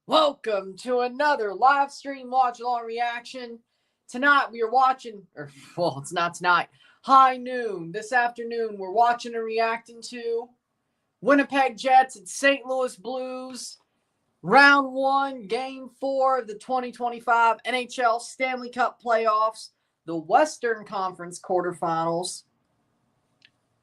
Welcome to another live stream watch-along reaction. Tonight we are watching, it's not tonight, high noon. This afternoon we're watching and reacting to Winnipeg Jets and St. Louis Blues. Round 1, Game 4 of the 2025 NHL Stanley Cup playoffs. The Western Conference quarterfinals.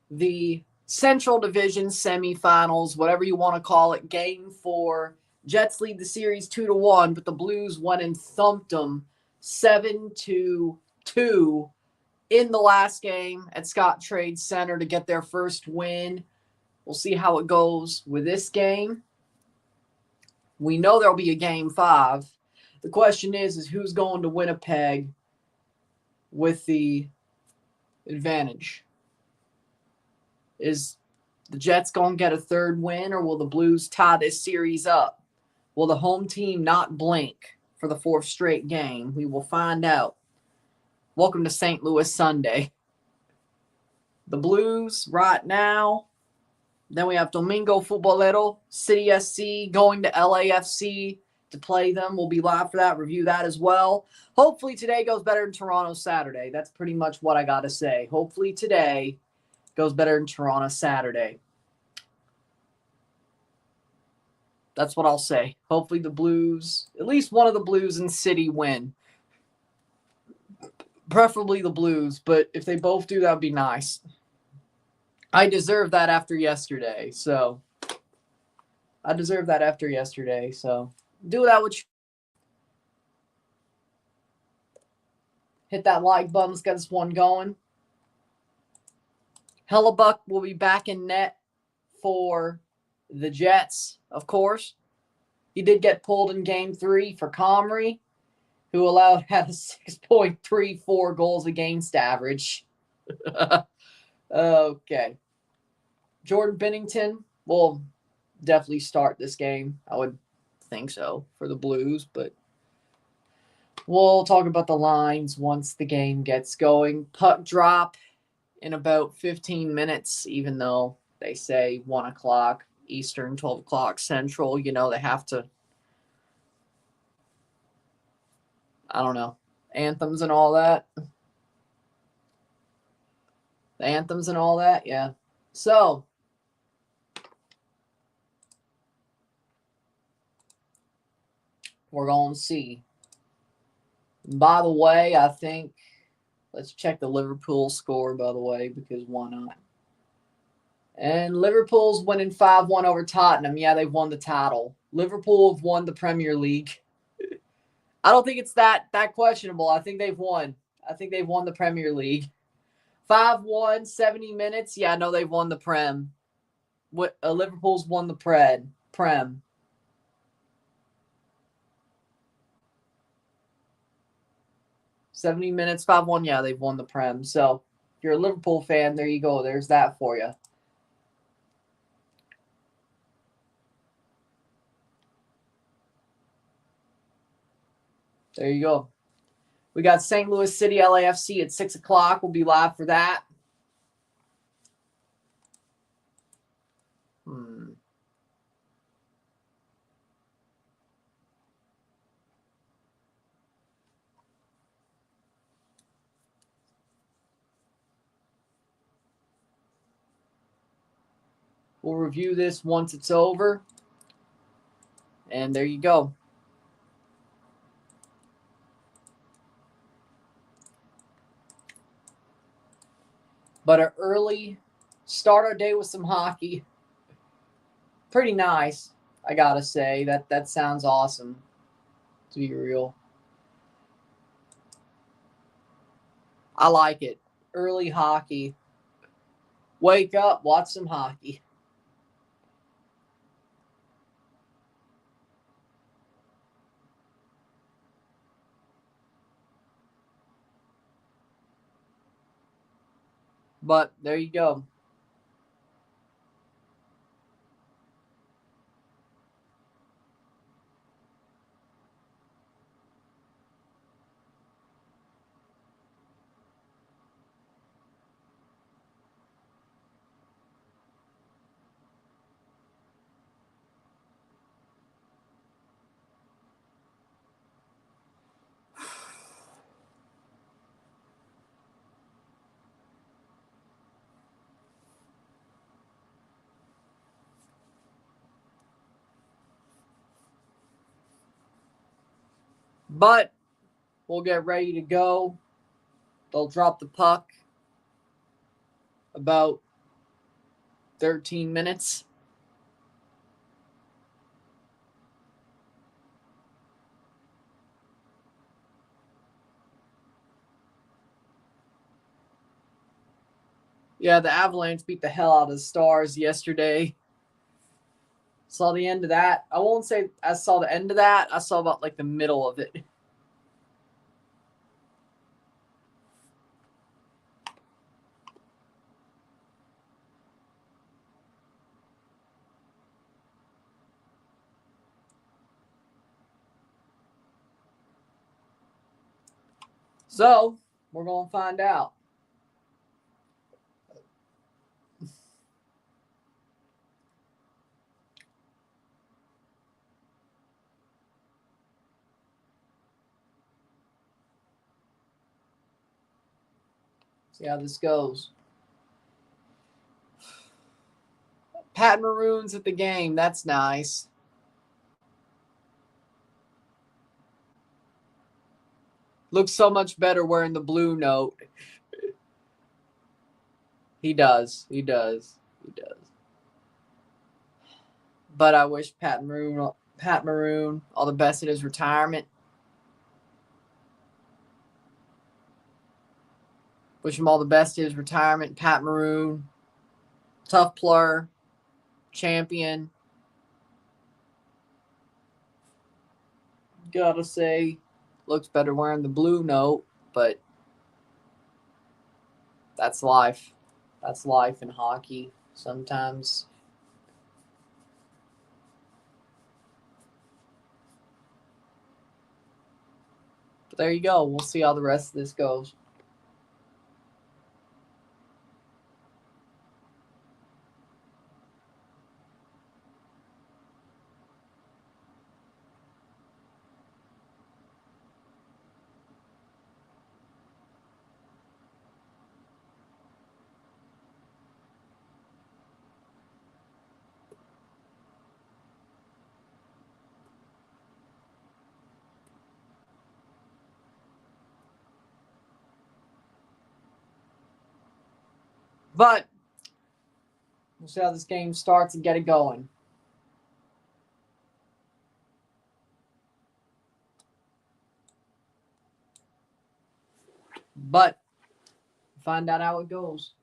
The Central Division semifinals, whatever you want to call it, Game 4. Jets lead the series 2-1, but the Blues went and thumped them 7-2 in the last game at Scott Trade Center to get their first win. We'll see how it goes with this game. We know there'll be a Game 5. The question is who's going to Winnipeg with the advantage? Is the Jets going to get a third win, or will the Blues tie this series up? Will the home team not blink for the fourth straight game? We will find out. Welcome to St. Louis Sunday. The Blues right now. Then we have Domingo Futbolero, City SC, going to LAFC to play them. We'll be live for that, review that as well. Hopefully today goes better than Toronto Saturday. That's pretty much what I got to say. Hopefully today goes better than Toronto Saturday. That's what I'll say. Hopefully the Blues, at least one of the Blues and City win. Preferably the Blues, but if they both do, that would be nice. I deserve that after yesterday, so. Do that with you. Hit that like button. Let's get this one going. Hellebuck will be back in net for the Jets, of course. He did get pulled in Game 3 for Comrie, who had a 6.34 goals against average. Okay. Jordan Binnington will definitely start this game. I would think so for the Blues, but we'll talk about the lines once the game gets going. Puck drop in about 15 minutes, even though they say 1 o'clock Eastern, 12 o'clock Central. You know, they have to, I don't know, anthems and all that. Yeah. So, we're going to see. By the way, I think, let's check the Liverpool score, by the way, because why not? And Liverpool's winning 5-1 over Tottenham. Yeah, they've won the title. Liverpool have won the Premier League. I don't think it's that questionable. I think they've won. I think they've won the Premier League. 5-1, 70 minutes. Yeah, I know they've won the Prem. Liverpool's won the Prem. $70 minutes, 5-1. Yeah, they've won the Prem. So, if you're a Liverpool fan, there you go. There's that for you. There you go. We got St. Louis City LAFC at 6 o'clock. We'll be live for that. We'll review this once it's over. And there you go. But an early start our day with some hockey. Pretty nice, I gotta say. That sounds awesome, to be real. I like it. Early hockey. Wake up, watch some hockey. But there you go. But we'll get ready to go. They'll drop the puck about 13 minutes. Yeah, the Avalanche beat the hell out of the Stars yesterday. Saw the end of that. I won't say I saw the end of that. I saw about like the middle of it. So, we're going to find out. See how this goes. Pat Maroon's at the game. That's nice. Looks so much better wearing the blue note. He does. He does. He does. But I wish Pat Maroon all the best in his retirement. Wish him all the best in his retirement. Pat Maroon, tough player, champion. Gotta say, looks better wearing the blue note, but that's life. That's life in hockey sometimes. But there you go. We'll see how the rest of this goes. But we'll see how this game starts and get it going. But find out how it goes.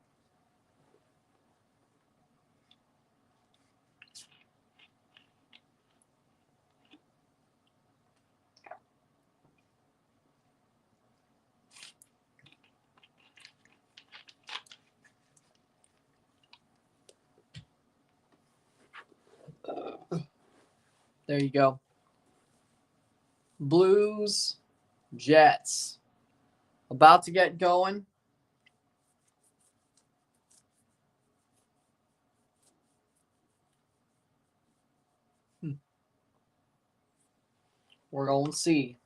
There you go. Blues, Jets. About to get going. We're going to see.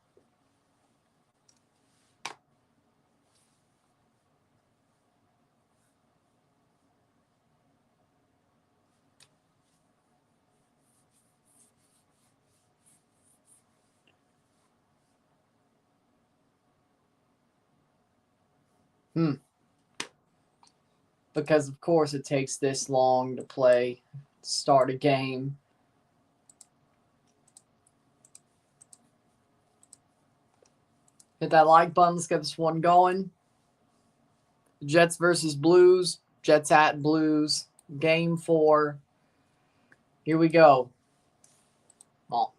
Because, of course, it takes this long to start a game. Hit that like button. Let's get this one going. Jets versus Blues. Jets at Blues. Game 4. Here we go. Oh.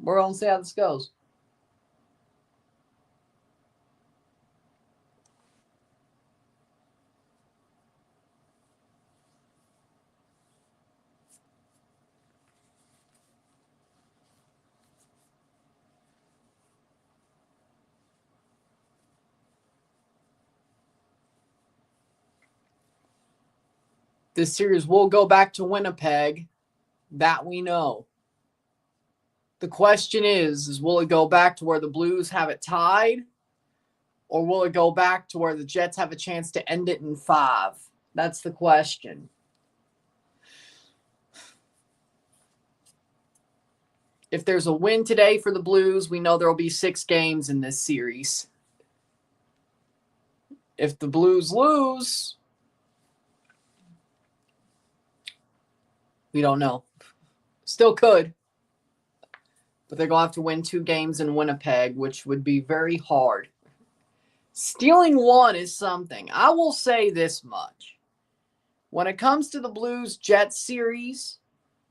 We're going to see how this goes. This series will go back to Winnipeg. That we know. The question is will it go back to where the Blues have it tied? Or will it go back to where the Jets have a chance to end it in 5? That's the question. If there's a win today for the Blues, we know there will be 6 games in this series. If the Blues lose, we don't know. Still could. But they're going to have to win 2 games in Winnipeg, which would be very hard. Stealing 1 is something. I will say this much. When it comes to the Blues-Jets series,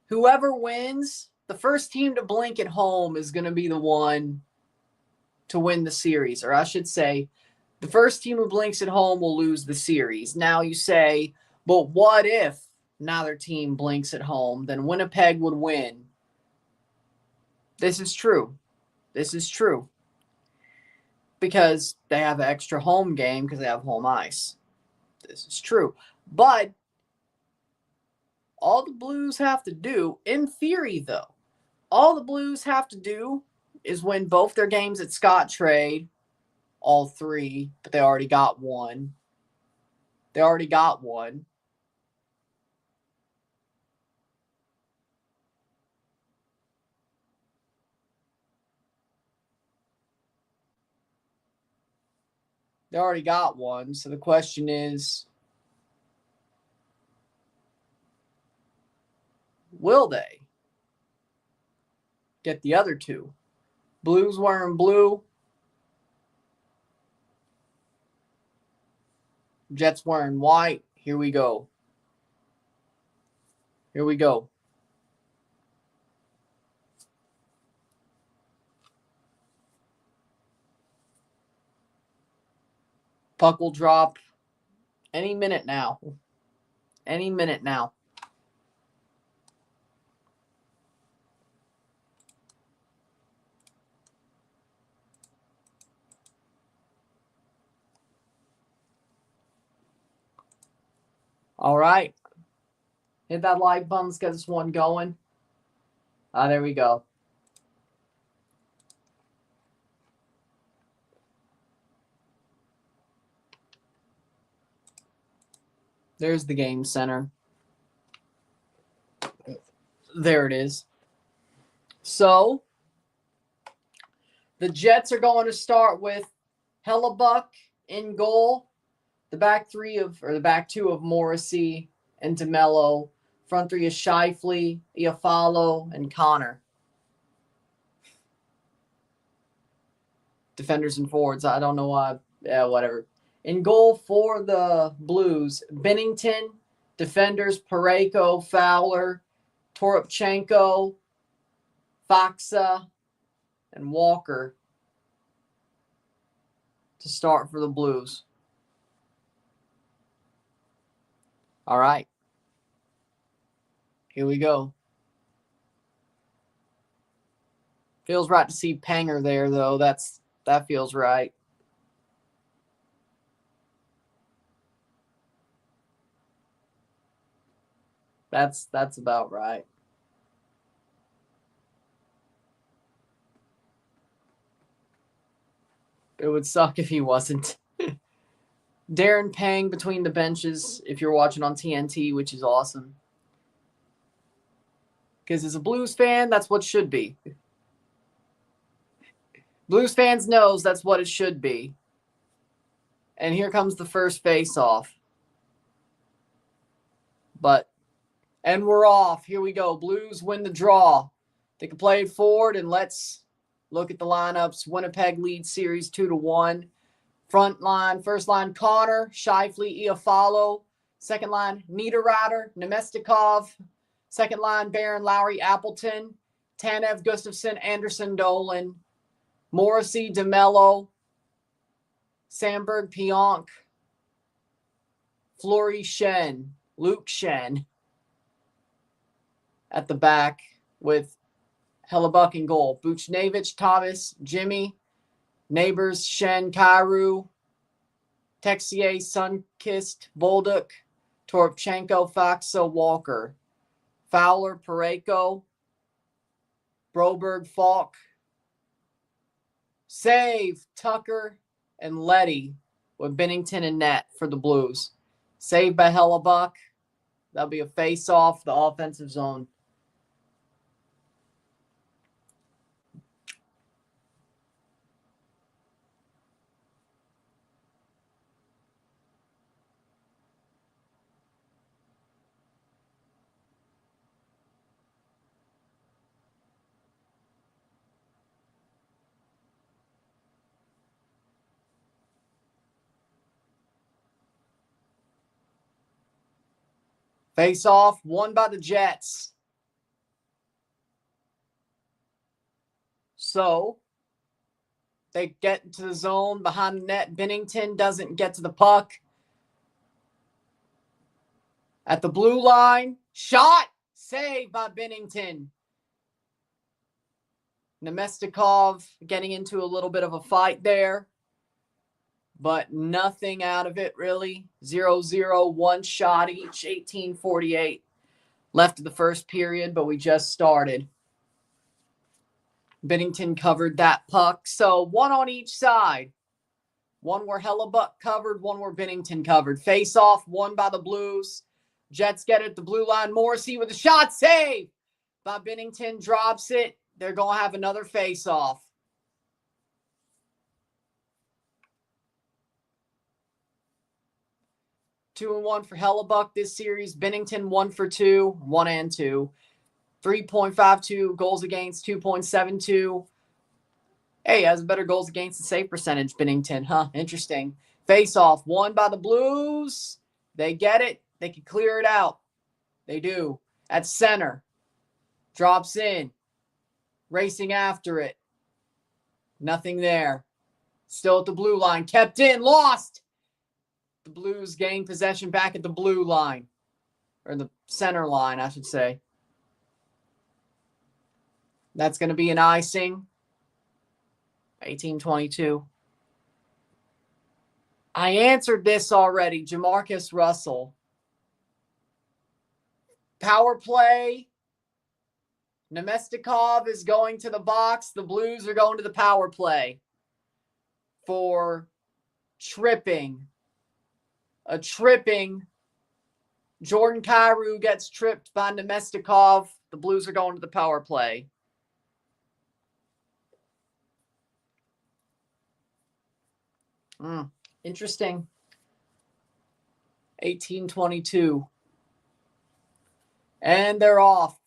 whoever wins, the first team to blink at home is going to be the one to win the series. Or I should say, the first team who blinks at home will lose the series. Now you say, but what if neither team blinks at home? Then Winnipeg would win. This is true. This is true. Because they have an extra home game because they have home ice. This is true. But all the Blues have to do, in theory though, all the Blues have to do is win both their games at Scott Trade, all 3, but they already got 1. They already got 1. They already got 1. So the question is, will they get the other 2? Blues wearing blue. Jets wearing white. Here we go. Here we go. Puck will drop any minute now. Any minute now. All right. Hit that like button. Let's get this one going. There we go. There's the game center. There it is. So, the Jets are going to start with Hellebuck in goal. The back two of Morrissey and DeMello. Front 3 is Scheifele, Iafallo, and Connor. Defenders and forwards. I don't know why. Yeah, whatever. In goal for the Blues, Binnington. Defenders, Parayko, Fowler, Toropchenko, Faksa, and Walker to start for the Blues. All right. Here we go. Feels right to see Panger there, though. That feels right. That's about right. It would suck if he wasn't. Darren Pang between the benches if you're watching on TNT, which is awesome. Because as a Blues fan, that's what should be. Blues fans knows that's what it should be. And here comes the first face-off. And we're off. Here we go. Blues win the draw. They can play it forward, and let's look at the lineups. Winnipeg leads series 2-1. Front line, first line, Connor, Scheifele, Iafallo. Second line, Niederreiter, Nemestikov. Second line, Barron, Lowry, Appleton. Tanev, Gustafsson, Anderson, Dolan. Morrissey, DeMello. Sandberg, Pionk. Fleury, Shen. Luke Shen. At the back with Hellebuck in goal. Buchnevich, Thomas, Jimmy, Neighbors, Shen, Kyrou, Texier, Sunkist, Bolduc, Toropchenko, Faksa, Walker, Fowler, Parayko, Broberg, Falk, save, Tucker, and Letty with Binnington and net for the Blues. Saved by Hellebuck. That'll be a face-off the offensive zone. Face-off, won by the Jets. So, they get into the zone behind the net. Binnington doesn't get to the puck. At the blue line, shot, saved by Binnington. Nemestikov getting into a little bit of a fight there, but nothing out of it really. 0-0, one shot each, 18:48 left of the first period, but we just started. Binnington covered that puck, so one on each side. One where Hellebuck covered, one where Binnington covered. Face off, won by the Blues. Jets get it, the blue line. Morrissey with a shot, save by Binnington, drops it. They're going to have another face off. 2-1 for Hellebuck this series. Binnington 1 for 2, 1 and 2. 3.52 goals against, 2.72. Hey, has a better goals against and save percentage, Binnington. Huh, interesting. Face off, won by the Blues. They get it. They can clear it out. They do. At center. Drops in. Racing after it. Nothing there. Still at the blue line. Kept in. Lost. The Blues gain possession back at the blue line. Or the center line, I should say. That's going to be an icing. 18:22. I answered this already. Jamarcus Russell. Power play. Nemestikov is going to the box. The Blues are going to the power play for tripping. A tripping. Jordan Kyrou gets tripped by Nemestikov. The Blues are going to the power play. Interesting. 18:22. And they're off.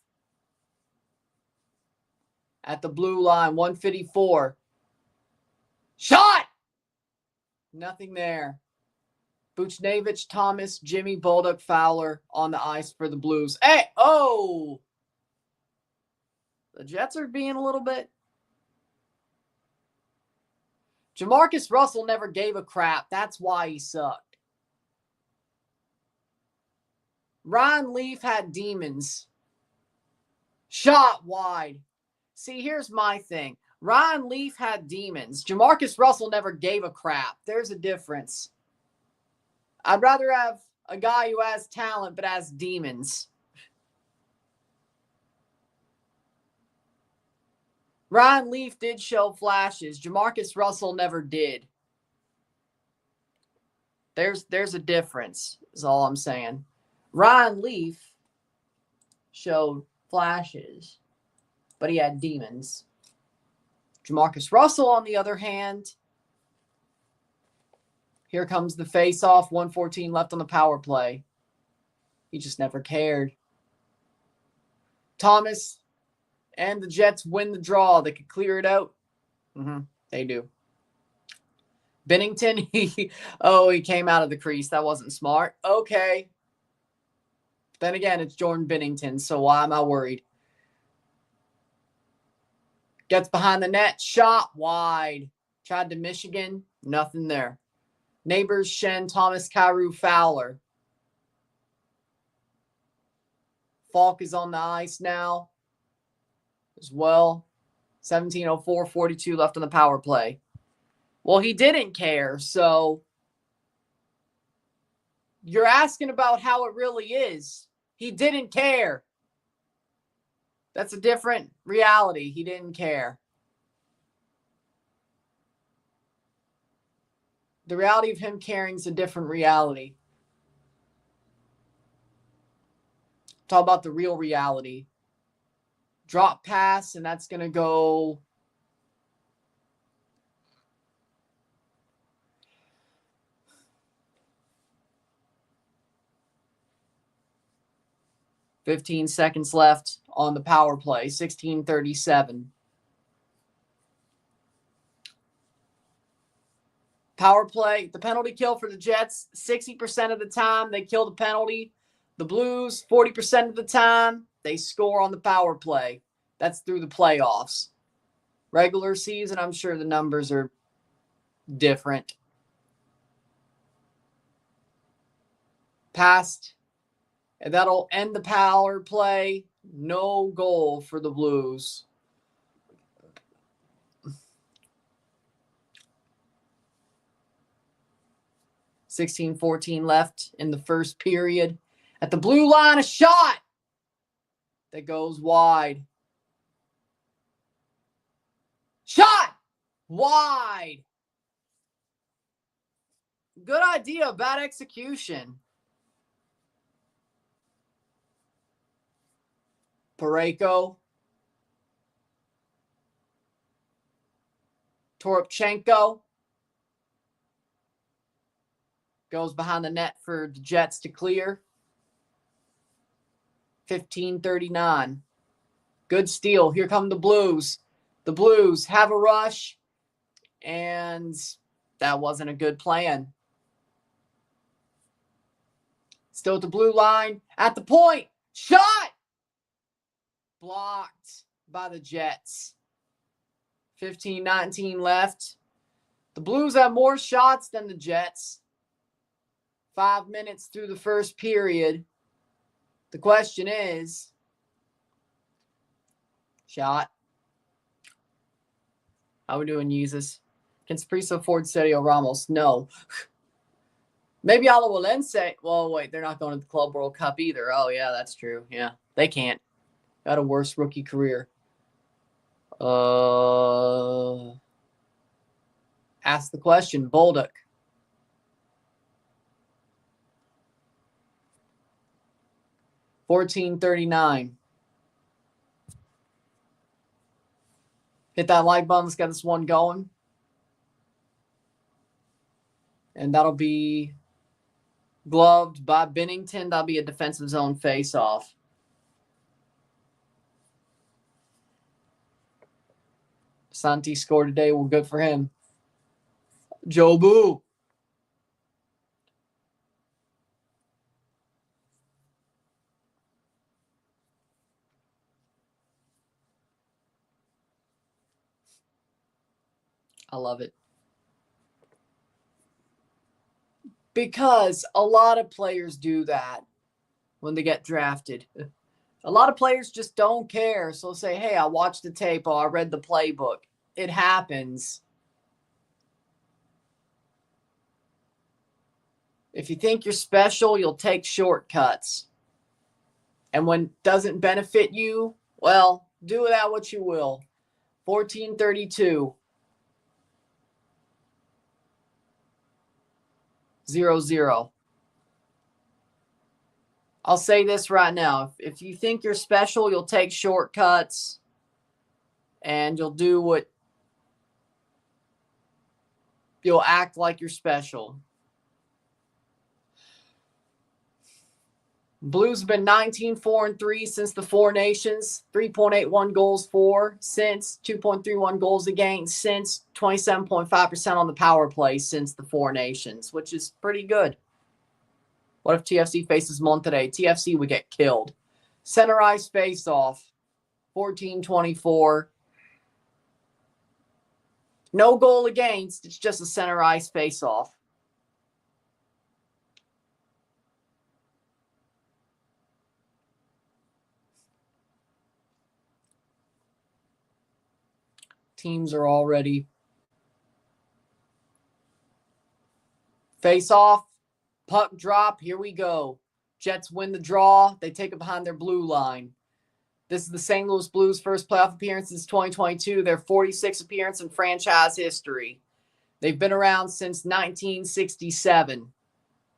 At the blue line, 154. Shot! Nothing there. Buchnevich, Thomas, Jimmy, Bolduc, Fowler on the ice for the Blues. Hey, oh! The Jets are being a little bit. Jamarcus Russell never gave a crap. That's why he sucked. Ryan Leaf had demons. Shot wide. See, here's my thing. Ryan Leaf had demons. Jamarcus Russell never gave a crap. There's a difference. I'd rather have a guy who has talent but has demons. Ryan Leaf did show flashes. Jamarcus Russell never did. There's a difference, is all I'm saying. Ryan Leaf showed flashes, but he had demons. Jamarcus Russell, on the other hand, here comes the face-off, 1:14 left on the power play. He just never cared. Thomas and the Jets win the draw. They could clear it out. They do. Binnington, he came out of the crease. That wasn't smart. Okay. Then again, it's Jordan Binnington, so why am I worried? Gets behind the net, shot wide. Tried to Michigan, nothing there. Neighbors, Shen, Thomas, Kyrou, Fowler. Falk is on the ice now as well. 17:04, 42 left on the power play. Well, he didn't care, so you're asking about how it really is. He didn't care. That's a different reality. He didn't care. The reality of him carrying is a different reality. Talk about the real reality. Drop pass, and that's going to go 15 seconds left on the power play, 16:37. Power play, the penalty kill for the Jets, 60% of the time they kill the penalty. The Blues, 40% of the time, they score on the power play. That's through the playoffs. Regular season, I'm sure the numbers are different. Passed, and that'll end the power play. No goal for the Blues. $16:14 left in the first period. At the blue line, a shot that goes wide. Shot! Wide. Good idea, bad execution. Parayko. Toropchenko. Goes behind the net for the Jets to clear. 15:39. Good steal. Here come the Blues. The Blues have a rush, and that wasn't a good plan. Still at the blue line. At the point. Shot! Blocked by the Jets. 15:19 left. The Blues have more shots than the Jets. 5 minutes through the first period. The question is, shot. How we doing, yeezus? Against Priso, Ford, Sergio Ramos? No. Maybe Alajuelense. Well, wait, they're not going to the Club World Cup either. Oh, yeah, that's true. Yeah, they can't. Got a worse rookie career. Ask the question, Bolduc. $14.39. Hit that like button. Let's get this one going. And that'll be gloved by Binnington. That'll be a defensive zone face-off. Santi scored today. Well, good for him. Jobu. I love it. Because a lot of players do that when they get drafted. A lot of players just don't care. So say, hey, I watched the tape. Oh, I read the playbook. It happens. If you think you're special, you'll take shortcuts. And when it doesn't benefit you, well, do with that what you will. 14:32. 0-0. I'll say this right now. If you think you're special, you'll take shortcuts and you'll do what you'll act like you're special. Blues have been 19-4-3 since the Four Nations, 3.81 goals for since, 2.31 goals against since, 27.5% on the power play since the Four Nations, which is pretty good. What if TFC faces Monterrey? TFC would get killed. Center ice face-off, 14-24. No goal against, it's just a center ice face-off. Teams are all ready. Face off. Puck drop. Here we go. Jets win the draw. They take it behind their blue line. This is the St. Louis Blues' first playoff appearance since 2022. Their 46th appearance in franchise history. They've been around since 1967,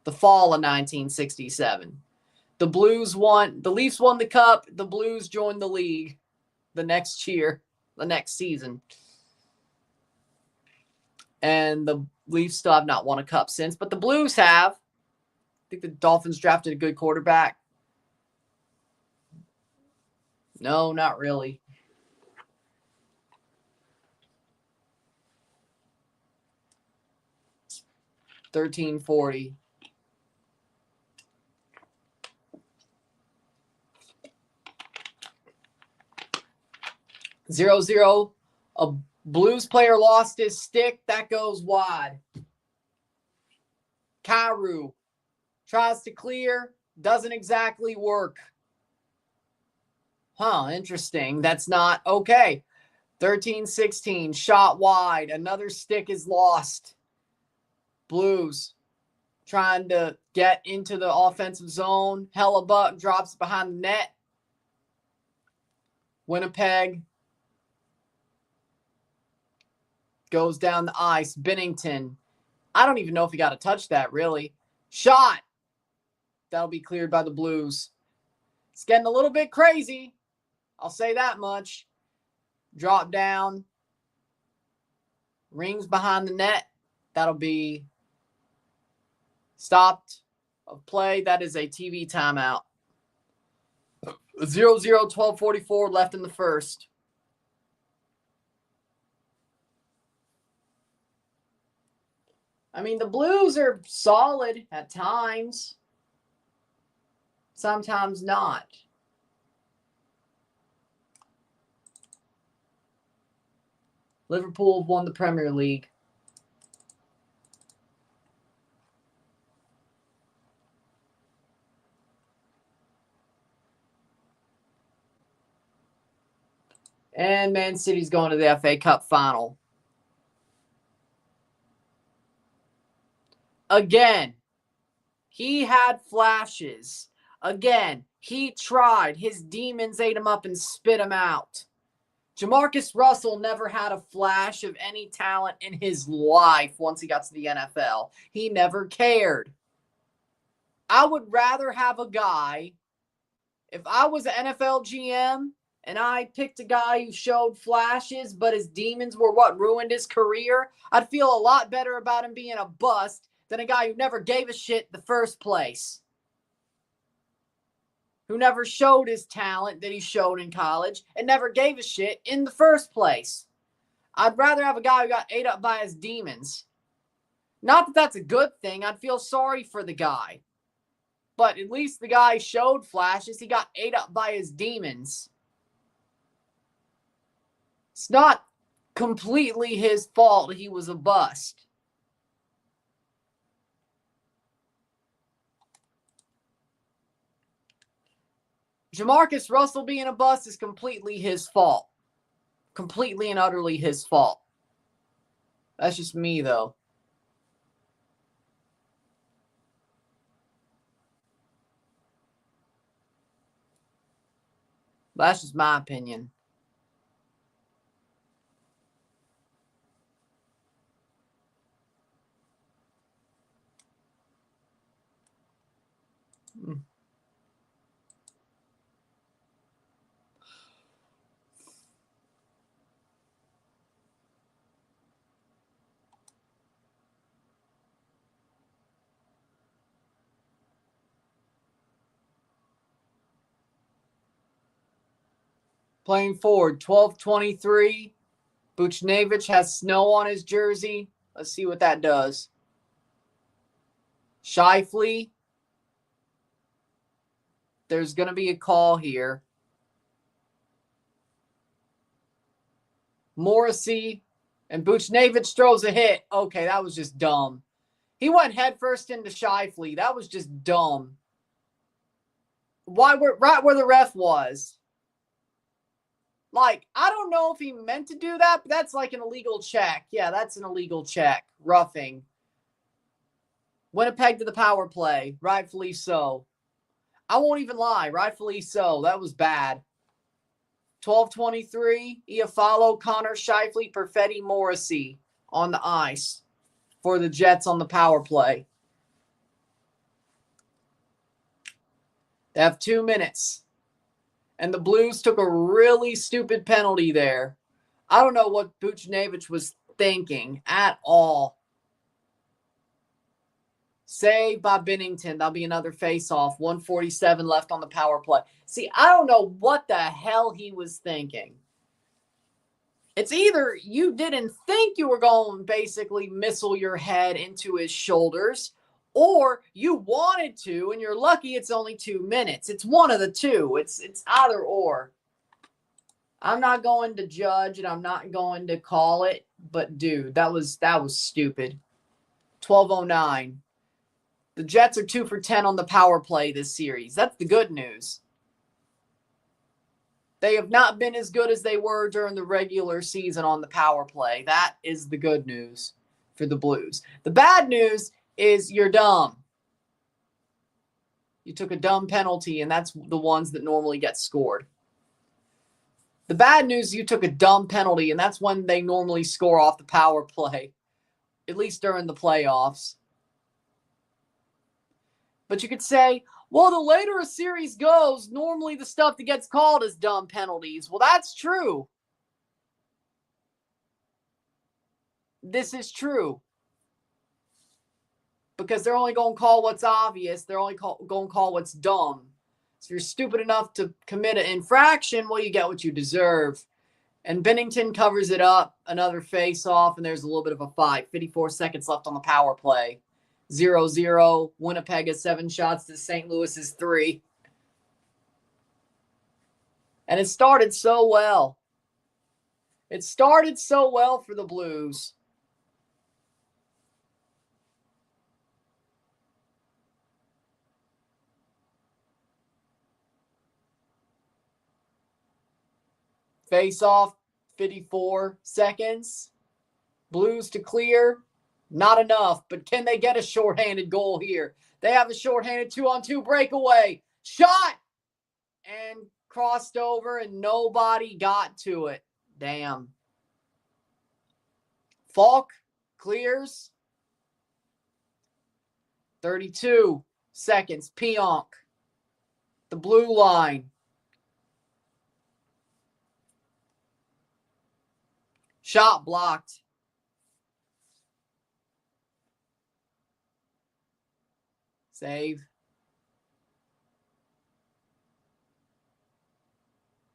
the fall of 1967. The Leafs won the cup. The Blues joined the league the next year, the next season. And the Leafs still have not won a cup since, but the Blues have. I think the Dolphins drafted a good quarterback. No, not really. $13.40. 0-0. A Blues player lost his stick. That goes wide. Girault tries to clear. Doesn't exactly work. Interesting. That's not okay. 13-16. Shot wide. Another stick is lost. Blues trying to get into the offensive zone. Hellebuck drops behind the net. Winnipeg goes down the ice. Binnington. I don't even know if he got a touch that, really. Shot. That'll be cleared by the Blues. It's getting a little bit crazy. I'll say that much. Drop down. Rings behind the net. That'll be stopped of play. That is a TV timeout. 0-0, 12:44 left in the first. I mean, the Blues are solid at times. Sometimes not. Liverpool have won the Premier League. And Man City's going to the FA Cup final. Again, he had flashes. Again, he tried. His demons ate him up and spit him out. Jamarcus Russell never had a flash of any talent in his life once he got to the NFL. He never cared. I would rather have a guy, if I was an NFL GM and I picked a guy who showed flashes, but his demons were what ruined his career, I'd feel a lot better about him being a bust than a guy who never gave a shit in the first place. Who never showed his talent that he showed in college and never gave a shit in the first place. I'd rather have a guy who got ate up by his demons. Not that that's a good thing. I'd feel sorry for the guy. But at least the guy showed flashes. He got ate up by his demons. It's not completely his fault he was a bust. Jamarcus Russell being a bust is completely his fault. Completely and utterly his fault. That's just me, though. That's just my opinion. Playing forward, 12:23. Buchnevich has snow on his jersey. Let's see what that does. Scheifele. There's going to be a call here. Morrissey and Buchnevich throws a hit. Okay, that was just dumb. He went headfirst into Scheifele. That was just dumb. Right where the ref was. Like, I don't know if he meant to do that, but that's like an illegal check. Yeah, that's an illegal check. Roughing. Winnipeg to the power play. Rightfully so. I won't even lie. Rightfully so. That was bad. 12:23. Iafallo, Connor, Scheifele, Perfetti, Morrissey on the ice. for the Jets on the power play. They have 2 minutes. And the Blues took a really stupid penalty there. I don't know what Buchnevich was thinking at all. Save by Binnington. That'll be another face-off. 1:47 left on the power play. See, I don't know what the hell he was thinking. It's either you didn't think you were going to basically missile your head into his shoulders, or you wanted to, and you're lucky it's only 2 minutes. It's one of the two. It's either or. I'm not going to judge, and I'm not going to call it, but dude, that was stupid. 12:09. The Jets are 2 for 10 on the power play this series. That's the good news. They have not been as good as they were during the regular season on the power play. That is the good news for the Blues. The bad news is you're dumb. You took a dumb penalty, and that's the ones that normally get scored. The bad news, you took a dumb penalty, and that's when they normally score off the power play, at least during the playoffs. But you could say, well, the later a series goes, normally the stuff that gets called is dumb penalties. Well, that's true. This is true. Because they're only going to call what's obvious. They're only going to call what's dumb. So if you're stupid enough to commit an infraction, well, you get what you deserve. And Binnington covers it up. Another face-off, and there's a little bit of a fight. 54 seconds left on the power play. 0-0. Winnipeg has 7 shots to St. Louis's 3. And it started so well. It started so well for the Blues. Face-off, 54 seconds. Blues to clear. Not enough, but can they get a shorthanded goal here? They have a shorthanded 2-on-2 breakaway. Shot! And crossed over, and nobody got to it. Damn. Falk clears. 32 seconds. Pionk. The blue line. Shot blocked. Save.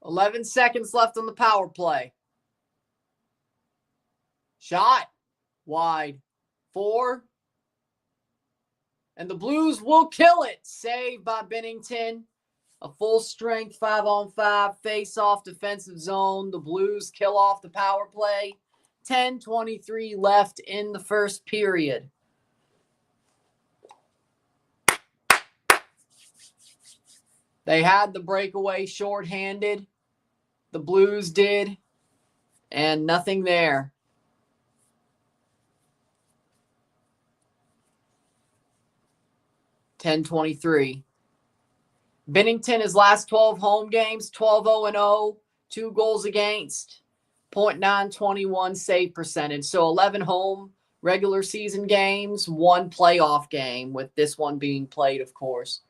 11 seconds left on the power play. Shot. Wide. 4. And the Blues will kill it. Saved by Binnington. A full-strength 5-on-5 face-off defensive zone. The Blues kill off the power play. 10:23 left in the first period. They had the breakaway shorthanded. The Blues did. And nothing there. .23. Binnington, his last 12 home games, 12-0-0, 2 goals against, .921 save percentage. So 11 home regular season games, 1 playoff game, with this one being played, of course.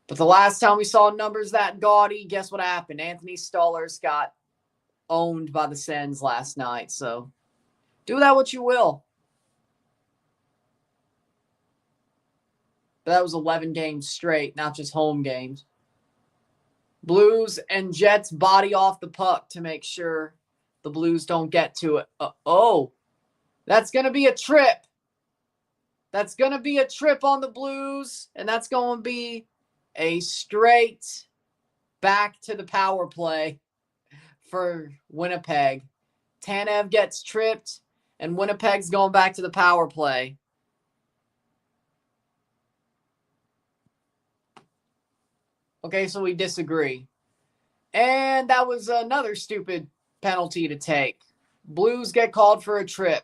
But the last time we saw numbers that gaudy, guess what happened? Anthony Stolarz got owned by the Sens last night. So do that what you will. But that was 11 games straight, not just home games. Blues and Jets body off the puck to make sure the Blues don't get to it. That's going to be a trip. That's going to be a trip on the Blues, and that's going to be a straight back to the power play for Winnipeg. Tanev gets tripped, and Winnipeg's going back to the power play. Okay, so we disagree. And that was another stupid penalty to take. Blues get called for a trip.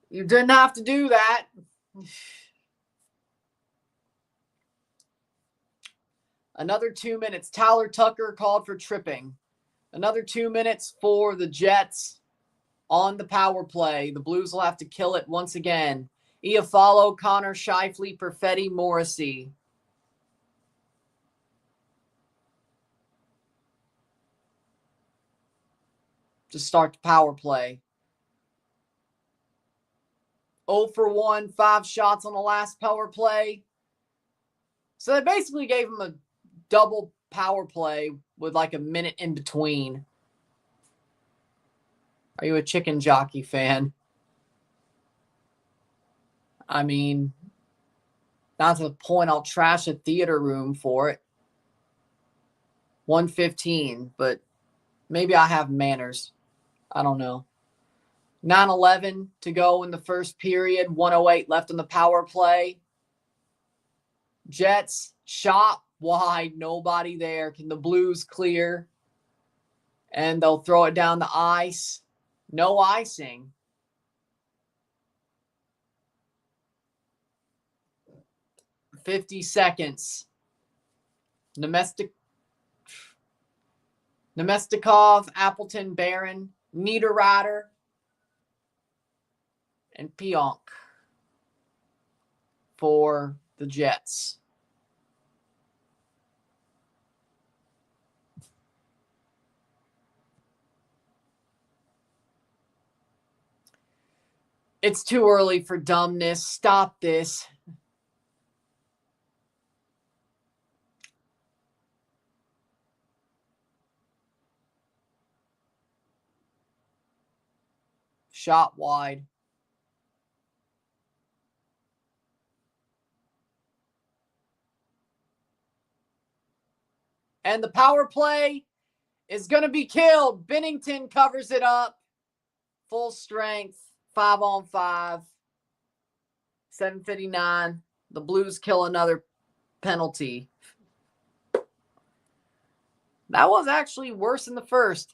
You didn't have to do that. Another 2 minutes. Tyler Tucker called for tripping. Another 2 minutes for the Jets. on the power play. The Blues will have to kill it once again. Iafallo, Connor, Scheifele, Perfetti, Morrissey. To start the power play. 0 for 1, 5 shots on the last power play. So they basically gave him a double power play with like a minute in between. Are you a chicken jockey fan? I mean, not to the point I'll trash a theater room for it. 1:15, but maybe I have manners. I don't know. 9:11 to go in the first period. 1:08 left on the power play. Jets shot wide. Nobody there. Can the Blues clear? And they'll throw it down the ice. No icing. $50. Nemestikov, Appleton, Barron, Niederreiter, and Pionk for the Jets. It's too early for dumbness. Stop this. Shot wide. And the power play is going to be killed. Binnington covers it up. Full strength. 5-on-5. 7:59. The Blues kill another penalty. That was actually worse than the first.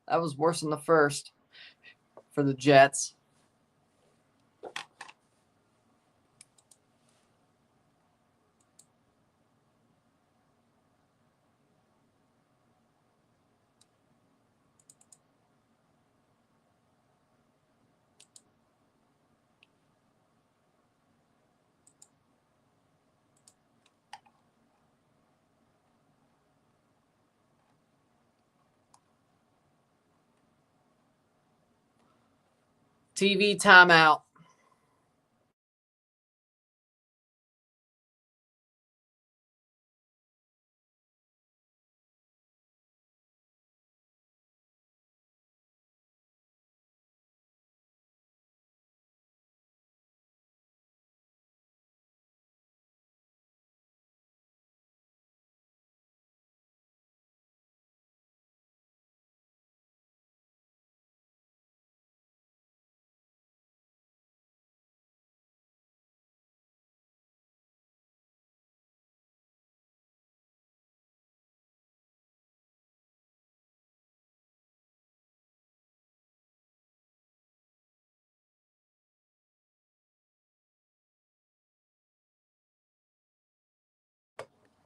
That was worse than the first for the Jets. TV timeout.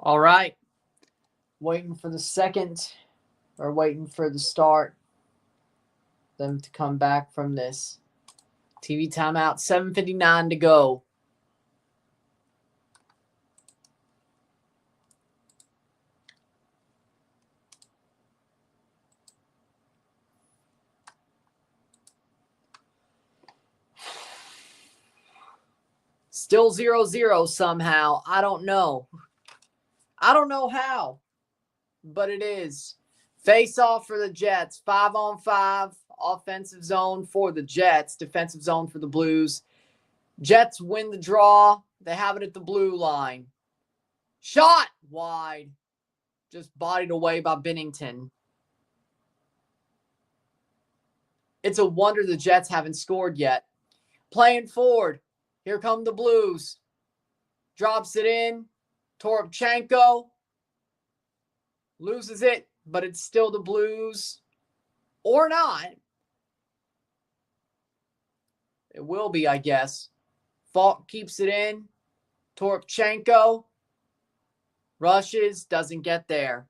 All right. Waiting for the second, or waiting for the start, them to come back from this. TV timeout, 7:59 to go. Still 0-0 somehow. I don't know. I don't know how, but it is. Face off for the Jets. 5-on-5. Offensive zone for the Jets. Defensive zone for the Blues. Jets win the draw. They have it at the blue line. Shot wide. Just bodied away by Binnington. It's a wonder the Jets haven't scored yet. Playing forward. Here come the Blues. Drops it in. Toropchenko loses it, but it's still the Blues. Or not. It will be, I guess. Falk keeps it in. Toropchenko rushes, doesn't get there.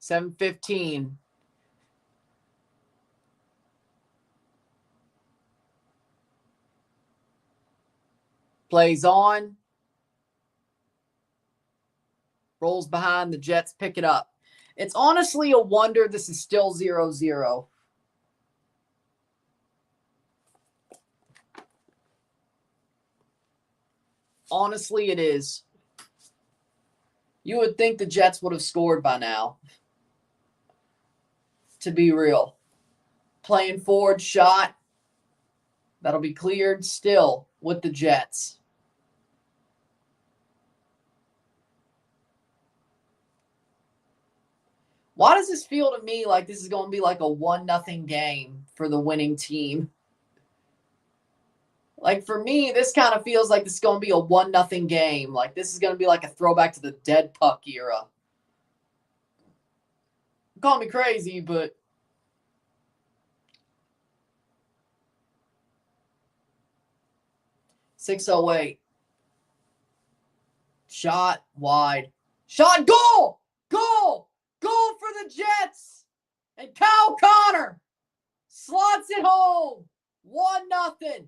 .7:15. Plays on. Rolls behind. The Jets pick it up. It's honestly a wonder this is still 0-0. Honestly, it is. You would think the Jets would have scored by now. To be real. Playing forward, shot. That'll be cleared still with the Jets. Why does this feel to me like this is going to be like a 1-0 game for the winning team? Like, for me, this kind of feels like this is going to be a 1-0 game. Like, this is going to be like a throwback to the dead puck era. Call me crazy, but .608. Shot wide. Shot, goal! Goal! Goal for the Jets! And Kyle Connor slots it home. 1-0.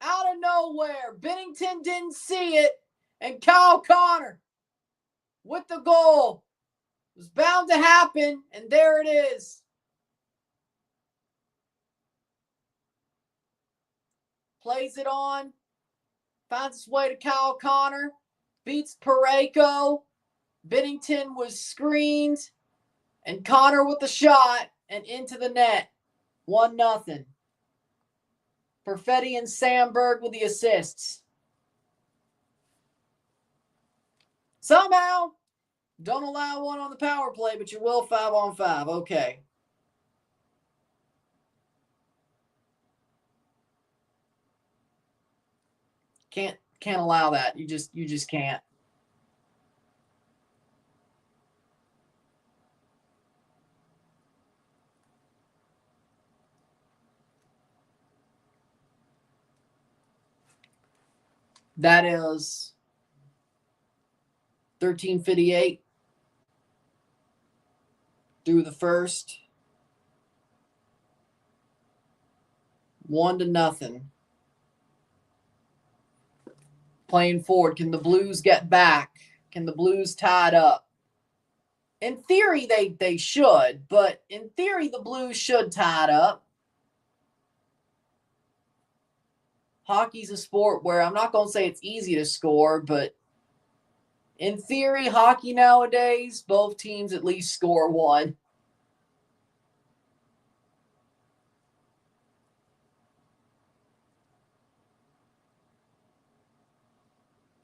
Out of nowhere. Binnington didn't see it. And Kyle Connor with the goal. It was bound to happen, and there it is. Plays it on. Finds its way to Kyle Connor. Beats Parayko. Binnington was screened. And Connor with the shot and into the net. 1-0. Perfetti and Sandberg with the assists. Somehow, don't allow one on the power play, but you will 5-on-5. Okay. Can't allow that. You just can't. That is 13:58 through the first. 1-0. Playing forward. Can the Blues get back? Can the Blues tie it up? In theory, they should, but in theory, the Blues should tie it up. Hockey's a sport where I'm not going to say it's easy to score, but in theory, hockey nowadays, both teams at least score one.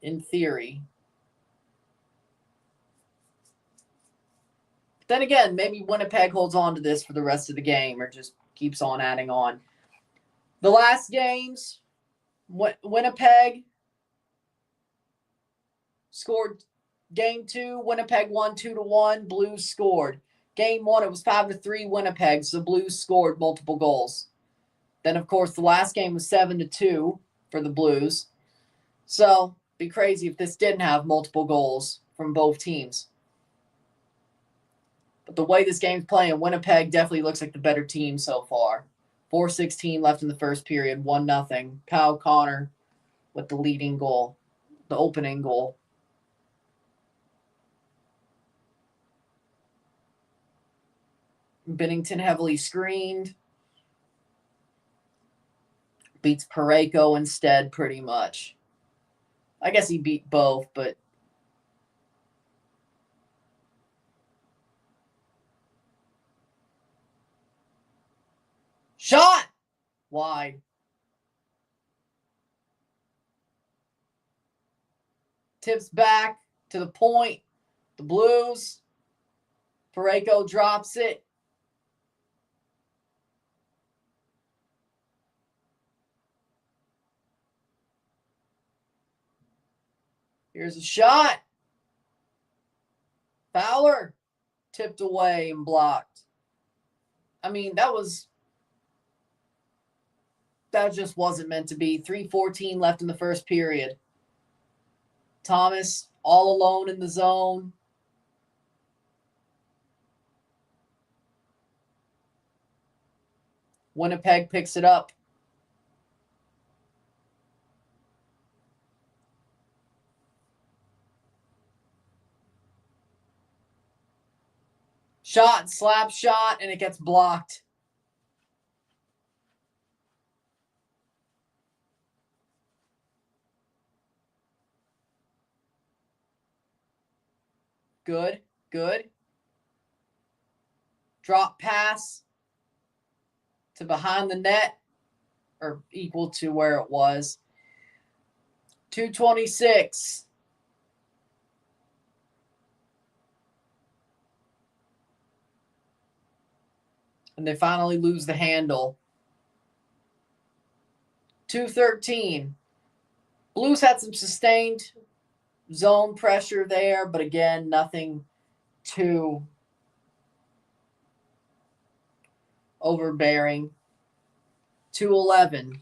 In theory. Then again, maybe Winnipeg holds on to this for the rest of the game or just keeps on adding on. The last games, Winnipeg scored game 2. Winnipeg won 2-1. Blues scored. Game 1, it was 5-3 Winnipeg, so the Blues scored multiple goals. Then, of course, the last game was 7-2 for the Blues. So, it'd be crazy if this didn't have multiple goals from both teams. But the way this game's playing, Winnipeg definitely looks like the better team so far. 4:16 left in the first period, 1-0. Kyle Connor with the leading goal, the opening goal. Binnington heavily screened. Beats Parayko instead, pretty much. I guess he beat both, but shot! Wide. Tips back to the point. The Blues. Parayko drops it. Here's a shot. Fowler tipped away and blocked. I mean, that just wasn't meant to be. 3:14 left in the first period. Thomas all alone in the zone. Winnipeg picks it up. Shot, slap shot, and it gets blocked. Good, good. Drop pass to behind the net, or equal to where it was. 2:26. And they finally lose the handle. 2:13. Blues had some sustained zone pressure there, but again, nothing too overbearing. 2:11.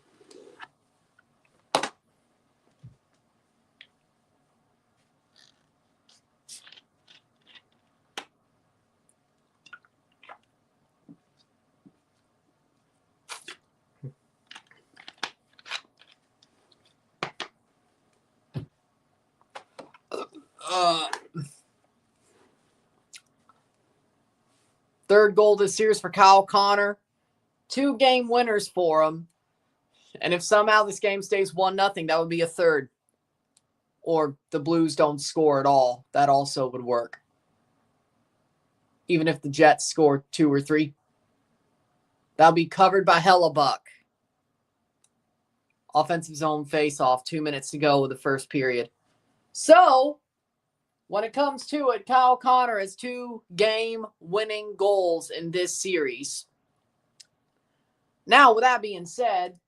Third goal this series for Kyle Connor. 2 game winners for him. And if somehow this game stays 1-0, that would be a third. Or the Blues don't score at all. That also would work. Even if the Jets score 2 or 3. That'll be covered by Hellebuck. Offensive zone face-off. 2 minutes to go with the first period. So, when it comes to it, Kyle Connor has 2 game-winning goals in this series. Now, with that being said,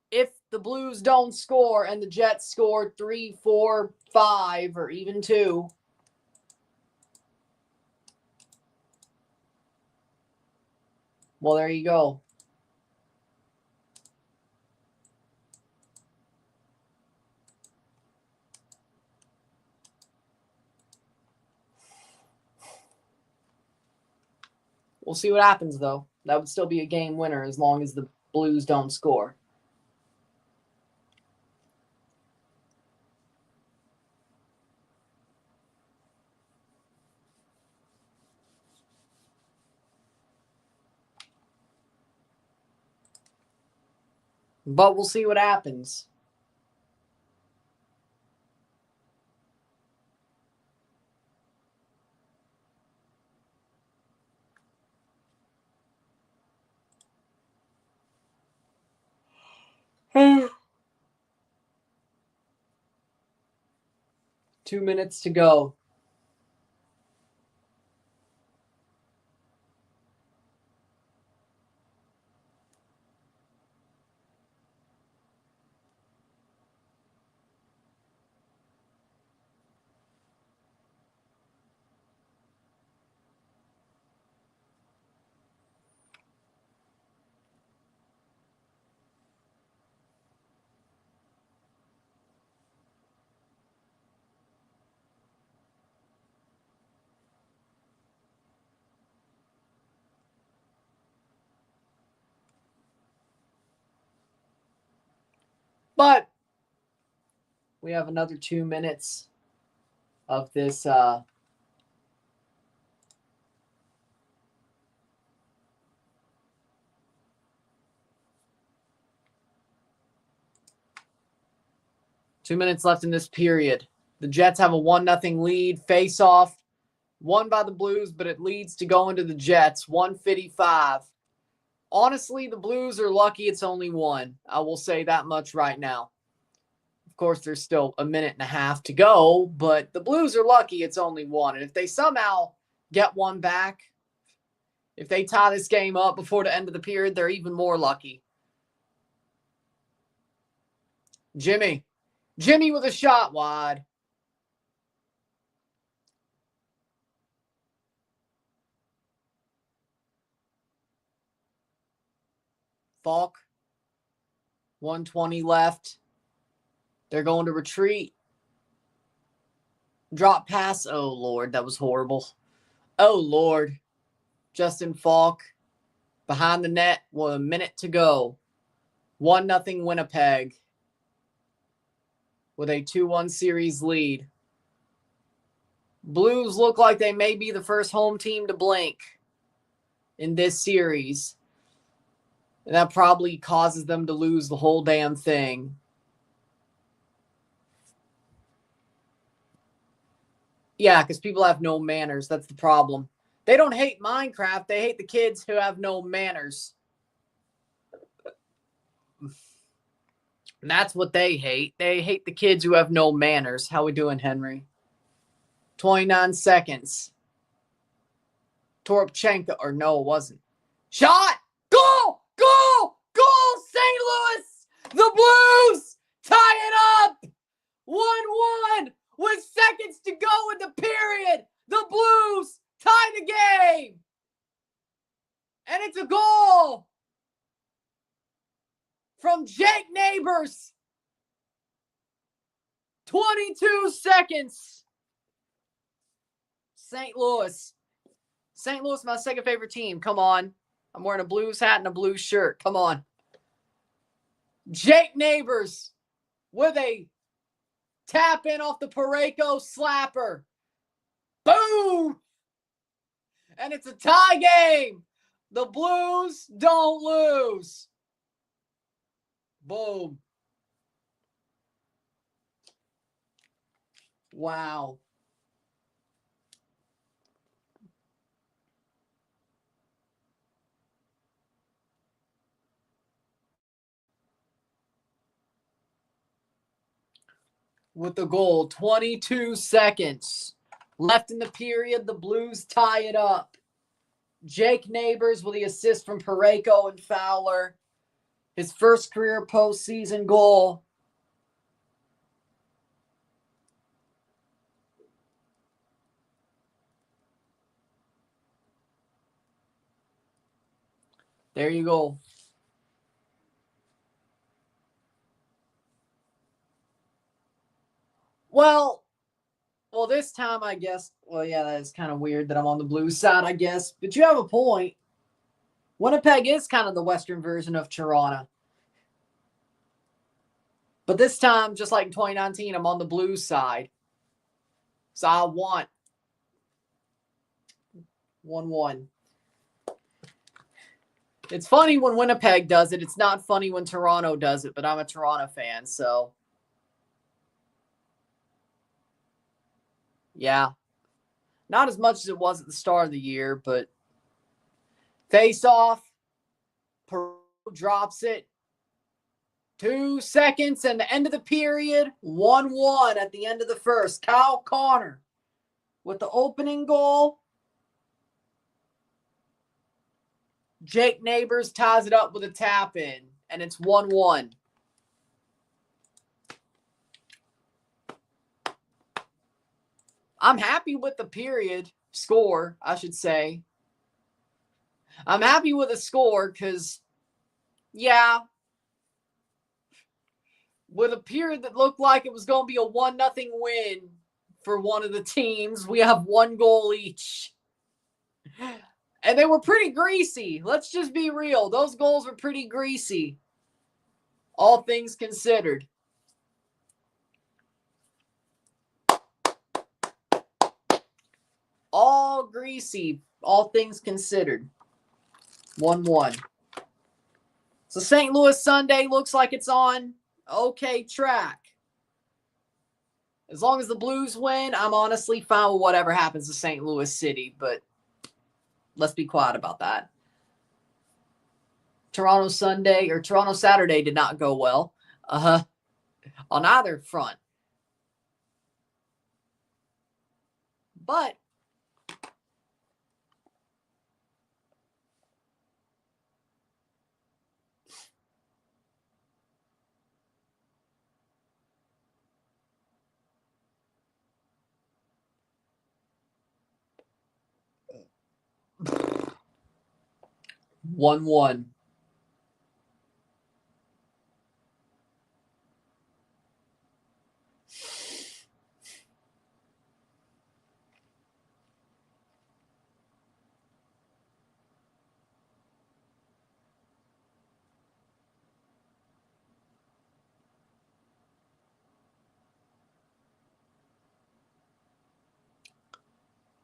if the Blues don't score and the Jets score 3, 4, 5, or even 2, well, there you go. We'll see what happens, though. That would still be a game winner as long as the Blues don't score. But we'll see what happens. Two minutes to go. But we have another 2 minutes of this Two minutes left in this period. The Jets have a 1-0 lead. Face off. Won by the Blues, but it leads to going to the Jets. 1:55. Honestly, the Blues are lucky it's only 1. I will say that much right now. Of course, there's still a minute and a half to go, but the Blues are lucky it's only 1. And if they somehow get one back, if they tie this game up before the end of the period, they're even more lucky. Jimmy with a shot wide. Falk. 120 left. They're going to retreat. Drop pass. Oh, Lord, that was horrible. Oh, Lord. Justin Falk behind the net with a minute to go. 1-0 Winnipeg with a 2-1 series lead. Blues look like they may be the first home team to blink in this series. And that probably causes them to lose the whole damn thing. Yeah, because people have no manners. That's the problem. They don't hate Minecraft. They hate the kids who have no manners. And that's what they hate. They hate the kids who have no manners. How we doing, Henry? 29 seconds. Toropchenko. Or no, it wasn't. Shot! Goal! Goal! Goal! St. Louis! The Blues tie it up! 1-1 with seconds to go in the period. The Blues tie the game. And it's a goal from Jake Neighbors. 22 seconds. St. Louis. St. Louis, my second favorite team. Come on. I'm wearing a Blues hat and a Blues shirt. Come on. Jake Neighbors with a tap in off the Parayko slapper. Boom! And it's a tie game. The Blues don't lose. Boom. Wow. With the goal, 22 seconds left in the period. The Blues tie it up. Jake Neighbors with the assist from Parayko and Fowler. His first career postseason goal. There you go. Well, this time, I guess, yeah, that is kind of weird that I'm on the Blues side, I guess. But you have a point. Winnipeg is kind of the Western version of Toronto. But this time, just like in 2019, I'm on the Blues side. So I want 1-1. It's funny when Winnipeg does it. It's not funny when Toronto does it, but I'm a Toronto fan, so. Yeah. Not as much as it was at the start of the year, but face off. Perot drops it. 2 seconds and the end of the period. 1-1 at the end of the first. Kyle Connor with the opening goal. Jake Neighbors ties it up with a tap in, and it's 1-1. I'm happy with the period score, I should say. I'm happy with the score because, yeah, with a period that looked like it was going to be a 1-0 win for one of the teams, we have 1 goal each. And they were pretty greasy. Let's just be real. Those goals were pretty greasy. All things considered. All greasy. All things considered. 1-1. So St. Louis Sunday looks like it's on okay track. As long as the Blues win, I'm honestly fine with whatever happens to St. Louis City, but let's be quiet about that. Toronto Saturday did not go well. On either front. But one.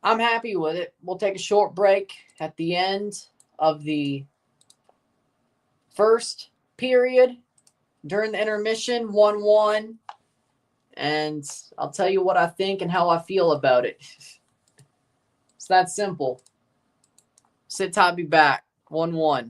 I'm happy with it. We'll take a short break at the end of the first period during the intermission, 1-1. And I'll tell you what I think and how I feel about it. It's that simple. Sit tight, be back. 1-1.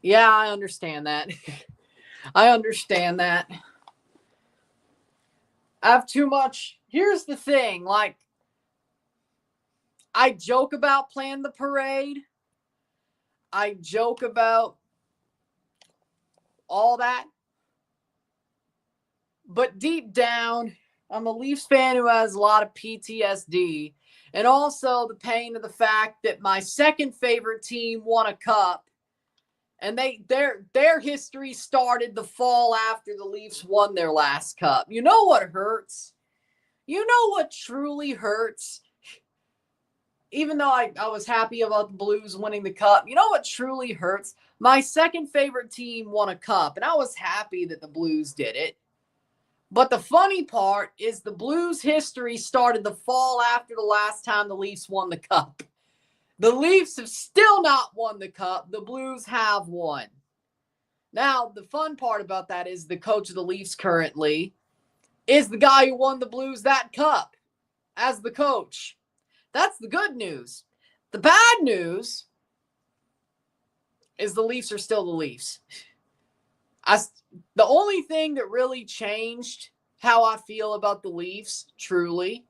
Yeah, I understand that. I understand that. I have too much. Here's the thing. Like, I joke about playing the parade. I joke about all that. But deep down, I'm a Leafs fan who has a lot of PTSD. And also the pain of the fact that my second favorite team won a cup. And their history started the fall after the Leafs won their last cup. You know what hurts? You know what truly hurts? Even though I was happy about the Blues winning the cup, you know what truly hurts? My second favorite team won a cup, and I was happy that the Blues did it. But the funny part is the Blues history started the fall after the last time the Leafs won the cup. The Leafs have still not won the cup. The Blues have won. Now, the fun part about that is the coach of the Leafs currently is the guy who won the Blues that cup as the coach. That's the good news. The bad news is the Leafs are still the Leafs. The only thing that really changed how I feel about the Leafs, truly,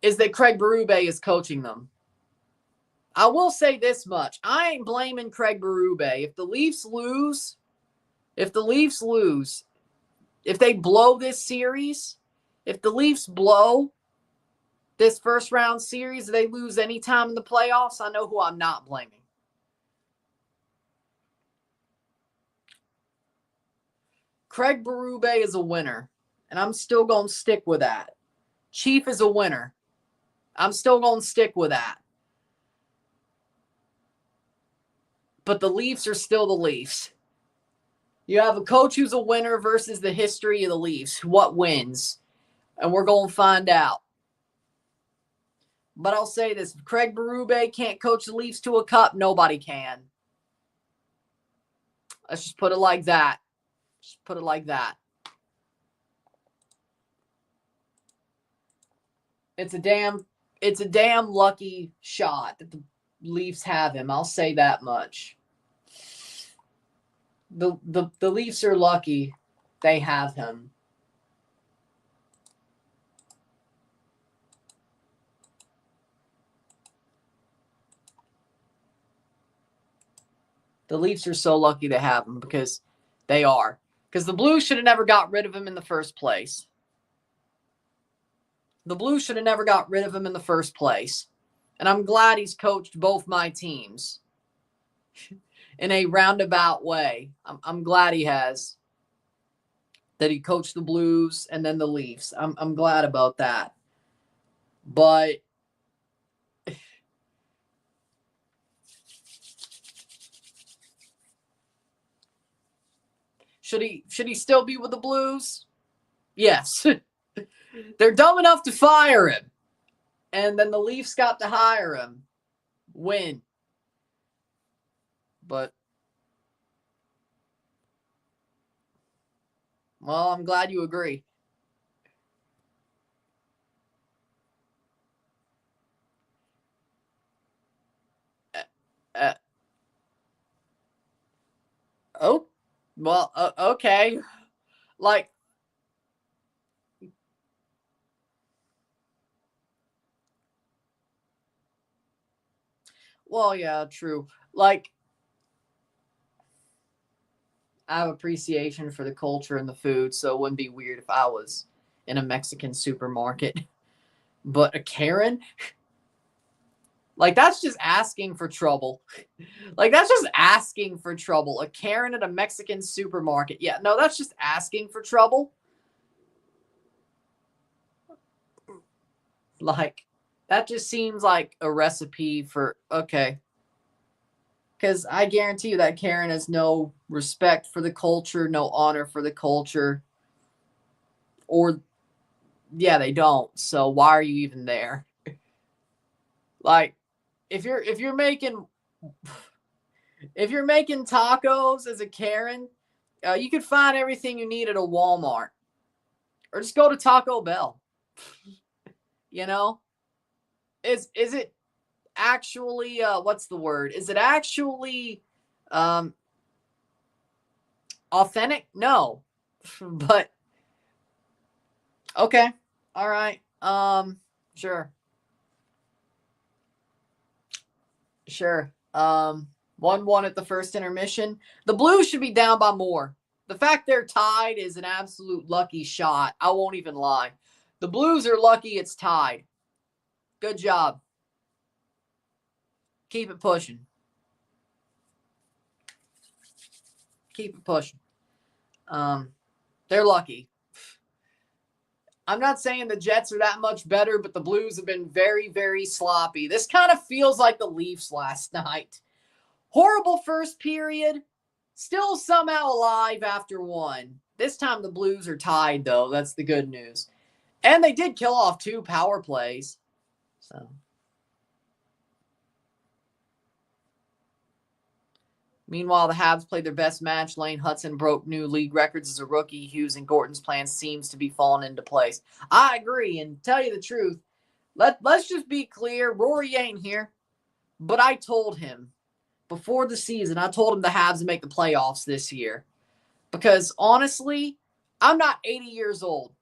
is that Craig Berube is coaching them. I will say this much. I ain't blaming Craig Berube. If the Leafs lose, if they blow this series, if the Leafs blow this first round series, they lose any time in the playoffs, I know who I'm not blaming. Craig Berube is a winner, and I'm still going to stick with that. Chief is a winner. I'm still going to stick with that. But the Leafs are still the Leafs. You have a coach who's a winner versus the history of the Leafs. What wins? And we're going to find out. But I'll say this. If Craig Berube can't coach the Leafs to a cup, nobody can. Let's just put it like that. Just put it like that. It's a damn lucky shot that the Leafs have him. I'll say that much. The Leafs are lucky they have him. The Leafs are so lucky to have him because they are. Because the Blues should have never got rid of him in the first place. The Blues should have never got rid of him in the first place. And I'm glad he's coached both my teams in a roundabout way. I'm glad he has. That he coached the Blues and then the Leafs. I'm glad about that. But should he still be with the Blues? Yes. They're dumb enough to fire him. And then the Leafs got to hire him. Win. But, well, I'm glad you agree. Oh, well, okay. Like, well, yeah, true. Like, I have appreciation for the culture and the food, so it wouldn't be weird if I was in a Mexican supermarket. But a Karen? Like, that's just asking for trouble. Like, that's just asking for trouble. A Karen at a Mexican supermarket. Yeah, no, that's just asking for trouble. Like, that just seems like a recipe for, okay. Because I guarantee you that Karen has no respect for the culture, no honor for the culture. Or, yeah, they don't. So why are you even there? Like, if you're making tacos as a Karen, you could find everything you need at a Walmart, or just go to Taco Bell. You know, is it actually what's the word? Is it actually authentic? No, but okay, all right, sure. Sure. 1-1 at the first intermission. The Blues should be down by more. The fact they're tied is an absolute lucky shot. I won't even lie. The Blues are lucky it's tied. Good job. Keep it pushing. Keep it pushing. They're lucky. I'm not saying the Jets are that much better, but the Blues have been very, very sloppy. This kind of feels like the Leafs last night. Horrible first period. Still somehow alive after one. This time the Blues are tied, though. That's the good news. And they did kill off 2 power plays. So. Meanwhile, the Habs played their best match. Lane Hudson broke new league records as a rookie. Hughes and Gorton's plan seems to be falling into place. I agree. And tell you the truth, let's just be clear. Rory ain't here. But I told him before the season, I told him the Habs would make the playoffs this year. Because honestly, I'm not 80 years old.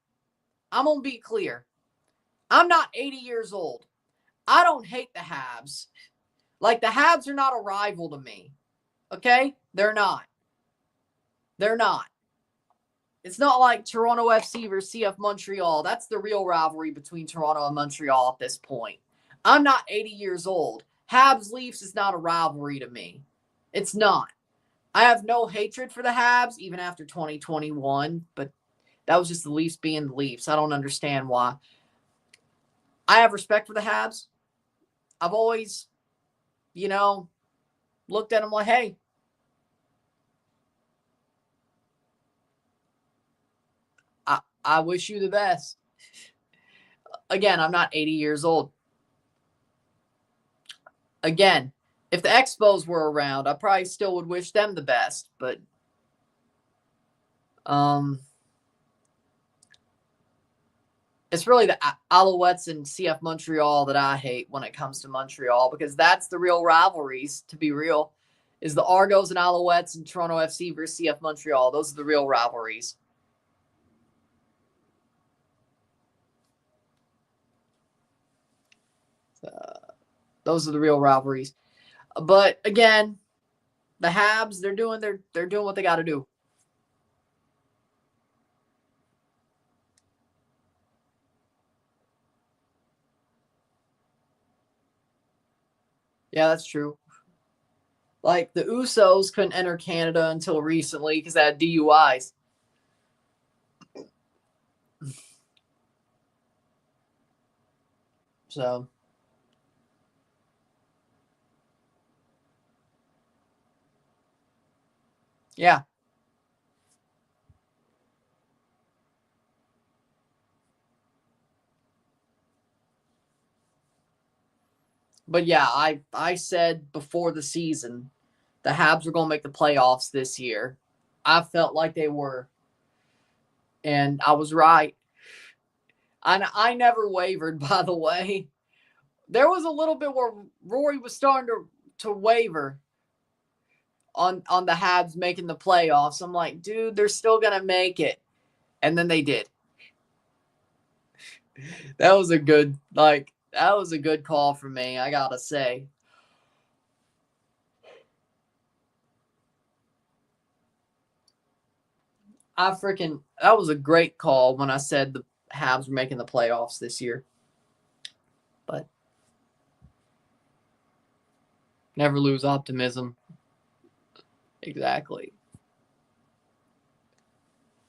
I'm going to be clear. I'm not 80 years old. I don't hate the Habs. Like, the Habs are not a rival to me. Okay? They're not. They're not. It's not like Toronto FC versus CF Montreal. That's the real rivalry between Toronto and Montreal at this point. I'm not 80 years old. Habs Leafs is not a rivalry to me. It's not. I have no hatred for the Habs, even after 2021, but that was just the Leafs being the Leafs. I don't understand why. I have respect for the Habs. I've always, looked at them like, hey, I wish you the best. Again, I'm not 80 years old. Again, if the Expos were around, I probably still would wish them the best. But It's really the Alouettes and CF Montreal that I hate when it comes to Montreal, because that's the real rivalries, to be real, is the Argos and Alouettes and Toronto FC versus CF Montreal. Those are the real rivalries. Those are the real rivalries. But again, the Habs, they're doing what they got to do. Yeah, that's true. Like, the Usos couldn't enter Canada until recently because they had DUIs. So, yeah. But yeah, I said before the season the Habs were going to make the playoffs this year. I felt like they were. And I was right. I never wavered, by the way. There was a little bit where Rory was starting to waver on the Habs making the playoffs. I'm like, dude, they're still going to make it. And then they did. That was a good call for me, I got to say. That was a great call when I said the Habs were making the playoffs this year. But never lose optimism. Exactly.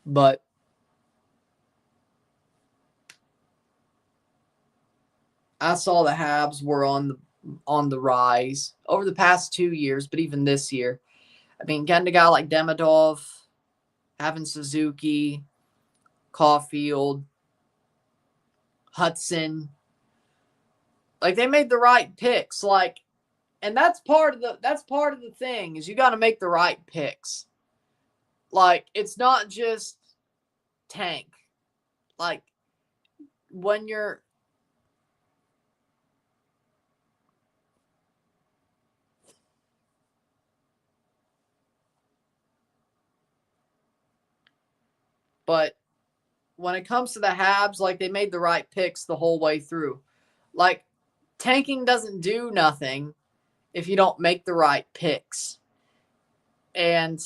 But I saw the Habs were on the rise over the past 2 years, but even this year. I mean, getting a guy like Demidov, having Suzuki, Caulfield, Hudson, like, they made the right picks. Like, and that's part of the thing, is you got to make the right picks. Like, it's not just tank. Like, when you're but when it comes to the Habs, like, they made the right picks the whole way through. Like, tanking doesn't do nothing if you don't make the right picks. And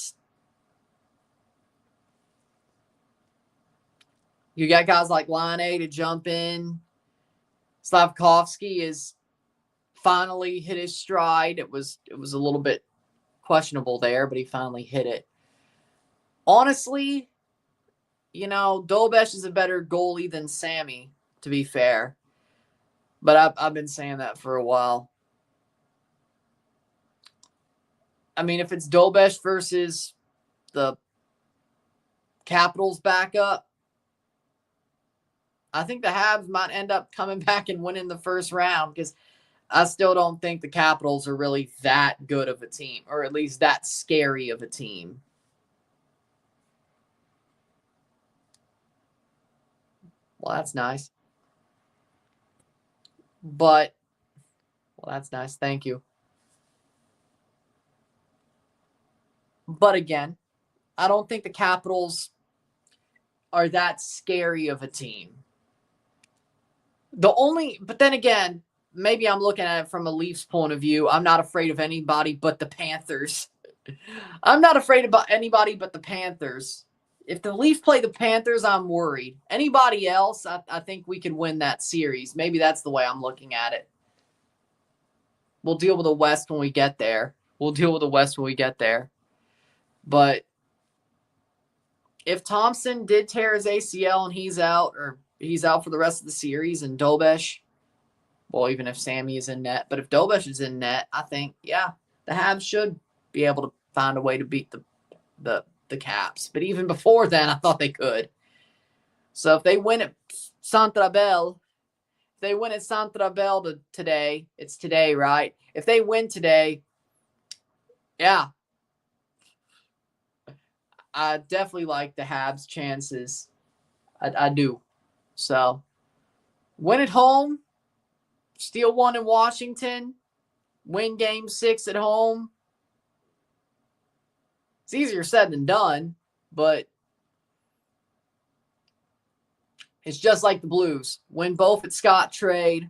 you got guys like Line A to jump in. Slavkovsky is finally hit his stride. It was a little bit questionable there, but he finally hit it. Honestly, Dolbesh is a better goalie than Sammy, to be fair. But I've been saying that for a while. I mean, if it's Dolbesh versus the Capitals backup, I think the Habs might end up coming back and winning the first round, because I still don't think the Capitals are really that good of a team, or at least that scary of a team. Well, that's nice. But, well, that's nice. Thank you. But again, I don't think the Capitals are that scary of a team. But then again, maybe I'm looking at it from a Leafs point of view. I'm not afraid of anybody but the Panthers. I'm not afraid about anybody but the Panthers. If the Leafs play the Panthers, I'm worried. Anybody else, I think we could win that series. Maybe that's the way I'm looking at it. We'll deal with the West when we get there. But if Thompson did tear his ACL and he's out for the rest of the series, and Dolbesh, well, even if Sammy is in net, but if Dolbesh is in net, I think, yeah, the Habs should be able to find a way to beat the Caps. But even before then, I thought they could. So if they win at Centre-Bell, today, it's today, right? If they win today, yeah, I definitely like the Habs' chances. I do. So, win at home, steal one in Washington, win game 6 at home. It's easier said than done, but it's just like the Blues. Win both at Scottrade,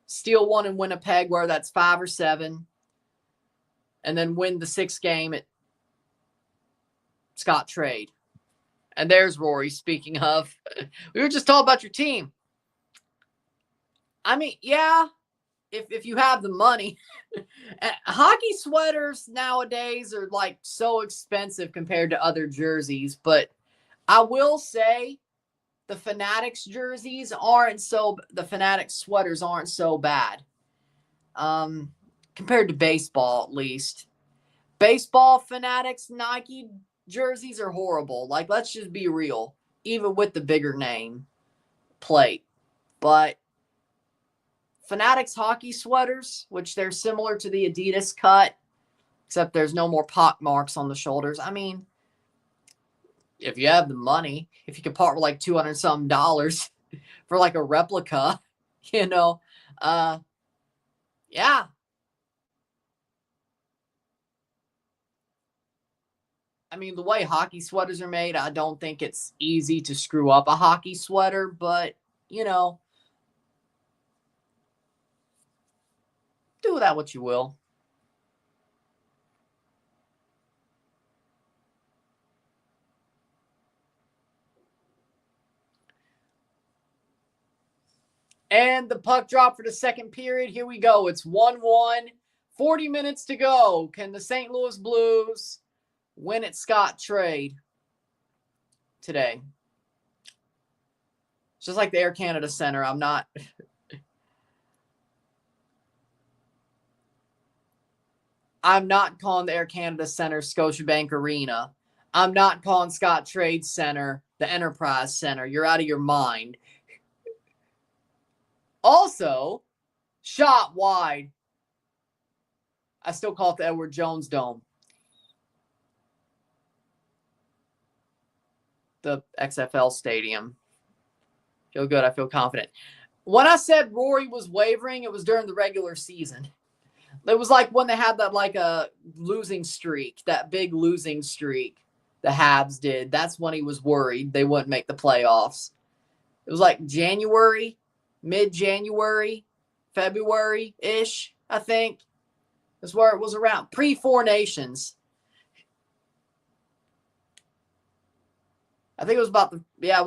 steal one in Winnipeg where that's 5 or 7, and then win the 6th game at Scottrade. And there's Rory, speaking of. We were just talking about your team. I mean, yeah, if you have the money. Hockey sweaters nowadays are like so expensive compared to other jerseys, but I will say the Fanatics jerseys the Fanatics sweaters aren't so bad. Compared to baseball, at least. Baseball Fanatics Nike jerseys are horrible. Like, let's just be real, even with the bigger name plate. But Fanatics hockey sweaters, which they're similar to the Adidas cut, except there's no more pock marks on the shoulders. I mean, if you have the money, if you can part with like $200 some for like a replica, yeah. I mean, the way hockey sweaters are made, I don't think it's easy to screw up a hockey sweater, but, do with that what you will. And the puck drop for the second period. Here we go. It's 1-1. 40 minutes to go. Can the St. Louis Blues win at Scottrade today? It's just like the Air Canada Center. I'm not calling the Air Canada Center Scotiabank Arena. I'm not calling Scottrade Center the Enterprise Center. You're out of your mind. Also, shot wide. I still call it the Edward Jones Dome. The XFL Stadium. Feel good. I feel confident. When I said Rory was wavering, it was during the regular season. It was like when they had that like a losing streak, that big losing streak the Habs did. That's when he was worried they wouldn't make the playoffs. It was like January, mid-January, February-ish, I think. That's where it was around. Pre-Four Nations. I think it was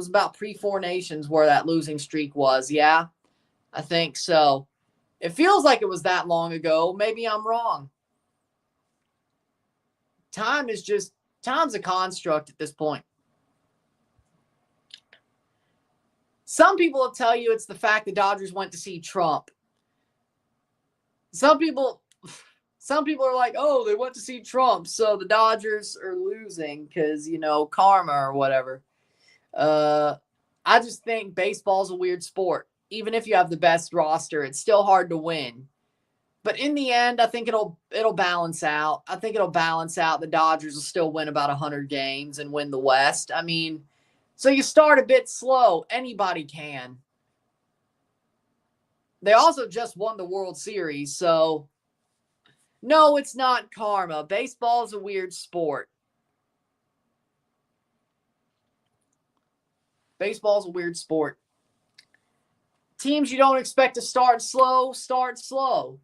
about pre-Four Nations where that losing streak was. Yeah, I think so. It feels like it was that long ago. Maybe I'm wrong. Time's a construct at this point. Some people will tell you it's the fact the Dodgers went to see Trump. Some people are like, oh, they went to see Trump, so the Dodgers are losing because, karma or whatever. I just think baseball's a weird sport. Even if you have the best roster, it's still hard to win. But in the end, I think it'll balance out. I think it'll balance out. The Dodgers will still win about 100 games and win the West. I mean, so you start a bit slow. Anybody can. They also just won the World Series, so no, it's not karma. Baseball's a weird sport. Baseball's a weird sport. Teams you don't expect to start slow, start slow.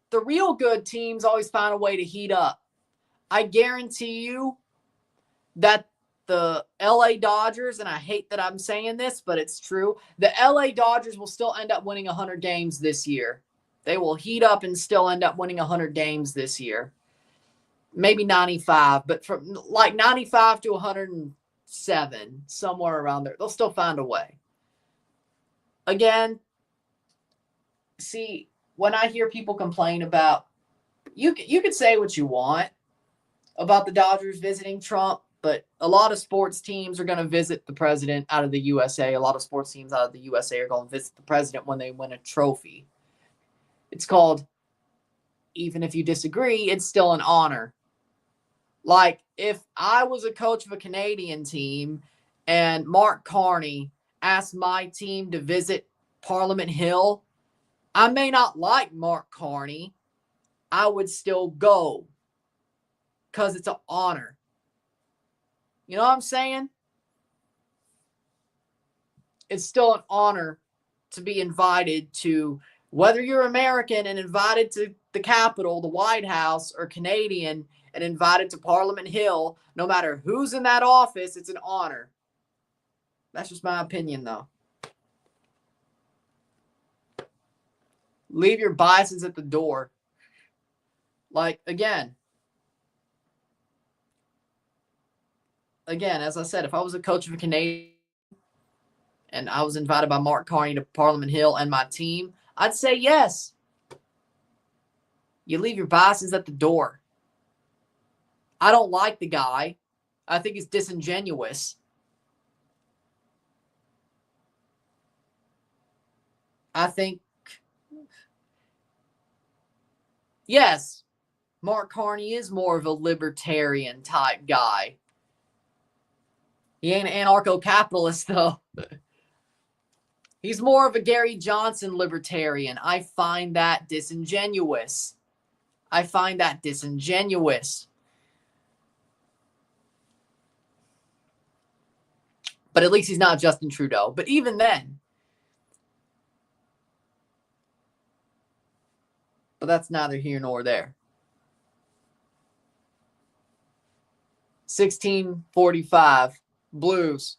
The real good teams always find a way to heat up. I guarantee you that the LA Dodgers, and I hate that I'm saying this, but it's true, the LA Dodgers will still end up winning 100 games this year. They will heat up and still end up winning 100 games this year. Maybe 95, but from like 95 to 107, somewhere around there. They'll still find a way. Again, see, when I hear people complain about, you could say what you want about the Dodgers visiting Trump, but a lot of sports teams are going to visit the president out of the USA. A lot of sports teams out of the USA are going to visit the president when they win a trophy. It's called, even if you disagree, it's still an honor. Like, if I was a coach of a Canadian team and Mark Carney asked my team to visit Parliament Hill, I may not like Mark Carney. I would still go because it's an honor. You know what I'm saying? It's still an honor to be invited to, whether you're American and invited to the Capitol, the White House, or Canadian and invited to Parliament Hill, no matter who's in that office, it's an honor. That's just my opinion, though. Leave your biases at the door. Like, again, as I said, if I was a coach of a Canadian and I was invited by Mark Carney to Parliament Hill and my team, I'd say yes. You leave your biases at the door. I don't like the guy. I think he's disingenuous. I think, yes, Mark Carney is more of a libertarian type guy. He ain't an anarcho-capitalist, though. He's more of a Gary Johnson libertarian. I find that disingenuous. But at least he's not Justin Trudeau. But even then. But that's neither here nor there. 16:45. Blues.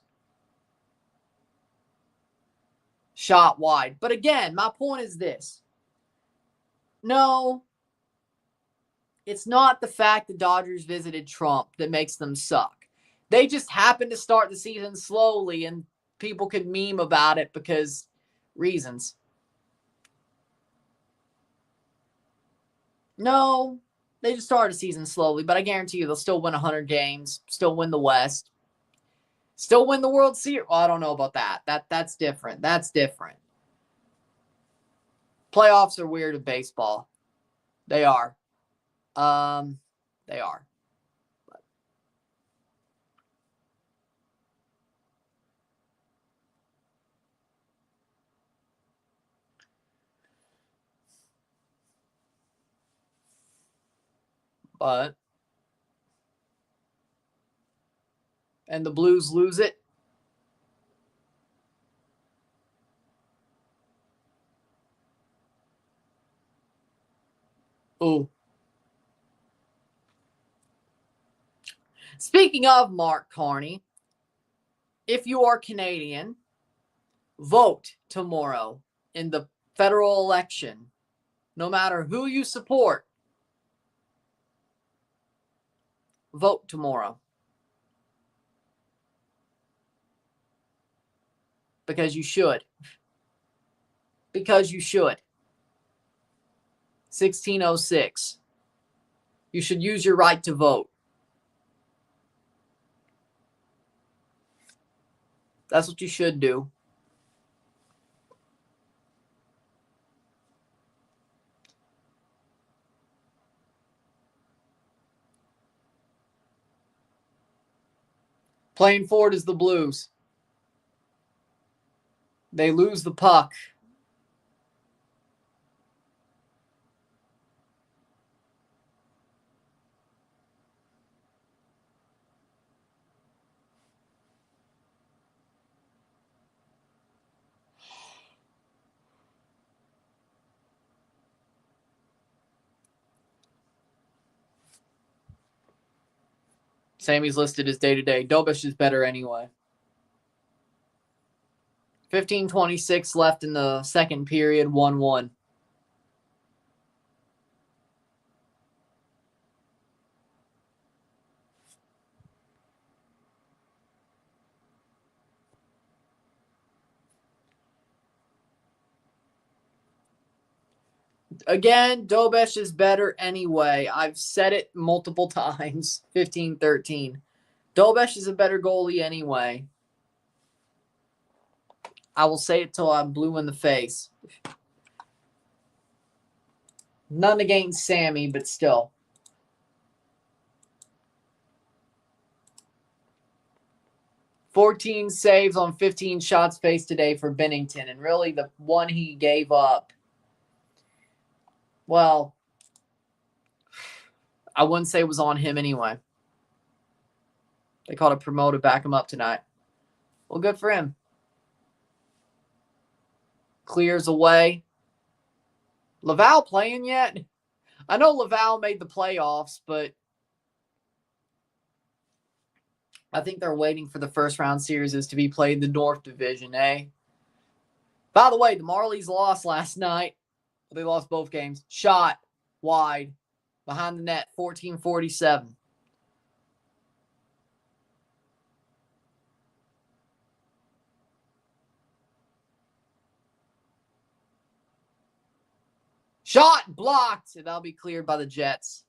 Shot wide. But again, my point is this. No, it's not the fact the Dodgers visited Trump that makes them suck. They just happened to start the season slowly and people could meme about it because reasons. No, they just started the season slowly, but I guarantee you they'll still win 100 games, still win the West, still win the World Series. Well, I don't know about that. That's different. Playoffs are weird in baseball. They are. They are. But and the Blues lose it. Ooh. Speaking of Mark Carney, if you are Canadian, vote tomorrow in the federal election. No matter who you support, vote tomorrow. Because you should. 1606. You should use your right to vote. That's what you should do. Playing forward is the Blues. They lose the puck. Sammy's listed as day-to-day. Dobish is better anyway. 15:26 left in the second period, 1-1. Again, Dobish is better anyway. I've said it multiple times. 15-13. Dobish is a better goalie anyway. I will say it till I'm blue in the face. None against Sammy, but still. 14 saves on 15 shots faced today for Bennington. And really the one he gave up, well, I wouldn't say it was on him anyway. They called a promo to back him up tonight. Well, good for him. Clears away. Laval playing yet? I know Laval made the playoffs, but I think they're waiting for the first round series to be played in the North Division, eh? By the way, the Marlies lost last night. They lost both games. Shot wide behind the net, 14-47. Shot blocked. That'll be cleared by the Jets.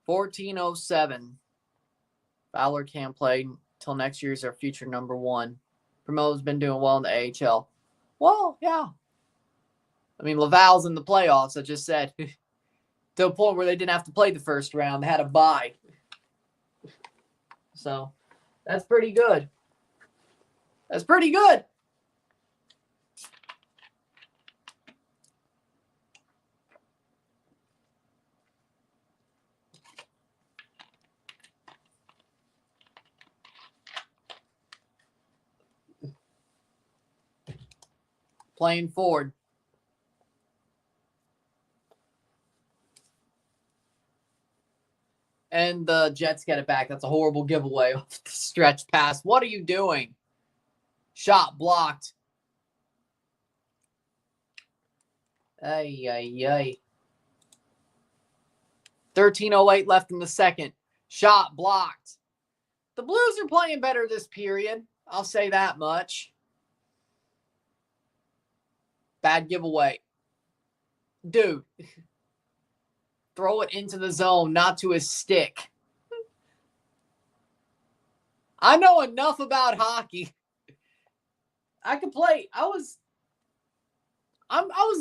$14.07. Fowler can't play until next year's our future number one. Promo's been doing well in the AHL. Well, yeah. I mean, Laval's in the playoffs, I just said. To a point where they didn't have to play the first round. They had a bye. So, that's pretty good. That's pretty good. Playing forward. And the Jets get it back. That's a horrible giveaway off the stretch pass. What are you doing? Shot blocked. Ay, ay, ay. 13:08 left in the second. Shot blocked. The Blues are playing better this period. I'll say that much. Bad giveaway. Dude. Throw it into the zone, not to his stick. I know enough about hockey. I could play. I was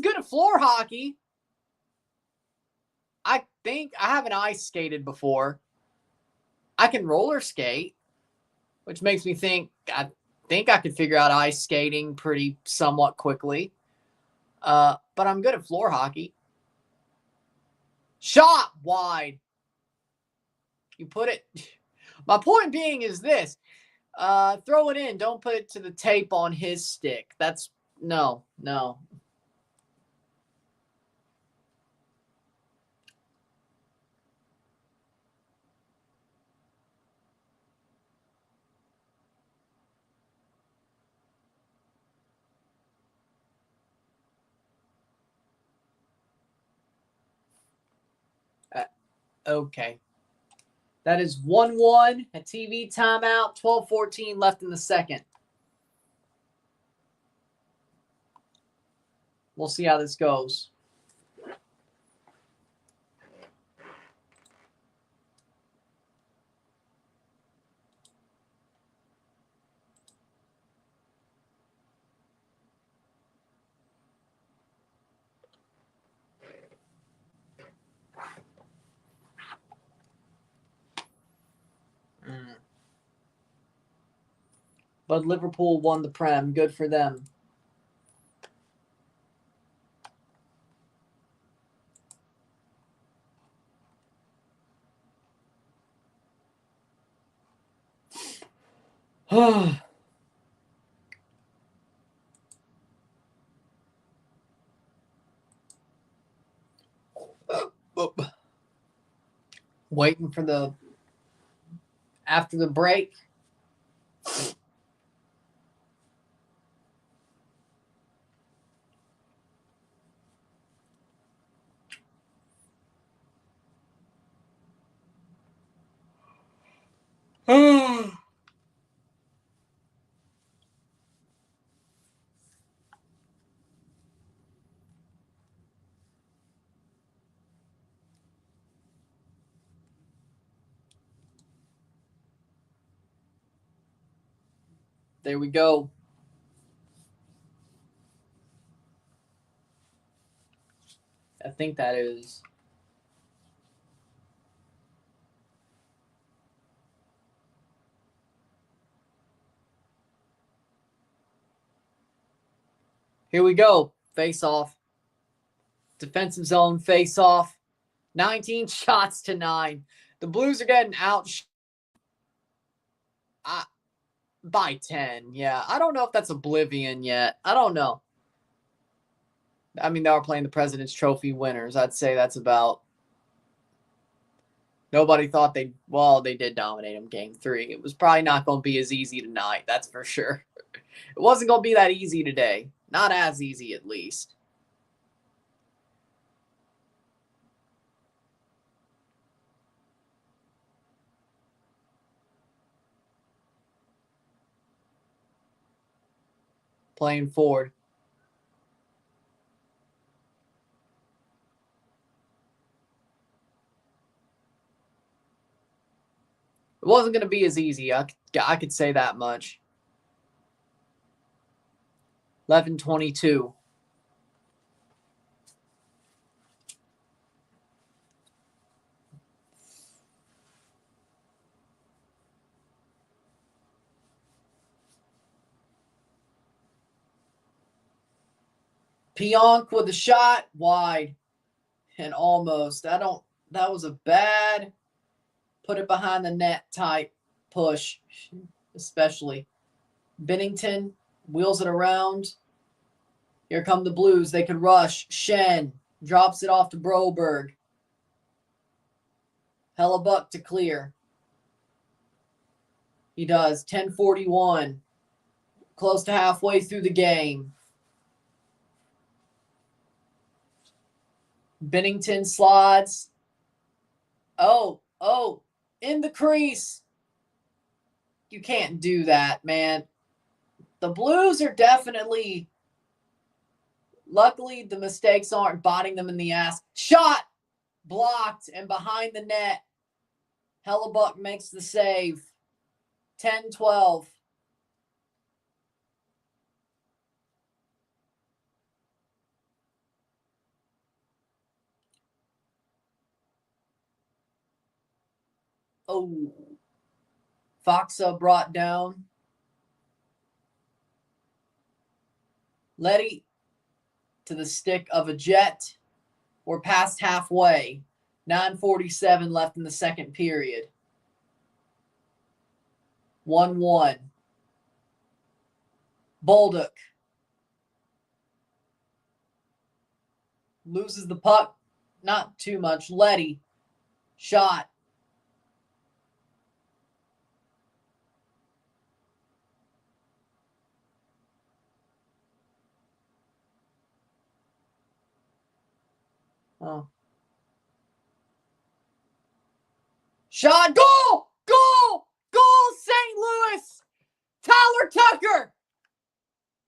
good at floor hockey. I think I haven't ice skated before. I can roller skate, which makes me think I could figure out ice skating pretty somewhat quickly. But I'm good at floor hockey. Shot wide. You put it. My point being is this. Throw it in. Don't put it to the tape on his stick. That's no. Okay. That is 1-1. A TV timeout. 12:14 left in the second. We'll see how this goes. But Liverpool won the Prem. Good for them. Waiting for after the break. There we go. I think that is. Here we go. Face off. Defensive zone face off. 19 shots to 9. The Blues are getting out by 10. Yeah, I don't know if that's Oblivion yet. I don't know. I mean, they are playing the President's Trophy winners. I'd say that's about. Nobody thought they did dominate them game 3. It was probably not going to be as easy tonight. That's for sure. It wasn't going to be that easy today. Not as easy, at least. Playing forward. It wasn't going to be as easy. I could say that much. 11-22. Pionk with a shot wide and almost. That was a bad put it behind the net type push, especially. Binnington wheels it around. Here come the Blues. They could rush. Shen drops it off to Broberg. Hellebuck to clear. He does. 10:41. Close to halfway through the game. Binnington slides. Oh, in the crease. You can't do that, man. The Blues are definitely, luckily the mistakes aren't biting them in the ass. Shot blocked and behind the net. Hellebuck makes the save. 10-12. Oh, Foxa brought down. Letty to the stick of a Jet. We're past halfway. 9:47 left in the second period. 1-1. Bolduc loses the puck. Not too much. Letty. Shot. Oh. Shot. Goal! Goal! Goal! St. Louis! Tyler Tucker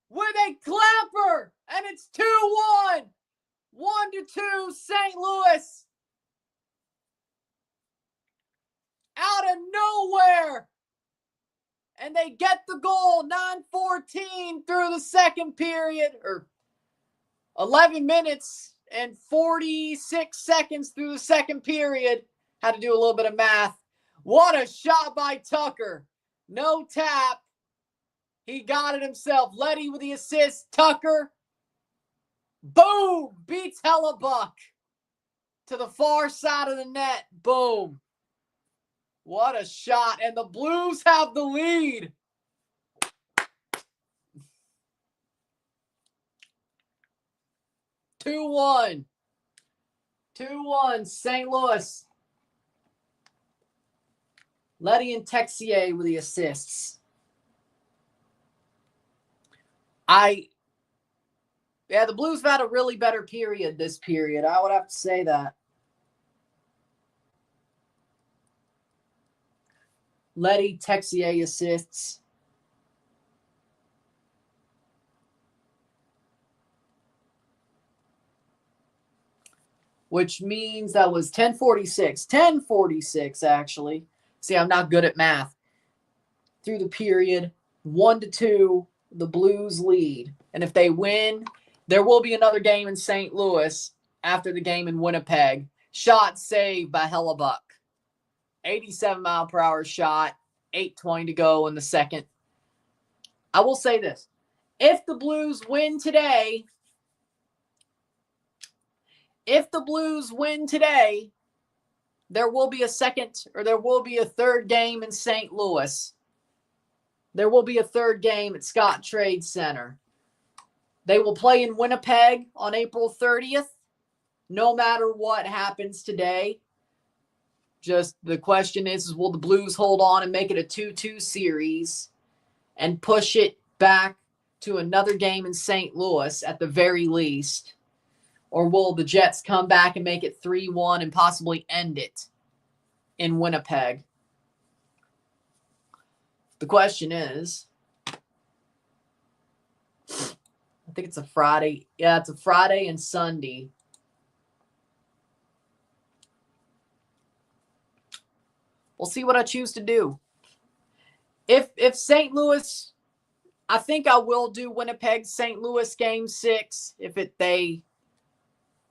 with a clapper, and it's 2-1. 1-2 St. Louis. Out of nowhere. And they get the goal. 9:14 through the second period, or 11 minutes and 46 seconds through the second period. Had to do a little bit of math. What a shot by Tucker. No tap. He got it himself. Letty with the assist. Tucker. Boom. Beats Hellebuck to the far side of the net. Boom. What a shot. And the Blues have the lead. Two one St. Louis. Letty and Texier with the assists. The Blues have had a really better period this period. I would have to say that. Letty, Texier assists. Which means that was 10:46. 10:46, actually. See, I'm not good at math. Through the period. 1-2, the Blues lead. And if they win, there will be another game in St. Louis after the game in Winnipeg. Shot saved by Hellebuck. 87-mile-per-hour shot, 8:20 to go in the second. I will say this. If the Blues win today, there will be a third game in St. Louis. There will be a third game at Scott Trade Center. They will play in Winnipeg on April 30th, no matter what happens today. Just the question is will the Blues hold on and make it a 2-2 series and push it back to another game in St. Louis at the very least? Or will the Jets come back and make it 3-1 and possibly end it in Winnipeg? The question is, I think it's a Friday. Yeah, it's a Friday and Sunday. We'll see what I choose to do. If St. Louis, I think I will do Winnipeg St. Louis game 6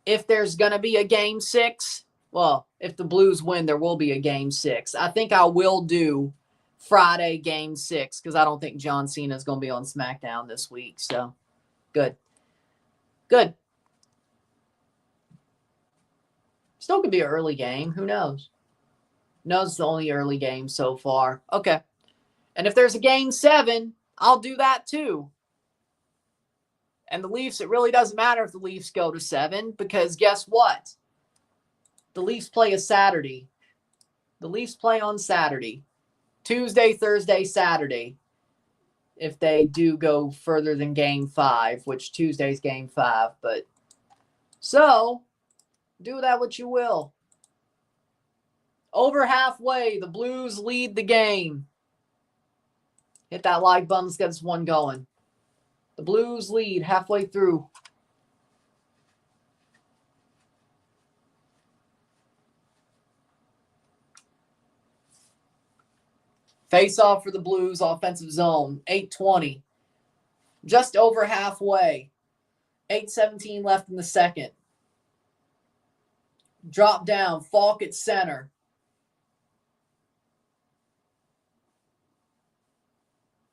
if there's going to be a game 6. Well, if the Blues win, there will be a game 6. I think I will do Friday game 6 because I don't think John Cena is going to be on SmackDown this week. So, good. Still could be an early game. Who knows? No, it's the only early game so far. Okay. And if there's a game 7, I'll do that too. And the Leafs, it really doesn't matter if the Leafs go to 7 because guess what? The Leafs play a Saturday. The Leafs play on Saturday. Tuesday, Thursday, Saturday. If they do go further than game 5, which Tuesday's game 5. But so, do that what you will. Over halfway, the Blues lead the game. Hit that like button. Let's get this one going. The Blues lead halfway through. Face off for the Blues, offensive zone. 8:20. Just over halfway. 8:17 left in the second. Drop down. Falk at center.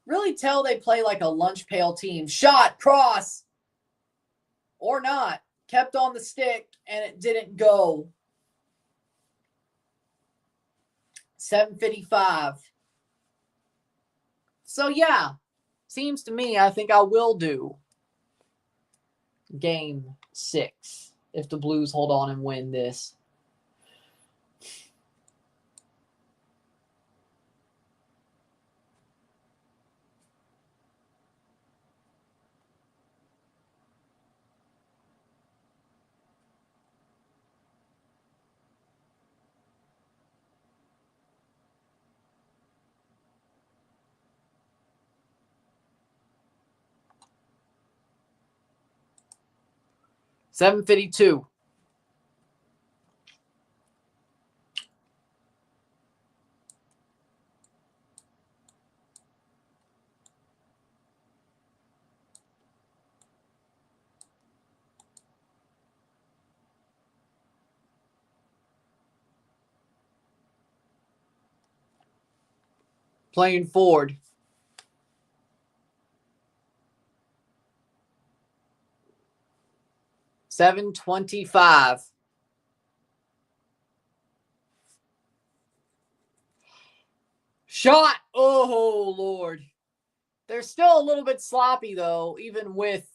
Really tell they play like a lunch pail team. Shot, cross, or not. Kept on the stick, and it didn't go. 7:55. So, yeah. Seems to me I think I will do game 6 if the Blues hold on and win this. $7.52. Playing forward. $7.25. Shot. Oh, Lord. They're still a little bit sloppy, though, even with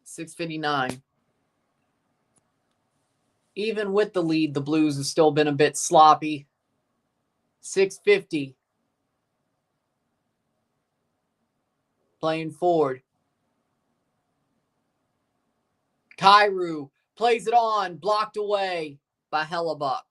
$6.59. Even with the lead, the Blues have still been a bit sloppy. $6.50. Playing forward. Girault plays it on, blocked away by Hellebuck.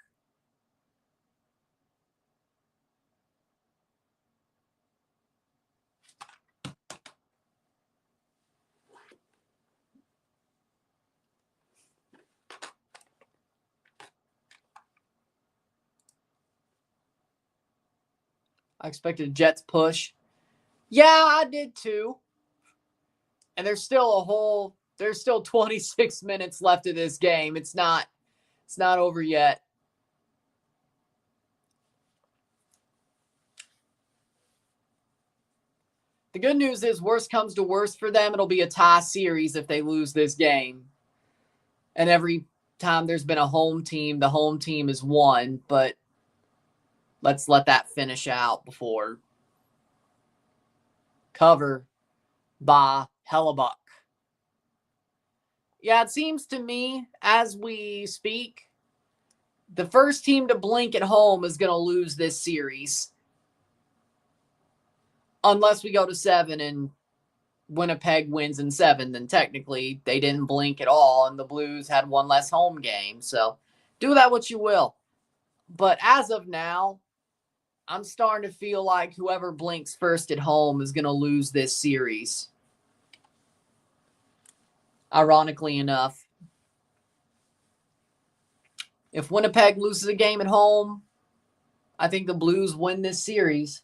I expected a Jets push. Yeah, I did too. And there's still 26 minutes left of this game. It's not over yet. The good news is, worst comes to worst for them, it'll be a tie series if they lose this game. And every time there's been a home team, the home team has won. But let's let that finish out before. Cover by Hellebuck. Yeah, it seems to me, as we speak, the first team to blink at home is going to lose this series. Unless we go to 7 and Winnipeg wins in 7, then technically they didn't blink at all and the Blues had one less home game. So do that what you will. But as of now, I'm starting to feel like whoever blinks first at home is going to lose this series. Ironically enough. If Winnipeg loses a game at home, I think the Blues win this series.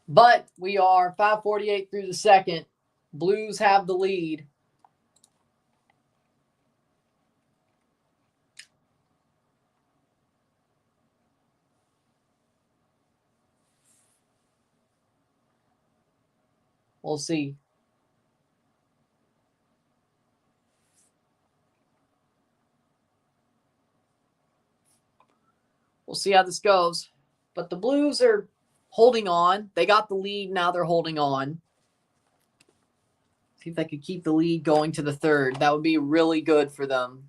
But we are 5:48 through the second. Blues have the lead. We'll see. We'll see how this goes. But the Blues are holding on. They got the lead. Now they're holding on. See if they could keep the lead going to the third. That would be really good for them.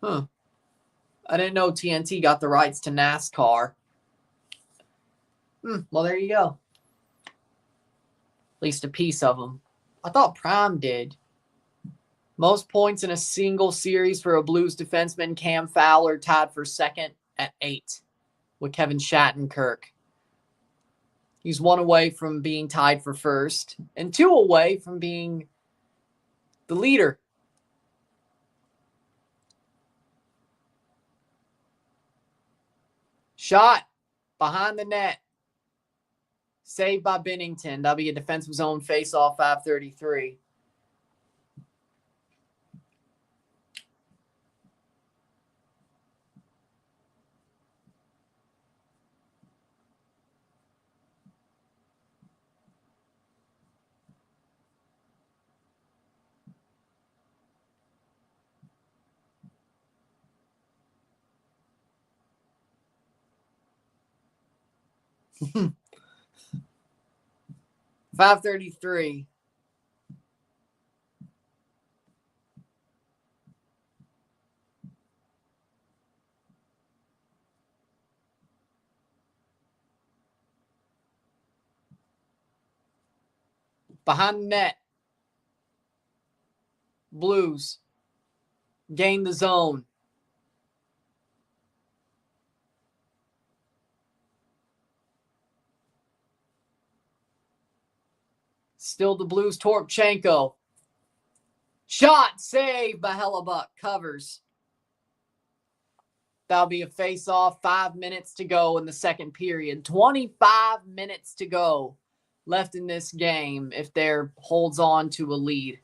Huh. I didn't know TNT got the rights to NASCAR. Well, there you go. At least a piece of them. I thought Prime did. Most points in a single series for a Blues defenseman, Cam Fowler, tied for second at 8 with Kevin Shattenkirk. He's 1 away from being tied for first and 2 away from being the leader. Shot behind the net. Saved by Bennington. That'll be a defensive zone face-off, 5:33. $5.33. Behind the net. Blues gain the zone. Still the Blues. Torpchenko. Shot saved by Hellebuck. Covers. That'll be a face-off. 5 minutes to go in the second period. 25 minutes to go left in this game if there holds on to a lead.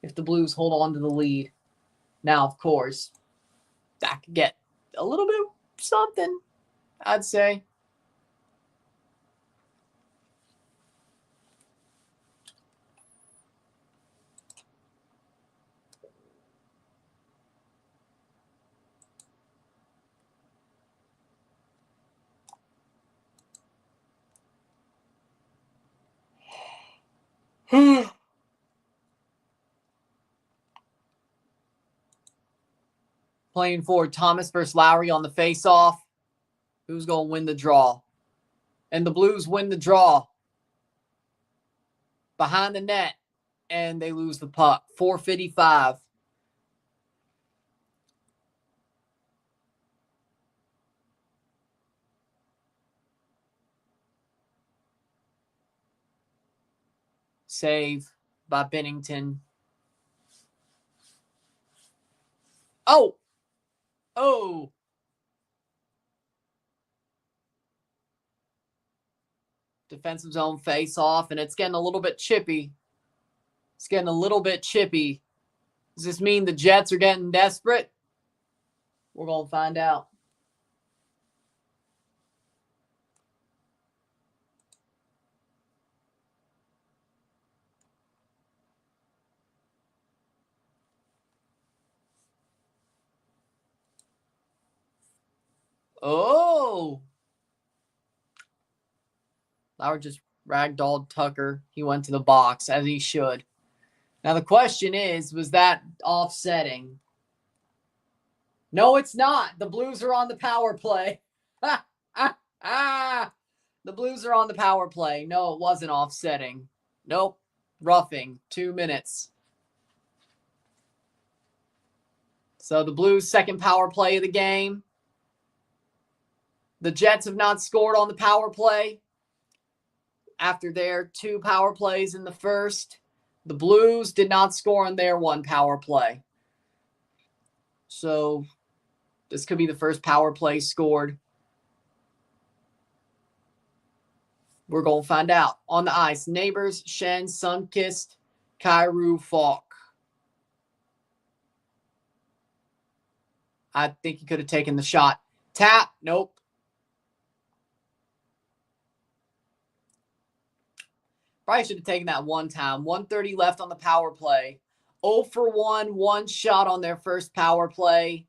If the Blues hold on to the lead. Now, of course, that could get a little bit something, I'd say. Playing forward, Thomas versus Lowry on the face-off. Who's going to win the draw? And the Blues win the draw. Behind the net. And they lose the puck. 4:55. Save by Bennington. Oh! Oh! Defensive zone face off, and it's getting a little bit chippy. It's getting a little bit chippy. Does this mean the Jets are getting desperate? We're going to find out. Oh! Lauer just ragdolled Tucker. He went to the box, as he should. Now the question is, was that offsetting? No, it's not. The Blues are on the power play. The Blues are on the power play. No, it wasn't offsetting. Nope. Roughing. 2 minutes. So the Blues' second power play of the game. The Jets have not scored on the power play after their 2 power plays in the first. The Blues did not score on their 1 power play. So this could be the first power play scored. We're going to find out. On the ice, Neighbors, Shen, Sunkist, Girault, Falk. I think he could have taken the shot. Tap. Nope. Probably should have taken that one time. 1:30 left on the power play. 0 for 1, 1 shot on their first power play.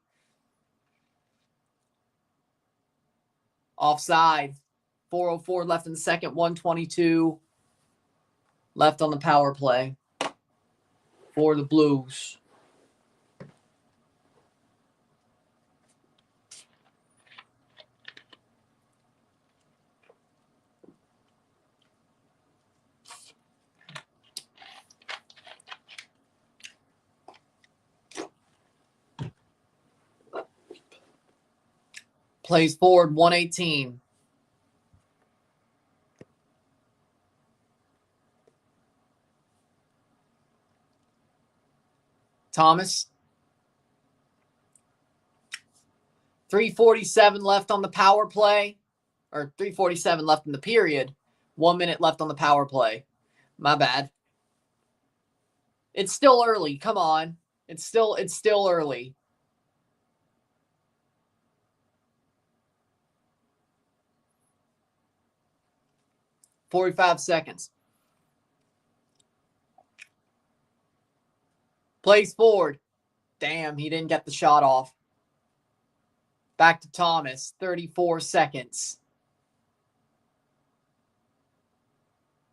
Offside. 4:04 left in the second. 1:22 left on the power play for the Blues. Plays forward, 118. Thomas. 3:47 left on the power play. Or 3:47 left in the period. 1 minute left on the power play. My bad. It's still early. Come on. It's still early. $45 seconds. Plays forward. Damn, he didn't get the shot off. Back to Thomas. 34 seconds.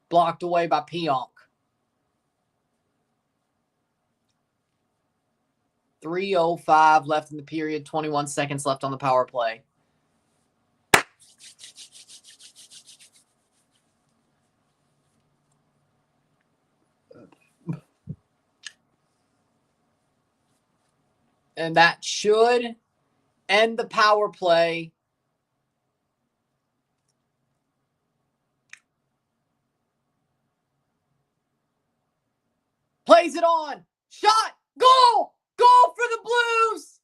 Blocked away by Pionk. 3:05 left in the period. 21 seconds left on the power play. And that should end the power play. Plays it on. Shot. Goal. Goal for the Blues.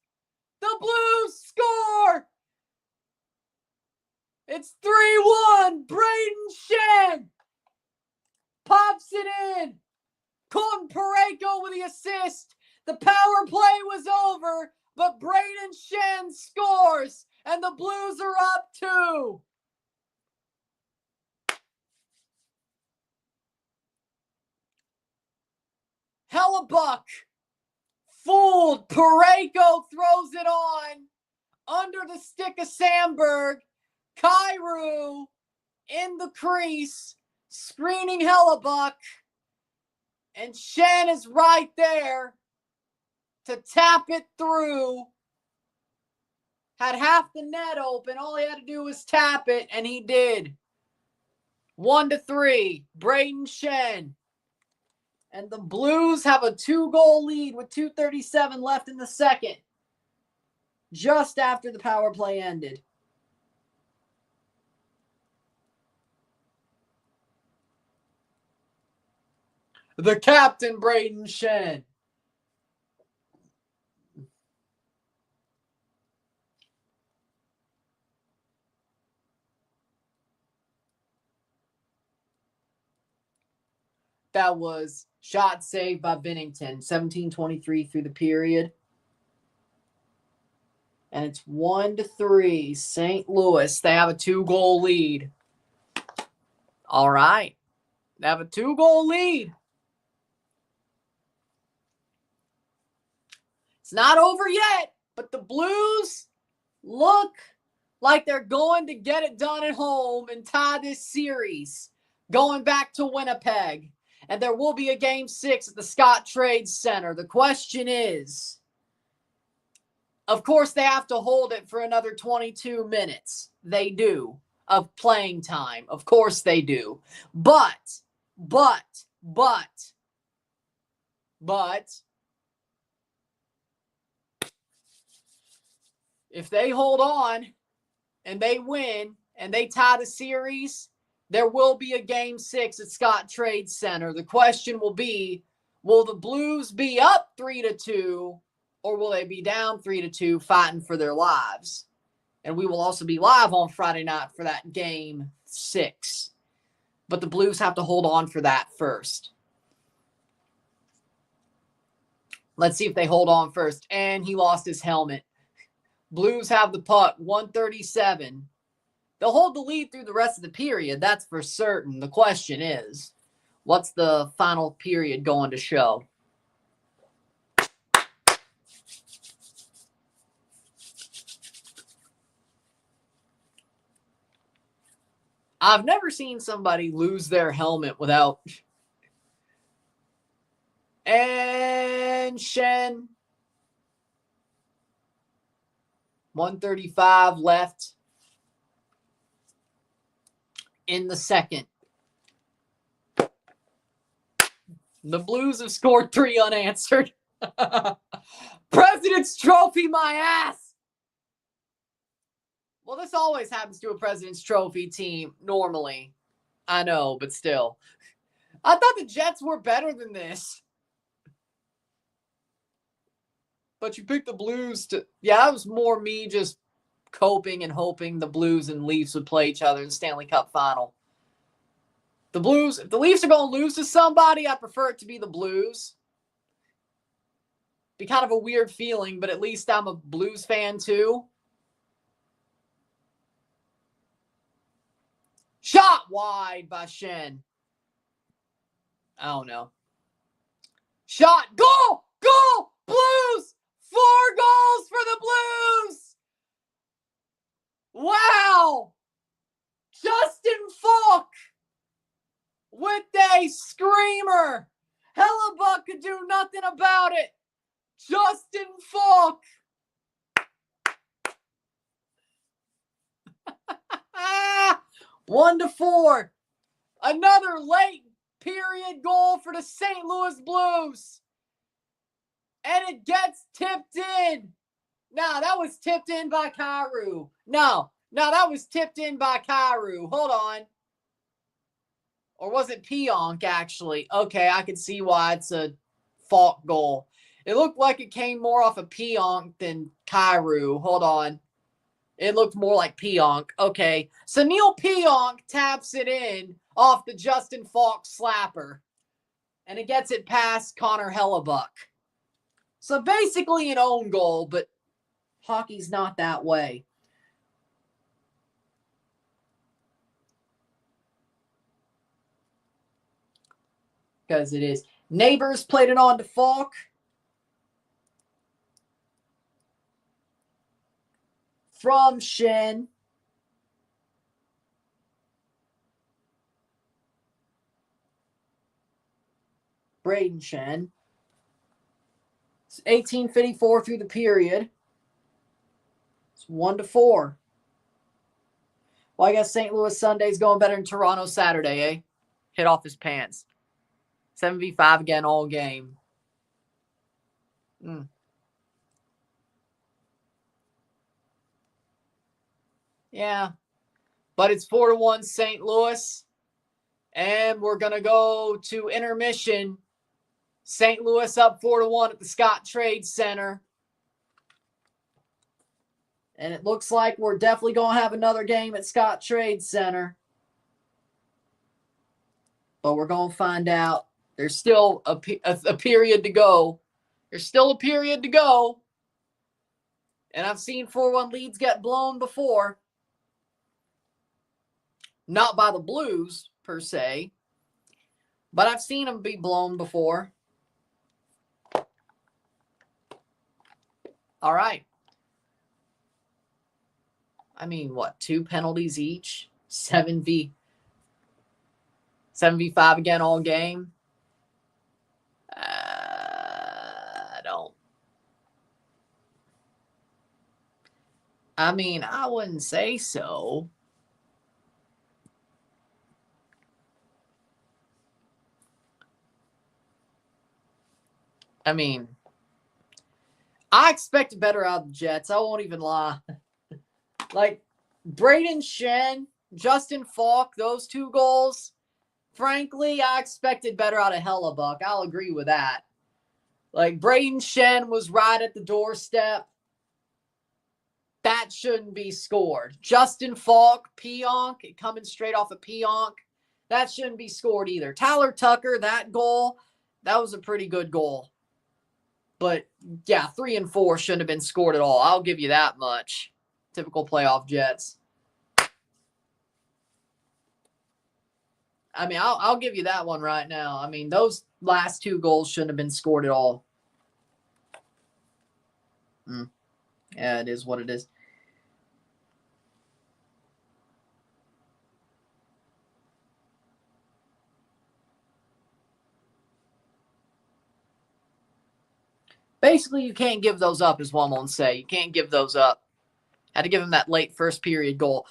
The Blues score. It's 3-1. Braden Shen pops it in. Colton Parayko with the assist. The power play was over, but Braden Shen scores, and the Blues are up 2. Hellebuck fooled. Parayko throws it on under the stick of Sandberg. Girault in the crease, screening Hellebuck, and Shen is right there to tap it through had half the net open. All he had to do was tap it, and he did. 1-3, Braden Shen. And the Blues have a 2-goal lead with 2:37 left in the second, just after the power play ended. The captain, Braden Shen. That was shot saved by Binnington. 17:23 through the period. And it's 1-3. St. Louis. They have a 2-goal lead. All right. They have a 2-goal lead. It's not over yet, but the Blues look like they're going to get it done at home and tie this series, going back to Winnipeg. And there will be a Game 6 at the Scottrade Center. The question is, of course, they have to hold it for another 22 minutes. They do, of playing time. Of course they do. But, if they hold on and they win and they tie the series, there will be a Game 6 at Scottrade Center. The question will be, will the Blues be up 3-2 or will they be down 3-2 fighting for their lives? And we will also be live on Friday night for that Game 6. But the Blues have to hold on for that first. Let's see if they hold on first. And he lost his helmet. Blues have the puck, 1:37. They'll hold the lead through the rest of the period, that's for certain. The question is, what's the final period going to show? I've never seen somebody lose their helmet without... And Shen. 1:35 left in the second. The Blues have scored 3 unanswered. President's Trophy, my ass! Well, this always happens to a President's Trophy team, normally. I know, but still. I thought the Jets were better than this. But you picked the Blues to... Yeah, that was more me just coping and hoping the Blues and Leafs would play each other in the Stanley Cup final. The Blues, if the Leafs are going to lose to somebody, I prefer it to be the Blues. Be kind of a weird feeling, but at least I'm a Blues fan too. Shot wide by Shen. I don't know. Shot. Goal! Goal! Blues! 4 goals for the Blues! Wow! Justin Falk with a screamer. Hellebuck could do nothing about it. Justin Falk. 1-4. Another late period goal for the St. Louis Blues. And it gets tipped in. No, that was tipped in by Girault. No, that was tipped in by Girault. Hold on. Or was it Pionk, actually? Okay, I can see why it's a Falk goal. It looked like it came more off of Pionk than Girault. Hold on. It looked more like Pionk. Okay, so Neil Pionk taps it in off the Justin Falk slapper. And it gets it past Connor Hellebuck. So basically an own goal, but hockey's not that way. Because it is. Neighbors played it on to Falk. From Shen. Braden Shen. It's 18:54 through the period. It's 1-4. Well, I guess St. Louis Sunday's going better than Toronto Saturday, eh? Hit off his pants. 7v5 again all game. Yeah. But it's 4-1 St. Louis. And we're going to go to intermission. St. Louis up 4-1 at the Scott Trade Center. And it looks like we're definitely going to have another game at Scott Trade Center. But we're going to find out. There's still a period to go. There's still a period to go. And I've seen 4-1 leads get blown before. Not by the Blues, per se. But I've seen them be blown before. All right. I mean, what? 2 penalties each? 7v5 again all game? I wouldn't say so. I expected better out of the Jets. I won't even lie. Like, Braden Shen, Justin Falk, those 2 goals. Frankly, I expected better out of Hellebuck. I'll agree with that. Like, Braden Shen was right at the doorstep. That shouldn't be scored. Justin Falk, Pionk, coming straight off of Pionk. That shouldn't be scored either. Tyler Tucker, that goal, that was a pretty good goal. But, yeah, 3 and 4 shouldn't have been scored at all. I'll give you that much. Typical playoff Jets. I'll give you that one right now. Those last 2 goals shouldn't have been scored at all. Yeah, it is what it is. Basically, you can't give those up, is what I'm going to say. You can't give those up. Had to give him that late first period goal.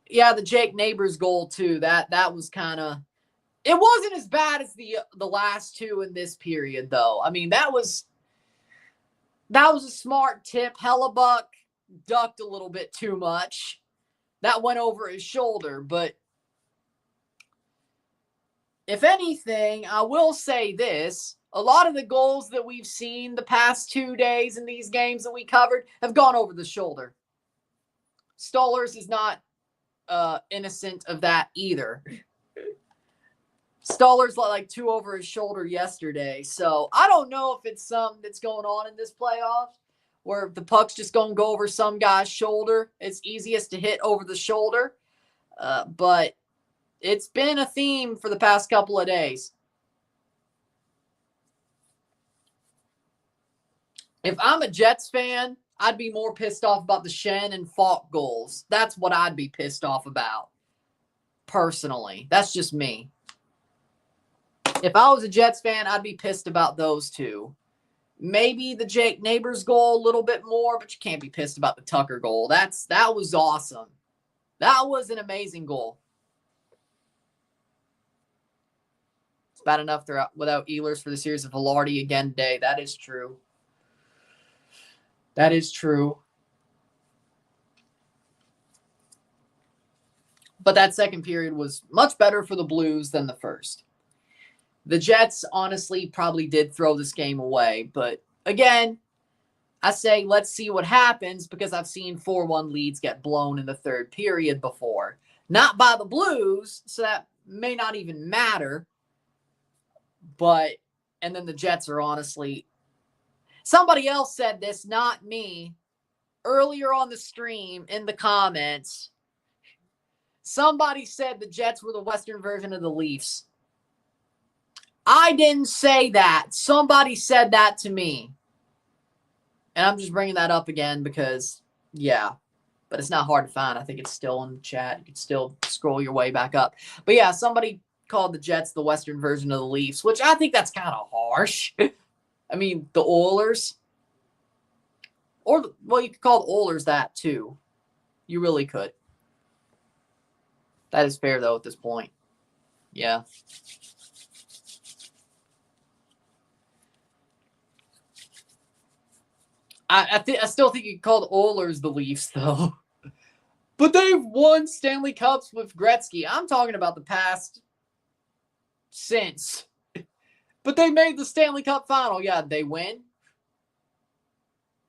Yeah, the Jake Neighbors goal, too. That was kind of... It wasn't as bad as the last 2 in this period, though. That was a smart tip. Hellebuck ducked a little bit too much. That went over his shoulder. But if anything, I will say this. A lot of the goals that we've seen the past 2 days in these games that we covered have gone over the shoulder. Stolarz is not innocent of that either. Stolarz let like 2 over his shoulder yesterday. So I don't know if it's something that's going on in this playoffs where the puck's just going to go over some guy's shoulder. It's easiest to hit over the shoulder. But it's been a theme for the past couple of days. If I'm a Jets fan, I'd be more pissed off about the Shen and Falk goals. That's what I'd be pissed off about. Personally. That's just me. If I was a Jets fan, I'd be pissed about those 2. Maybe the Jake Neighbors goal a little bit more, but you can't be pissed about the Tucker goal. That was awesome. That was an amazing goal. It's bad enough they're without Ehlers for the series of Velarde again today. That is true. That is true. But that second period was much better for the Blues than the first. The Jets, honestly, probably did throw this game away. But, again, I say let's see what happens because I've seen 4-1 leads get blown in the third period before. Not by the Blues, so that may not even matter. But, and then the Jets are honestly... Somebody else said this, not me, earlier on the stream in the comments. Somebody said the Jets were the Western version of the Leafs. I didn't say that. Somebody said that to me. And I'm just bringing that up again because, yeah. But it's not hard to find. I think it's still in the chat. You can still scroll your way back up. But, yeah, somebody called the Jets the Western version of the Leafs, which I think that's kind of harsh. The Oilers. Or, well, you could call the Oilers that too. You really could. That is fair, though, at this point. Yeah. I still think you could call the Oilers the Leafs, though. But they've won Stanley Cups with Gretzky. I'm talking about the past since. But they made the Stanley Cup final. Yeah, they win.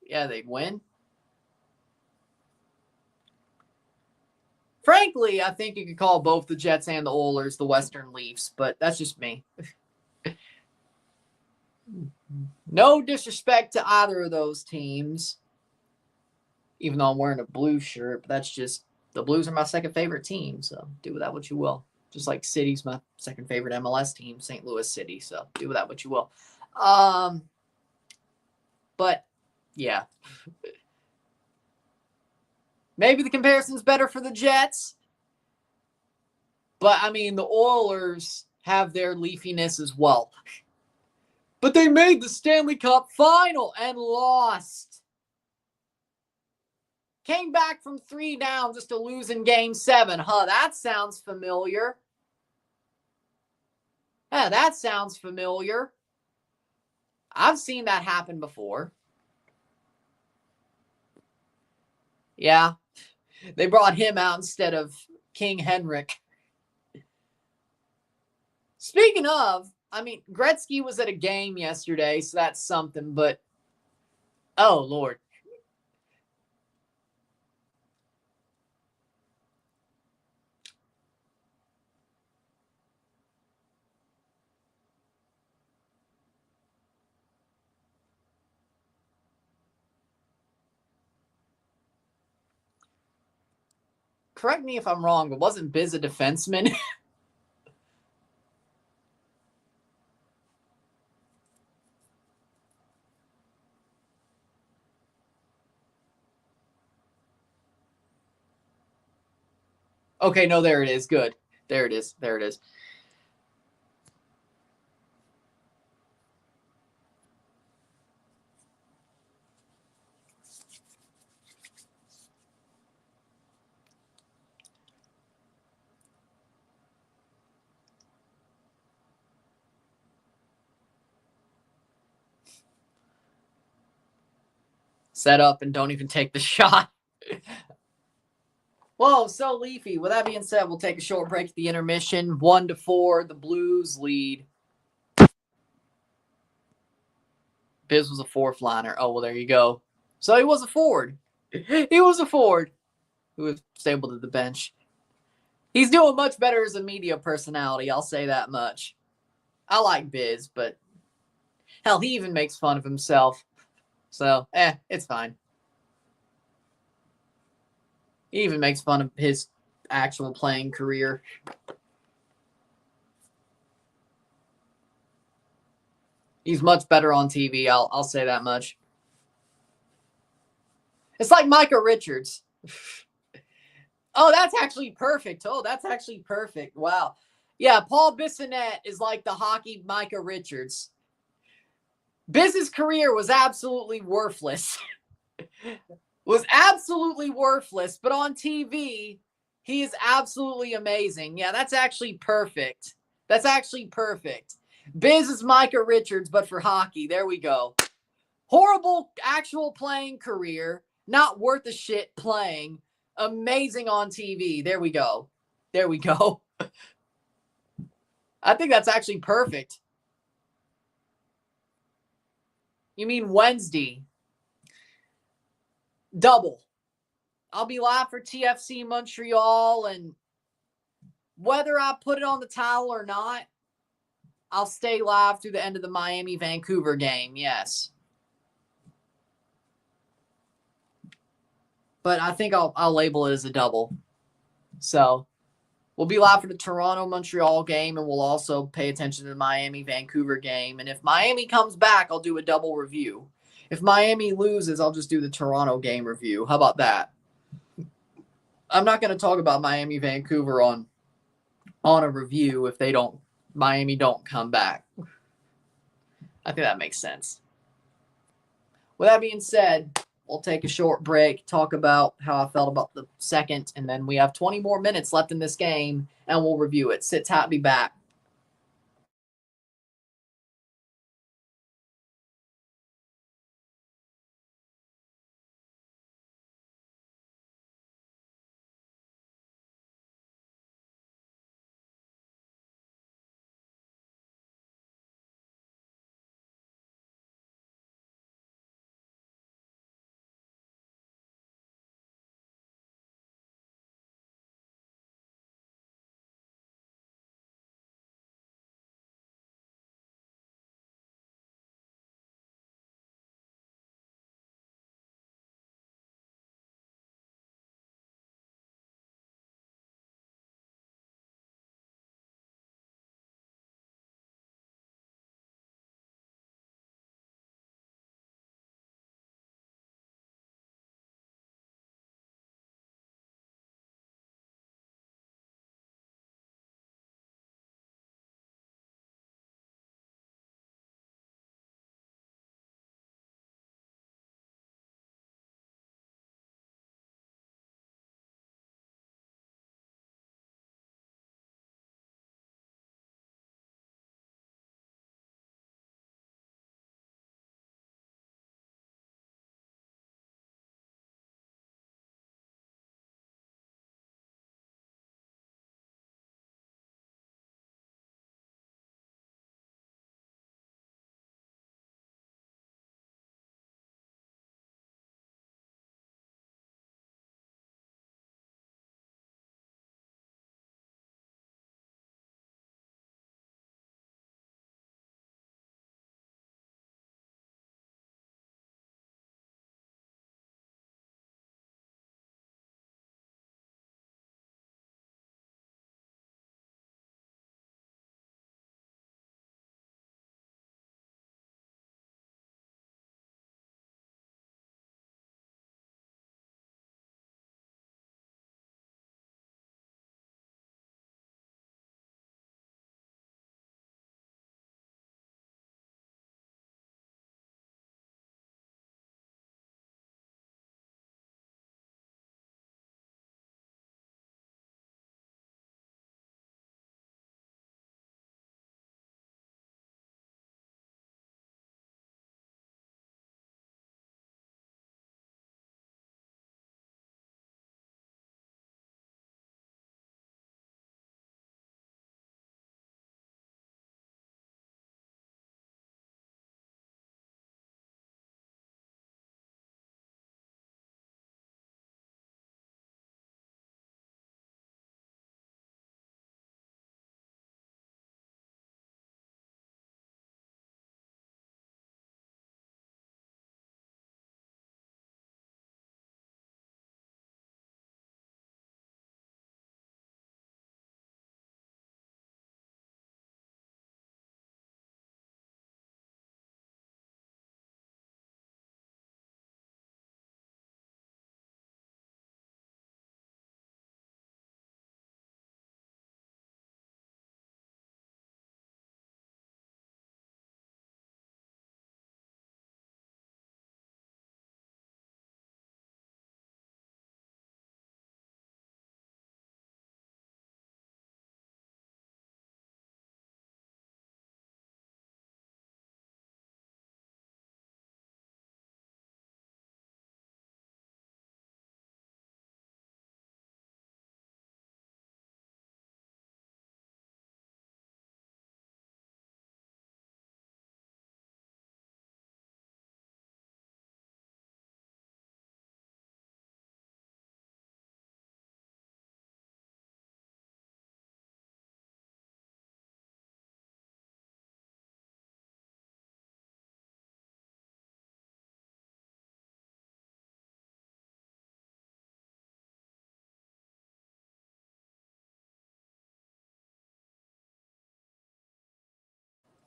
Yeah, they'd win. Frankly, I think you could call both the Jets and the Oilers the Western Leafs, but that's just me. No disrespect to either of those teams, even though I'm wearing a blue shirt, but that's just, the Blues are my second favorite team, so do with that what you will. Just like City's my second favorite MLS team, St. Louis City, so do with that what you will. But, yeah. Maybe the comparison's better for the Jets, but, I mean, the Oilers have their leafiness as well. But they made the Stanley Cup final and lost. Came back from 3 down just to lose in Game 7. That sounds familiar. Yeah, that sounds familiar. I've seen that happen before. Yeah. They brought him out instead of King Henrik. Speaking of, I mean, Gretzky was at a game yesterday, so that's something, but oh, Lord. Correct me if I'm wrong, but wasn't Biz a defenseman? Okay, no, there it is. Good. There it is. There it is. Set up and don't even take the shot. Whoa, so leafy. With that being said, we'll take a short break at the intermission. 1-4, the Blues lead. Biz was a fourth liner. Oh, well, there you go. So he was a forward. He was a forward who was stable to the bench. He's doing much better as a media personality, I'll say that much. I like Biz, but hell, he even makes fun of himself. So, it's fine. He even makes fun of his actual playing career. He's much better on TV, I'll say that much. It's like Micah Richards. Oh, that's actually perfect. Oh, that's actually perfect. Wow. Yeah, Paul Bissonnette is like the hockey Micah Richards. Biz's career was absolutely worthless. Was absolutely worthless, but on TV, he is absolutely amazing. Yeah, that's actually perfect. That's actually perfect. Biz is Micah Richards, but for hockey. There we go. Horrible actual playing career. Not worth a shit playing. Amazing on TV. There we go. There we go. I think that's actually perfect. You mean Wednesday? Double. I'll be live for TFC Montreal, and whether I put it on the towel or not, I'll stay live through the end of the Miami-Vancouver game, yes. But I think I'll label it as a double. So we'll be live for the Toronto-Montreal game, and we'll also pay attention to the Miami-Vancouver game. And if Miami comes back, I'll do a double review. If Miami loses, I'll just do the Toronto game review. How about that? I'm not going to talk about Miami-Vancouver on a review if Miami don't come back. I think that makes sense. With that being said, We'll take a short break, talk about how I felt about the second, and then we have 20 more minutes left in this game, and we'll review it. Sit tight, be back.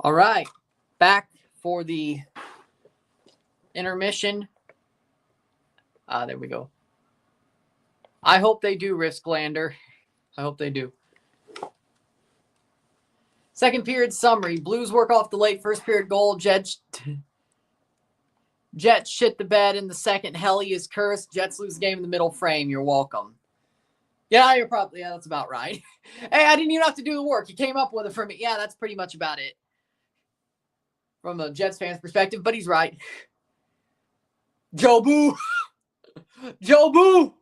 All right, back for the intermission. There we go. I hope they do, Risklander. I hope they do. Second period summary. Blues work off the late first period goal. Jets shit the bed in the second. Helly is cursed. Jets lose the game in the middle frame. You're welcome. Yeah, you're probably, that's about right. Hey, I didn't even have to do the work. You came up with it for me. Yeah, that's pretty much about it from a Jets fan's perspective, but he's right. Joe Boo. Joe Boo.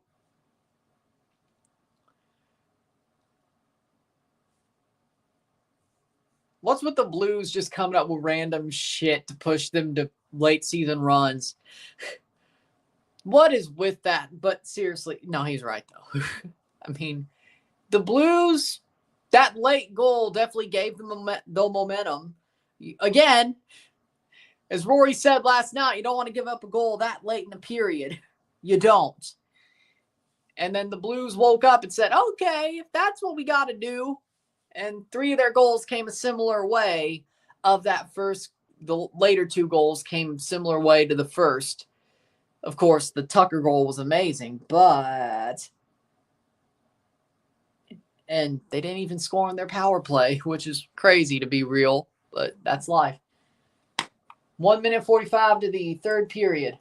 What's with the Blues just coming up with random shit to push them to late season runs? What is with that? But seriously, no, he's right, though. I mean, the Blues, that late goal definitely gave them the momentum. Again, as Rory said last night, you don't want to give up a goal that late in the period. You don't. And then the Blues woke up and said, okay, if that's what we got to do. And 3 of their goals came a similar way of that first. The later 2 goals came a similar way to the first. Of course, the Tucker goal was amazing, and they didn't even score on their power play, which is crazy to be real, but that's life. 1 minute 45 to the third period.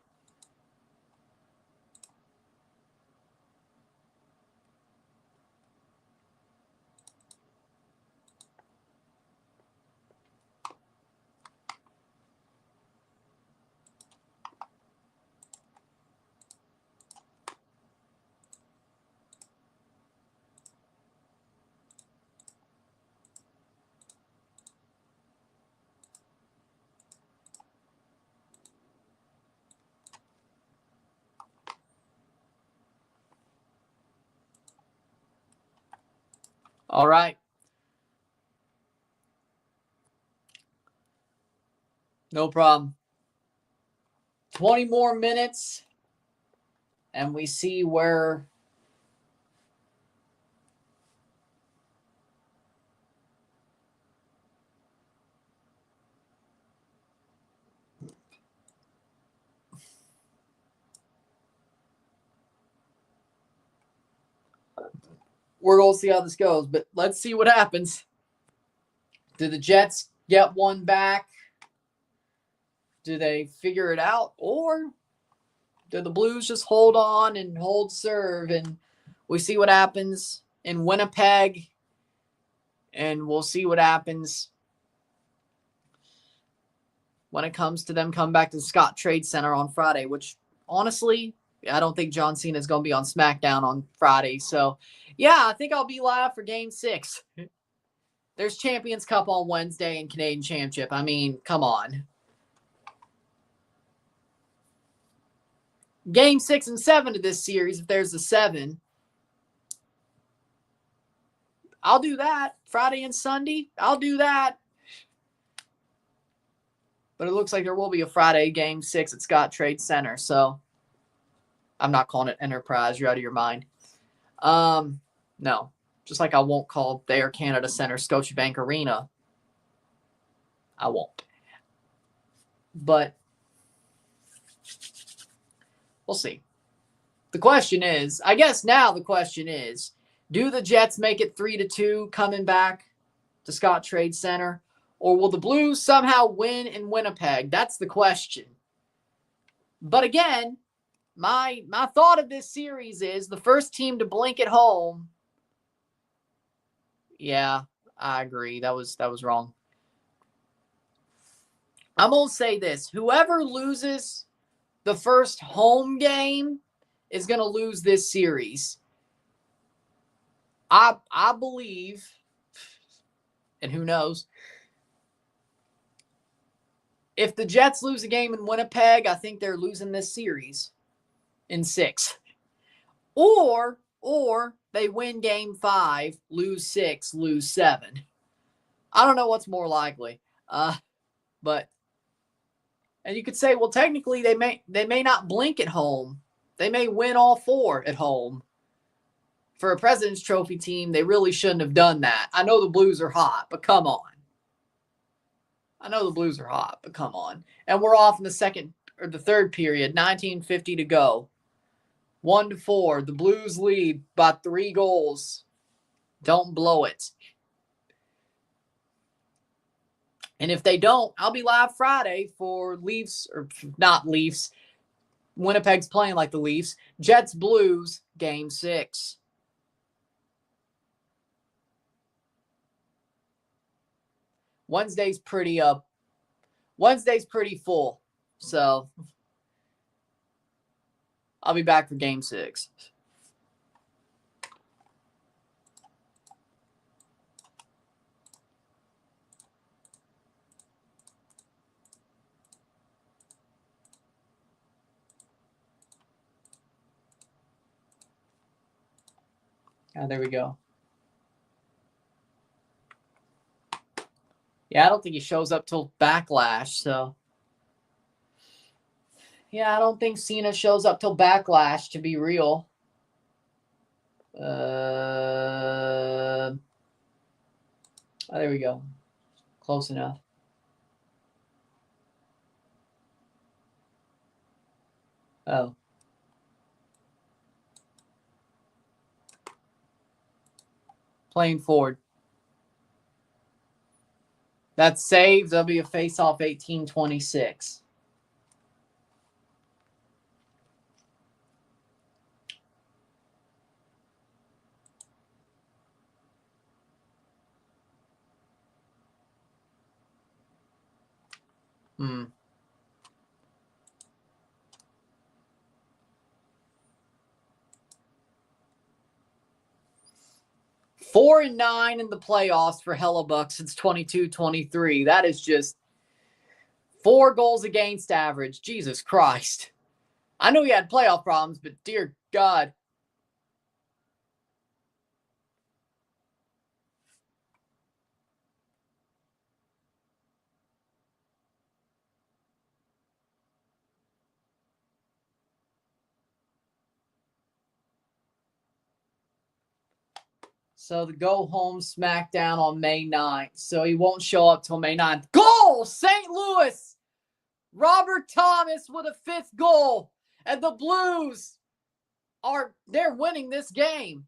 All right. No problem. 20 more minutes, and we see where we're going to see how this goes, but let's see what happens. Do the Jets get one back? Do they figure it out? Or do the Blues just hold on and hold serve? And we see what happens in Winnipeg. And we'll see what happens when it comes to them coming back to the Scott Trade Center on Friday, which honestly, I don't think John Cena is going to be on SmackDown on Friday. So, yeah, I think I'll be live for Game 6. There's Champions Cup on Wednesday and Canadian Championship. I mean, come on. Game 6 and 7 of this series, if there's a 7. I'll do that. Friday and Sunday, I'll do that. But it looks like there will be a Friday Game 6 at Scott Trade Center. So I'm not calling it Enterprise. You're out of your mind. No. Just like I won't call the Air Canada Center Scotiabank Arena. I won't. But we'll see. The question is, I guess now the question is, do the Jets make it 3-2 coming back to Scott Trade Center? Or will the Blues somehow win in Winnipeg? That's the question. But again, my thought of this series is the first team to blink at home. Yeah, I agree. That was wrong. I'm going to say this. Whoever loses the first home game is going to lose this series. I believe, and who knows, if the Jets lose a game in Winnipeg, I think they're losing this series in 6. Or they win Game 5, lose 6, lose 7. I don't know what's more likely. But and you could say, well, technically they may not blink at home. They may win all 4 at home. For a President's Trophy team, they really shouldn't have done that. I know the Blues are hot, but come on. I know the Blues are hot, but come on. And we're off in the second or the third period, 19:50 to go. 1-4. The Blues lead by 3 goals. Don't blow it. And if they don't, I'll be live Friday for Leafs, or not Leafs. Winnipeg's playing like the Leafs. Jets Blues Game 6. Wednesday's pretty full. So I'll be back for Game 6. There we go. Yeah, I don't think he shows up till Backlash, so. Yeah, I don't think Cena shows up till Backlash, to be real. Oh, there we go. Close enough. Oh. Playing forward. That's saved. That'll be a face-off 18-26. Hmm. 4-9 in the playoffs for Hellebuck since 22-23. That is just 4 goals against average. Jesus Christ. I know he had playoff problems, but dear God. So the go-home SmackDown on May 9th. So he won't show up till May 9th. Goal! St. Louis! Robert Thomas with a 5th goal. And the Blues they're winning this game.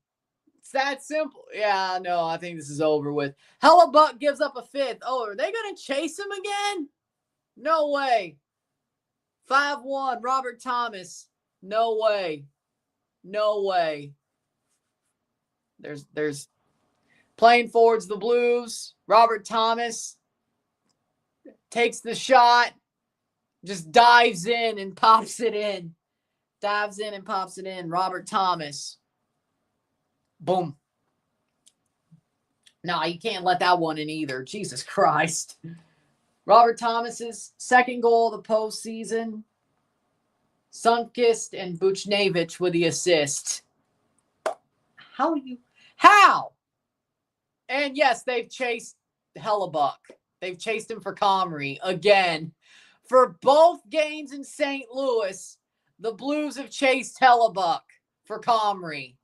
It's that simple. Yeah, no, I think this is over with. Hellebuck gives up a 5th. Oh, are they going to chase him again? No way. 5-1, Robert Thomas. No way. No way. There's playing forwards the Blues. Robert Thomas takes the shot, just dives in and pops it in. Dives in and pops it in. Robert Thomas. Boom. No, you can't let that one in either. Jesus Christ. Robert Thomas's 2nd goal of the postseason. Sundqvist and Buchnevich with the assist. How? And yes, they've chased Hellebuck. They've chased him for Comrie again. For both games in St. Louis, the Blues have chased Hellebuck for Comrie.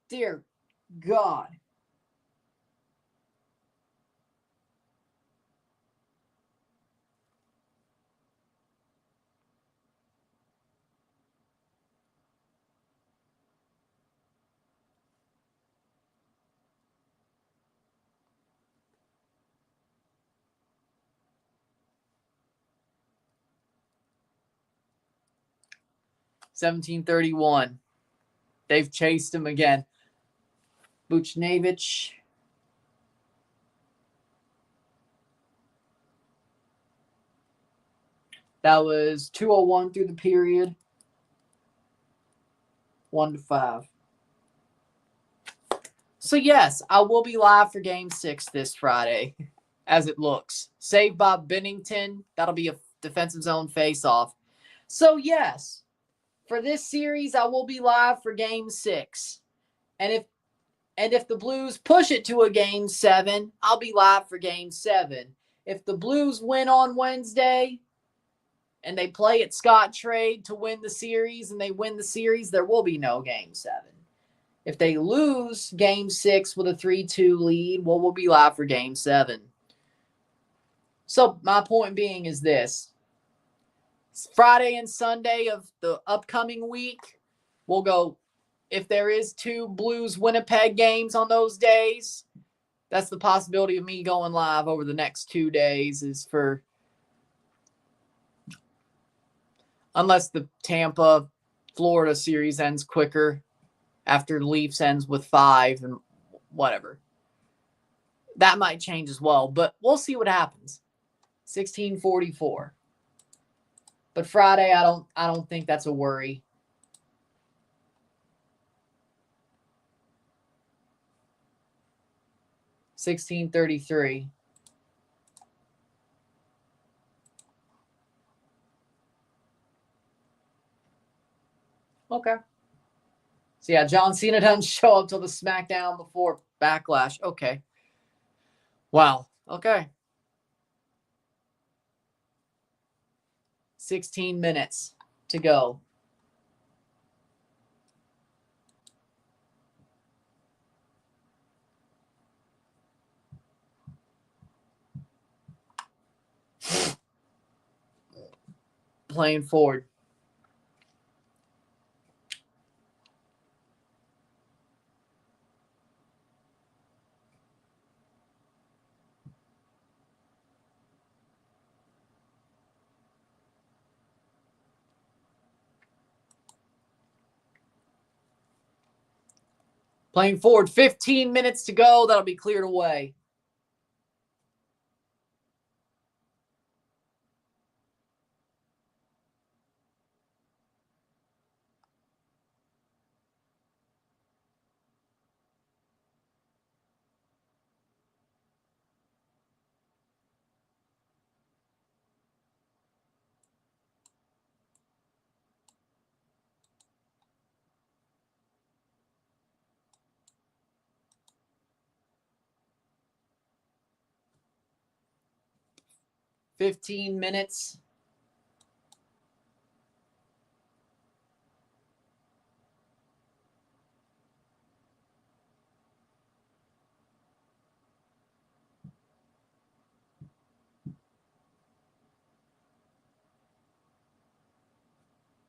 Dear God. $17.31. They've chased him again. Buchnevich. That was 2:01 through the period. 1-5. So yes, I will be live for Game 6 this Friday, as it looks. Saved by Bennington. That'll be a defensive zone face-off. So yes, for this series, I will be live for Game 6. And if the Blues push it to a Game 7, I'll be live for Game 7. If the Blues win on Wednesday and they play at Scottrade to win the series and they win the series, there will be no Game 7. If they lose Game 6 with a 3-2 lead, well, we'll be live for Game 7. So my point being is this. Friday and Sunday of the upcoming week, we'll go, if there is 2 Blues Winnipeg games on those days, That's the possibility of me going live over the next 2 days, is for, unless the Tampa Florida series ends quicker after Leafs ends with 5 and whatever. That might change as well, but we'll see what happens. 1644. But Friday, I don't think that's a worry. $16.33. Okay. So yeah, John Cena doesn't show up till the SmackDown before Backlash. Okay. Wow. Okay. 16 minutes to go. Playing forward. Playing forward. 15 minutes to go. That'll be cleared away. $15 minutes.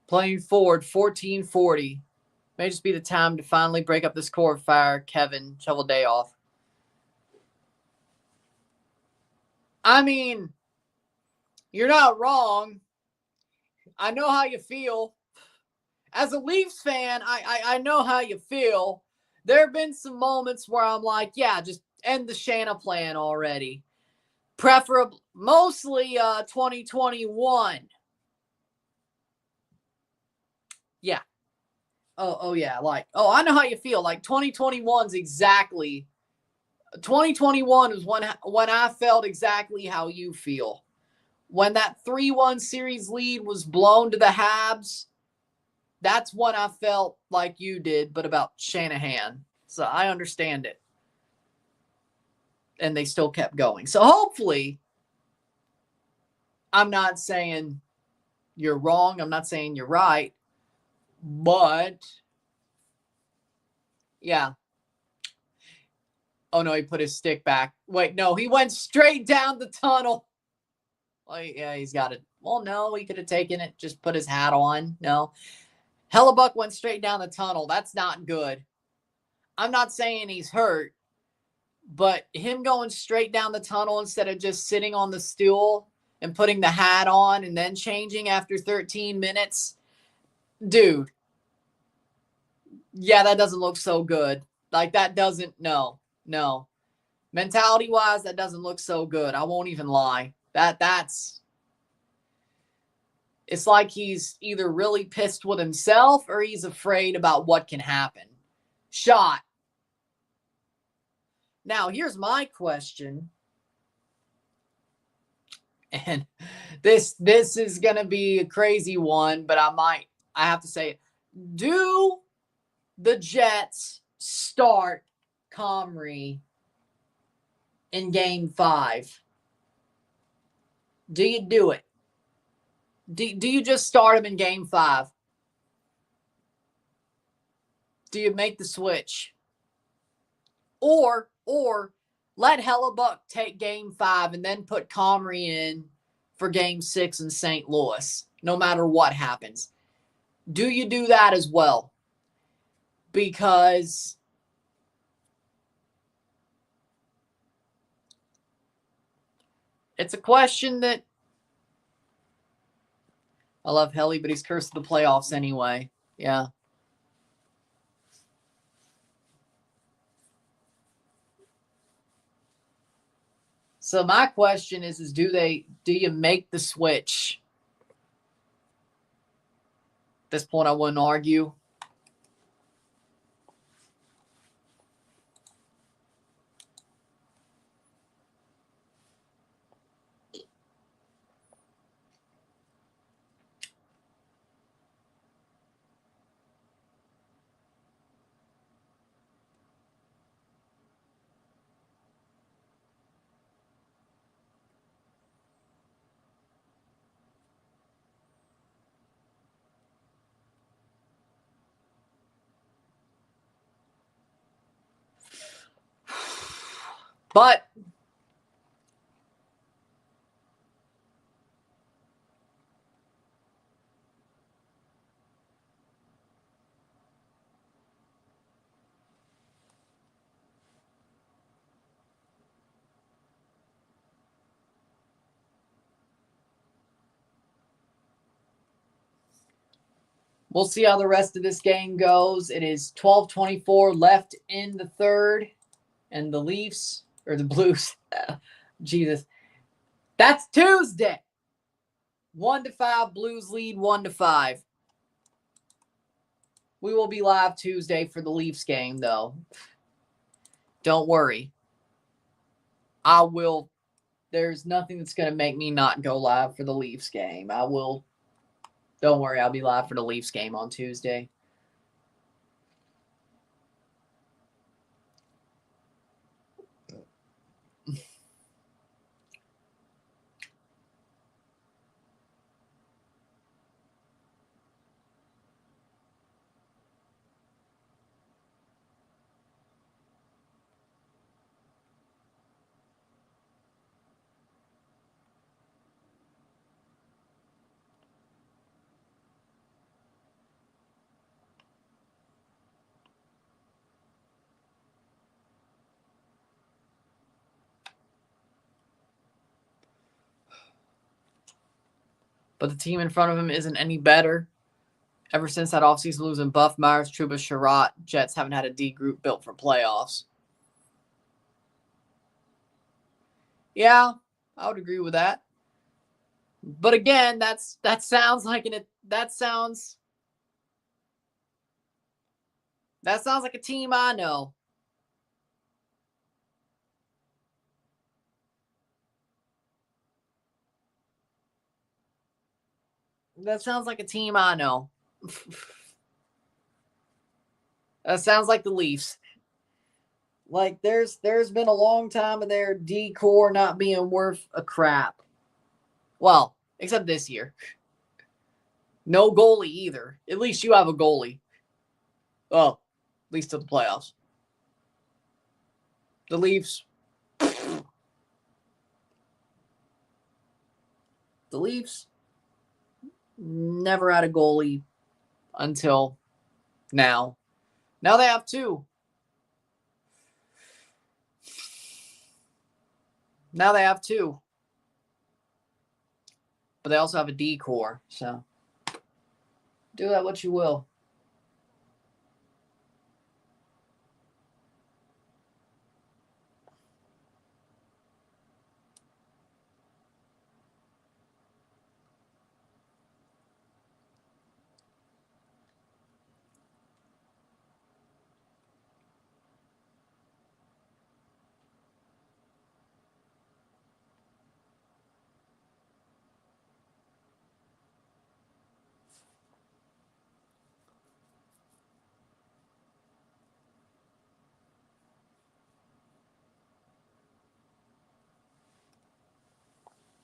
Playing forward, 14:40. May just be the time to finally break up this core fire. Kevin, shovel day off. I mean, you're not wrong. I know how you feel. As a Leafs fan, I know how you feel. There have been some moments where I'm like, yeah, just end the Shanna plan already. Preferably, mostly 2021. Yeah. Oh yeah. Like, I know how you feel. Like 2021's exactly. 2021 is when I felt exactly how you feel. When that 3-1 series lead was blown to the Habs, that's when I felt like you did, but about Shanahan. So I understand it. And they still kept going. So hopefully, I'm not saying you're wrong. I'm not saying you're right. But, yeah. Oh, no, he put his stick back. Wait, no, he went straight down the tunnel. Oh, yeah, he's got it. Well, no, he could have taken it, just put his hat on. No. Hellebuck went straight down the tunnel. That's not good. I'm not saying he's hurt, but him going straight down the tunnel instead of just sitting on the stool and putting the hat on and then changing after 13 minutes, dude, yeah, that doesn't look so good. Like, that doesn't, no. Mentality-wise, that doesn't look so good. I won't even lie. That's, it's like he's either really pissed with himself or he's afraid about what can happen. Shot. Now, here's my question. And this is going to be a crazy one, but I have to say it. Do the Jets start Comrie in Game 5? Do you do it? Do you just start him in Game 5? Do you make the switch? Or let Hellebuck take Game 5 and then put Comrie in for Game 6 in St. Louis, no matter what happens? Do you do that as well? Because It's a question that I love Helly, but he's cursed the playoffs anyway. Yeah. So my question is do you make the switch? At this point, I wouldn't argue. But we'll see how the rest of this game goes. It is 12:24 left in the third, and the Leafs, or the Blues, Jesus, that's Tuesday. 1-5, Blues lead 1-5. We will be live Tuesday for the Leafs game, though. Don't worry. I will. There's nothing that's going to make me not go live for the Leafs game. I will. Don't worry. I'll be live for the Leafs game on Tuesday. But the team in front of him isn't any better. Ever since that offseason losing Buff, Myers, Trouba, Sherratt, Jets haven't had a D group built for playoffs. Yeah, I would agree with that. But again, that sounds like that sounds like a team I know. That sounds like a team I know. That sounds like the Leafs. Like there's been a long time of their D core not being worth a crap. Well, except this year. No goalie either. At least you have a goalie. Well, at least to the playoffs. The Leafs. The Leafs never had a goalie until now. Now they have two. But they also have a D core, so do that what you will.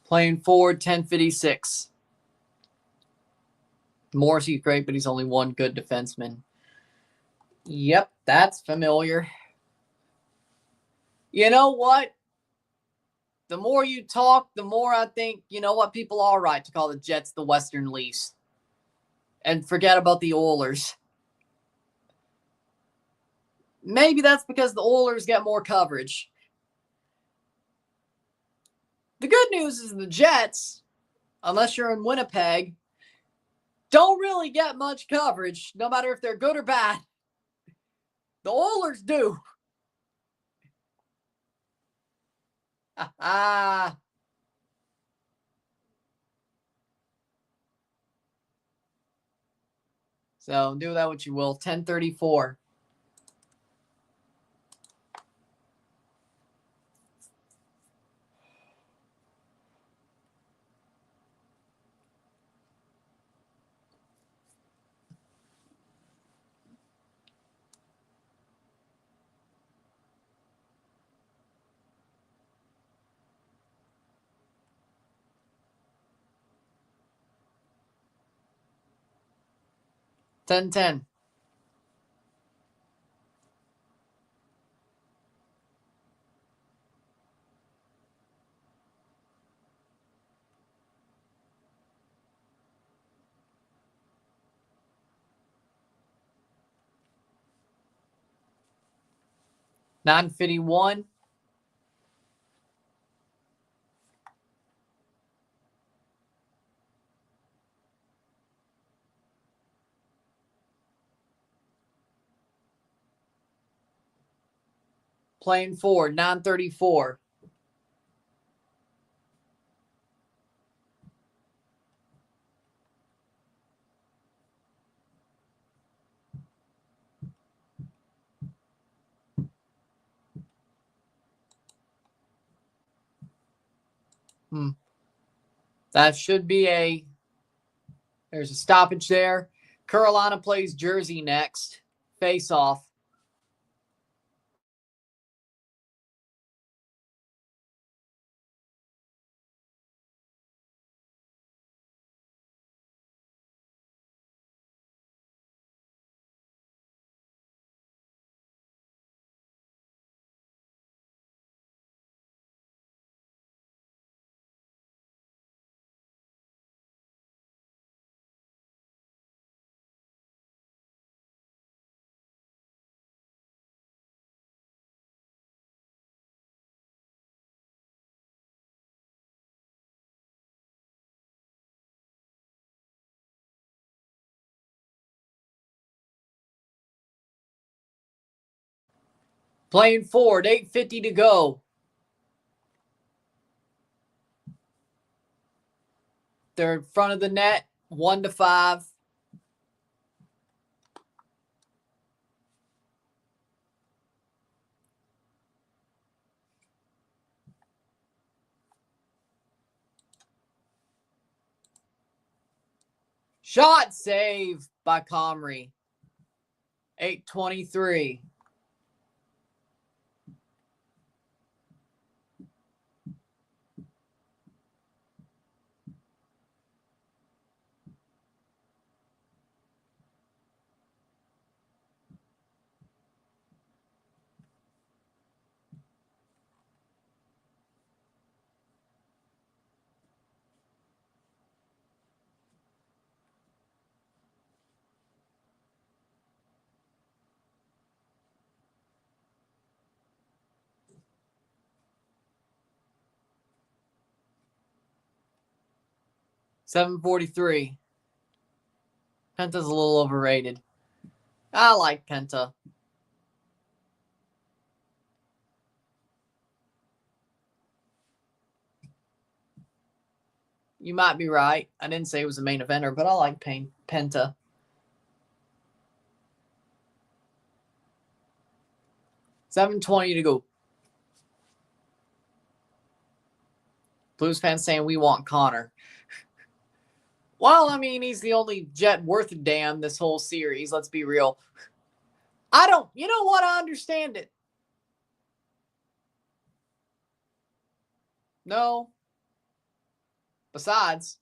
Playing forward, 1056. Morrissey's great, but he's only one good defenseman. Yep, that's familiar. You know what? The more you talk, the more I think, you know what, people are right to call the Jets the Western Leafs. And forget about the Oilers. Maybe that's because the Oilers get more coverage. The good news is the Jets, unless you're in Winnipeg, don't really get much coverage, no matter if they're good or bad. The Oilers do. So do that what you will. 10:34. Ten. $9.51. Playing forward, 9:34. That should be there's a stoppage there. Carolina plays Jersey next. Face off. Playing forward, 8:50 to go. They're in front of the net, 1-5. Shot save by Comrie. 8:23. $7.43. Penta's a little overrated. I like Penta. You might be right. I didn't say it was a main eventer, but I like Penta. $7.20 to go. Blues fans saying we want Connor. Well, I mean, he's the only Jet worth a damn this whole series. Let's be real. You know what? I understand it. No. Besides,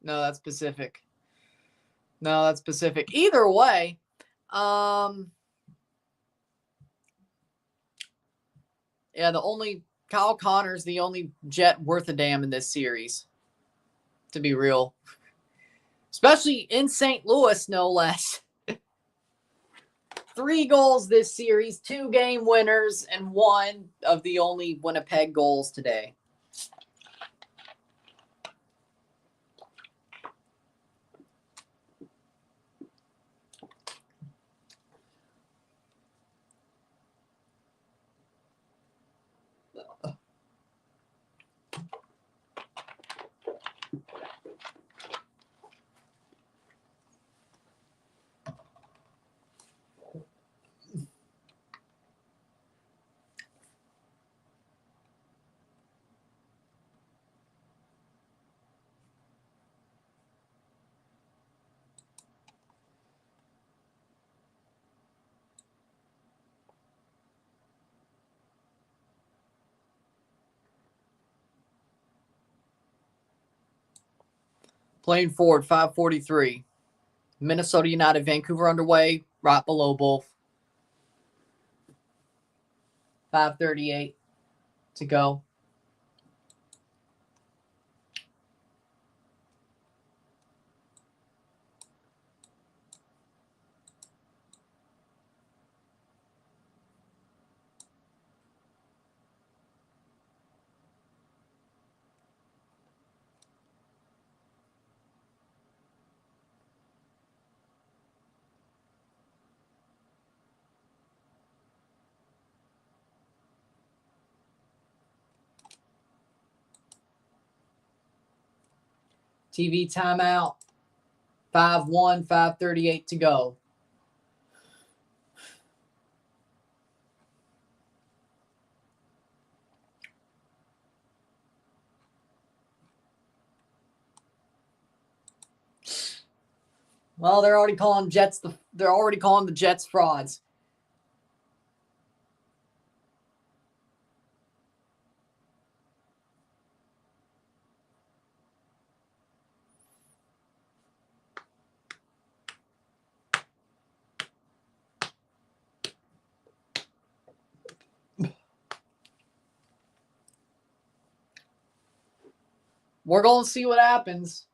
no, that's Pacific. Either way, Kyle Connor's the only Jet worth a damn in this series. To be real. Especially in St. Louis, no less. 3 goals this series, 2 game winners, and 1 of the only Winnipeg goals today. Playing forward, 5:43. Minnesota United, Vancouver underway, right below both. 5:38 to go. TV timeout. 5-1, 5:38 to go. Well, they're already calling the Jets frauds. We're going to see what happens.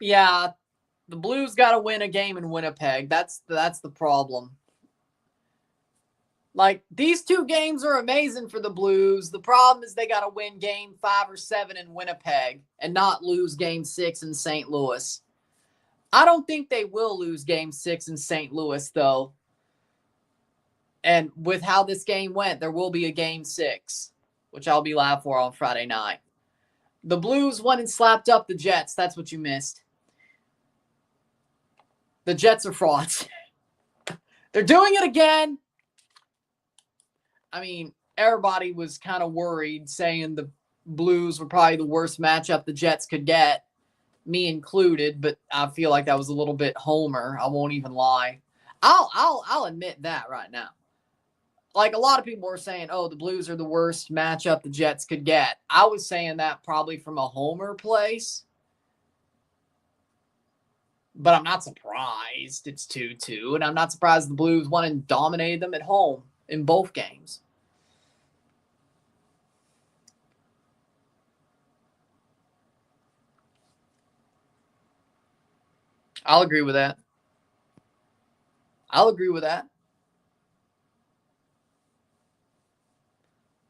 Yeah, the Blues got to win a game in Winnipeg. That's the problem. Like, these two games are amazing for the Blues. The problem is they got to win game 5 or 7 in Winnipeg and not lose game 6 in St. Louis. I don't think they will lose game 6 in St. Louis, though. And with how this game went, there will be a game 6, which I'll be live for on Friday night. The Blues went and slapped up the Jets. That's what you missed. The Jets are frauds. They're doing it again. I mean, everybody was kind of worried, saying the Blues were probably the worst matchup the Jets could get, me included. But I feel like that was a little bit homer. I won't even lie. I'll admit that right now. Like, a lot of people were saying, "Oh, the Blues are the worst matchup the Jets could get." I was saying that probably from a homer place. But I'm not surprised it's 2-2, and I'm not surprised the Blues won and dominated them at home in both games. I'll agree with that.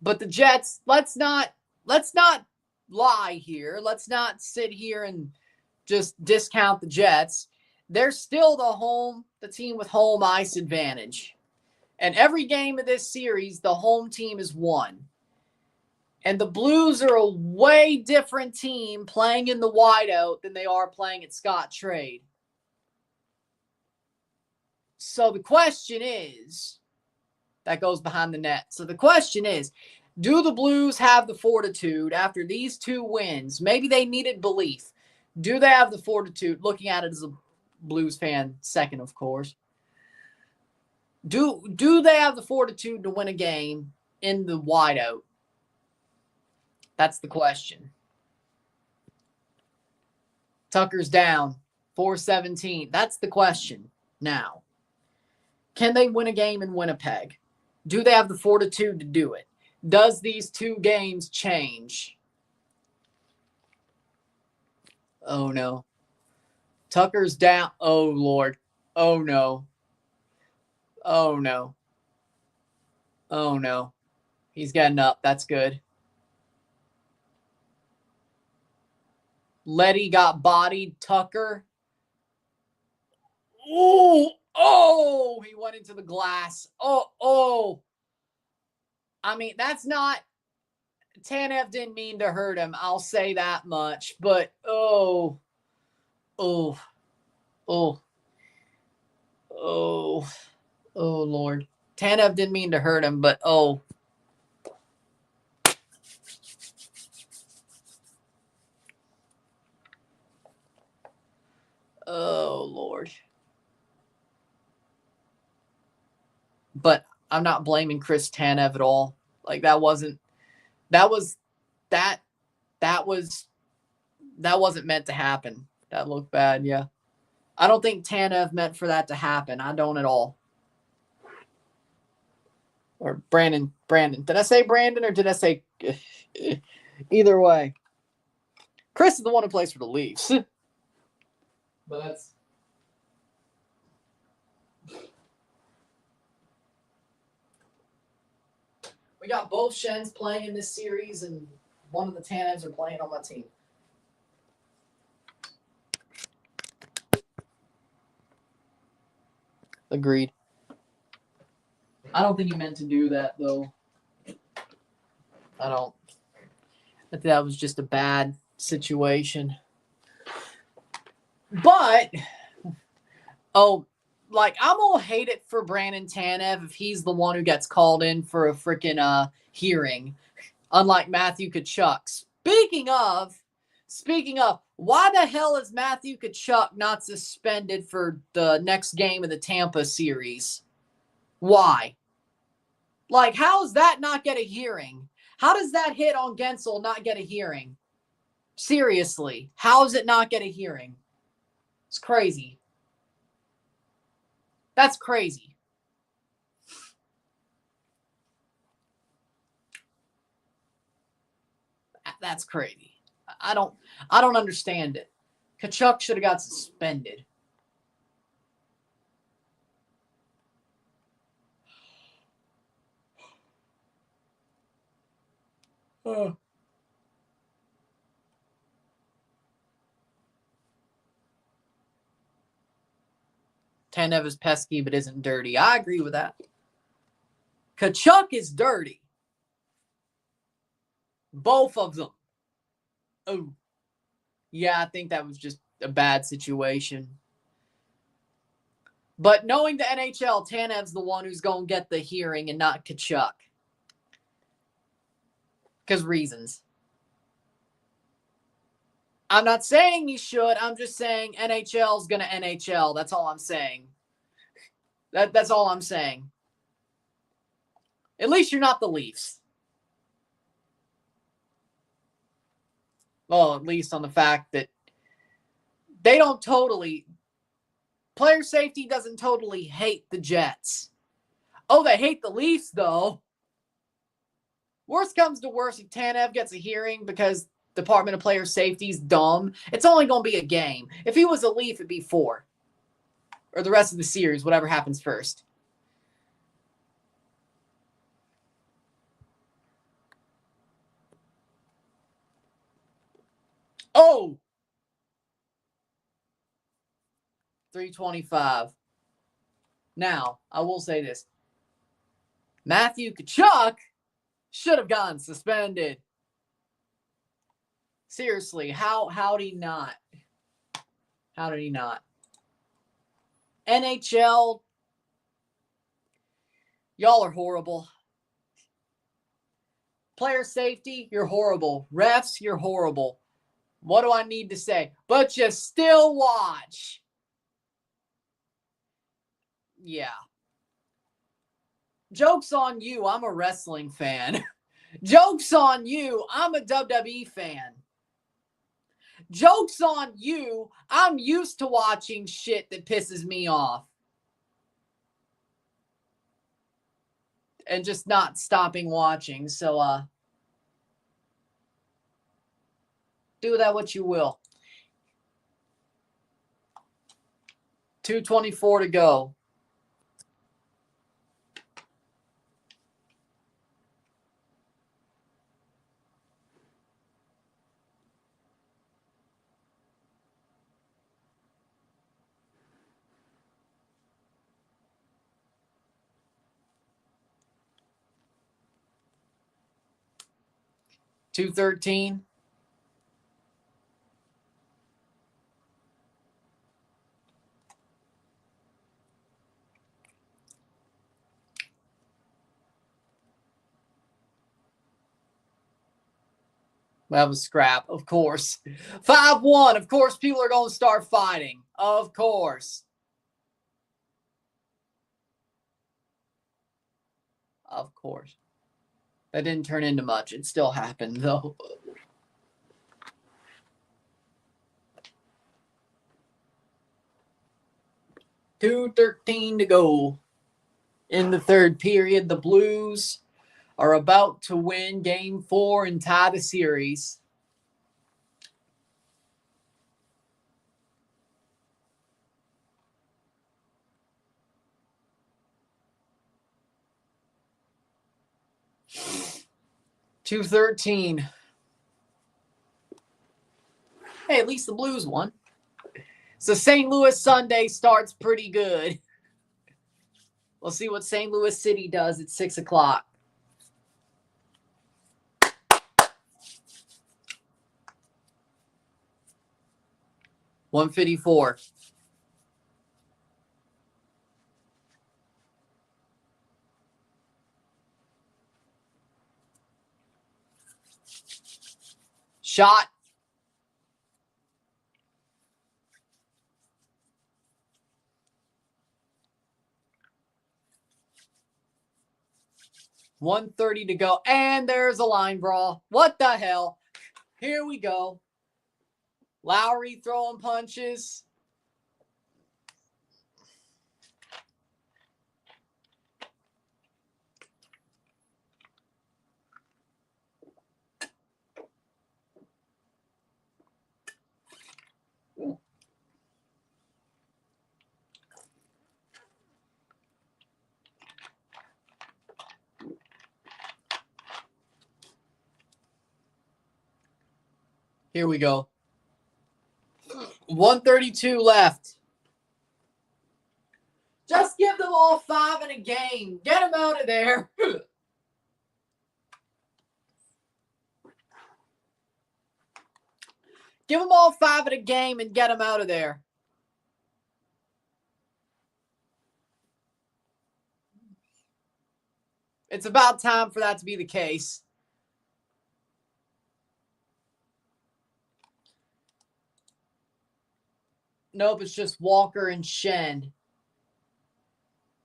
But the Jets, let's not lie here. Let's not sit here and just discount the Jets. They're still the team with home ice advantage. And every game of this series, the home team has won. And the Blues are a way different team playing in the wideout than they are playing at Scottrade. So the question is, that goes behind the net. So the question is, do the Blues have the fortitude after these 2 wins? Maybe they needed belief. Do they have the fortitude, looking at it as a Blues fan, second, of course. Do they have the fortitude to win a game in the wideout? That's the question. Tucker's down, 4:17. That's the question now. Can they win a game in Winnipeg? Do they have the fortitude to do it? Does these 2 games change? Oh, no. Tucker's down. Oh, Lord. Oh, no. Oh, no. Oh, no. He's getting up. That's good. Letty got bodied. Tucker. Ooh. Oh, he went into the glass. Oh. I mean, that's not... Tanev didn't mean to hurt him. I'll say that much. But, oh. Oh, oh Lord. Tanev didn't mean to hurt him, but oh. Oh Lord. But I'm not blaming Chris Tanev at all. Like that wasn't meant to happen. That looked bad, yeah. I don't think Tanev meant for that to happen. I don't at all. Or Brandon. Did I say Brandon or did I say either way? Chris is the one who plays for the Leafs. But that's we got both Shens playing in this series, and one of the Tanevs are playing on my team. Agreed. I don't think he meant to do that, though. I don't. I think that was just a bad situation. But, like, I'm going to hate it for Brandon Tanev if he's the one who gets called in for a freaking hearing, unlike Matthew Tkachuk. Speaking of, why the hell is Matthew Tkachuk not suspended for the next game of the Tampa series? Why? Like, how does that not get a hearing? How does that hit on Gensel not get a hearing? Seriously, how does it not get a hearing? It's crazy. That's crazy. That's crazy. I don't understand it. Tkachuk should have got suspended. Oh. Tanev is pesky but isn't dirty. I agree with that. Tkachuk is dirty. Both of them. Oh. Yeah, I think that was just a bad situation. But knowing the NHL, Tanev's the one who's going to get the hearing and not Tkachuk. Because reasons. I'm not saying he should. I'm just saying NHL's going to NHL. That's all I'm saying. That's all I'm saying. At least you're not the Leafs. Well, at least on the fact that they don't totally... Player safety doesn't totally hate the Jets. Oh, they hate the Leafs, though. Worst comes to worst, if Tanev gets a hearing because Department of Player Safety's dumb, it's only going to be a game. If he was a Leaf, it'd be 4. Or the rest of the series, whatever happens first. Oh! 325. Now, I will say this. Matthew Tkachuk should have gotten suspended. Seriously, how did he not? How did he not? NHL, y'all are horrible. Player safety, you're horrible. Refs, you're horrible. What do I need to say? But you still watch. Yeah. Joke's on you. I'm a wrestling fan. Joke's on you. I'm a WWE fan. Joke's on you. I'm used to watching shit that pisses me off. And just not stopping watching. So, do that what you will. 2:24 to go. $2.13. That was scrap, of course. 5-1. Of course, people are going to start fighting. Of course. Of course. That didn't turn into much. It still happened, though. $2:13 to go. In the third period, the Blues are about to win Game 4 and tie the series. $2:13. Hey, at least the Blues won. So St. Louis Sunday starts pretty good. We'll see what St. Louis City does at 6 o'clock. $154. Shot. $130 to go. And there's a line brawl. What the hell? Here we go. Lowry throwing punches. Here we go. 132 left. Just give them all 5 in a game. Get them out of there. Give them all 5 in a game and get them out of there. It's about time for that to be the case. Nope, it's just Walker and Shen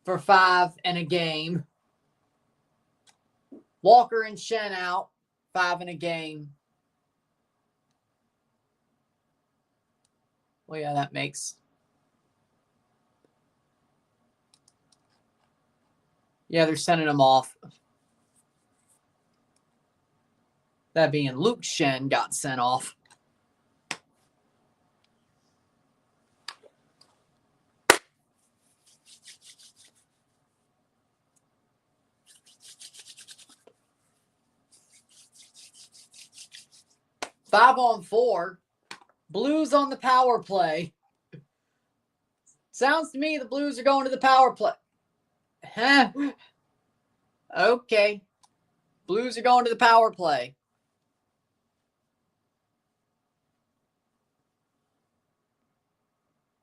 for 5 in a game. Walker and Shen out, 5 in a game. Well, yeah, that makes... Yeah, they're sending them off. That being Luke Shen got sent off. Five on 4. Blues on the power play. Sounds to me the Blues are going to the power play. Huh? Okay. Blues are going to the power play.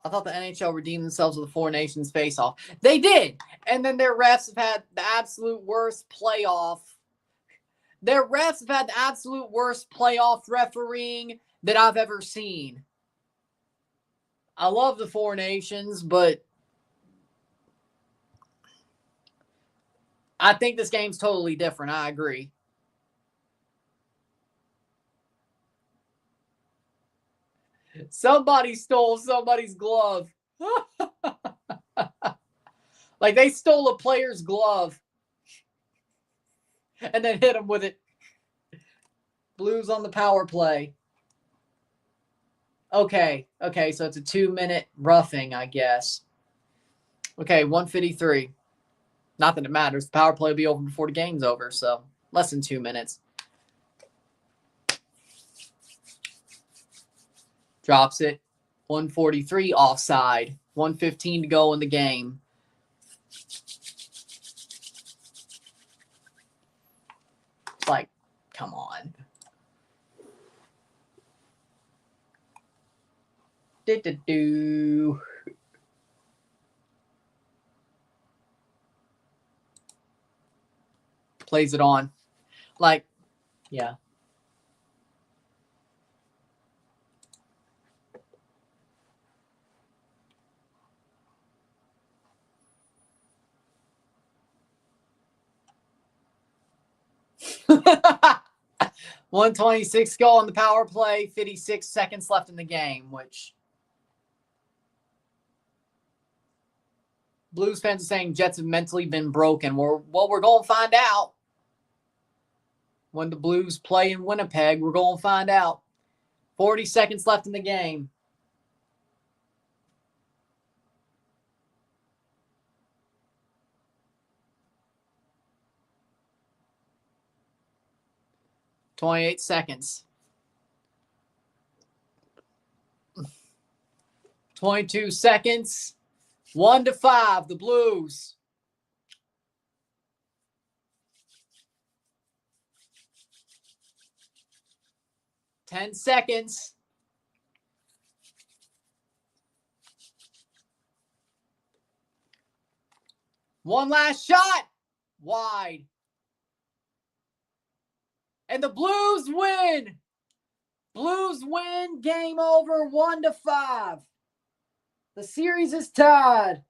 I thought the NHL redeemed themselves with the Four Nations face-off. They did. And then their refs have had the absolute worst playoff. Their refs have had the absolute worst playoff refereeing that I've ever seen. I love the Four Nations, but I think this game's totally different. I agree. Somebody stole somebody's glove. Like they stole a player's glove and then hit him with it. Blues on the power play. Okay, so it's a 2-minute roughing, I guess. Okay, 153. Not that it matters. The power play will be over before the game's over, so less than 2 minutes. Drops it. 143 offside. 1:15 to go in the game. It's like, come on. Do. Plays it on. Like, yeah. 1:26 go on the power play, 56 seconds left in the game, which Blues fans are saying Jets have mentally been broken. We're going to find out. When the Blues play in Winnipeg, we're going to find out. 40 seconds left in the game. "28 seconds. 22 seconds. 1-5, the Blues. "10 seconds. One last shot. Wide. And the Blues win. Blues win. Game over. 1-5. The series is tied.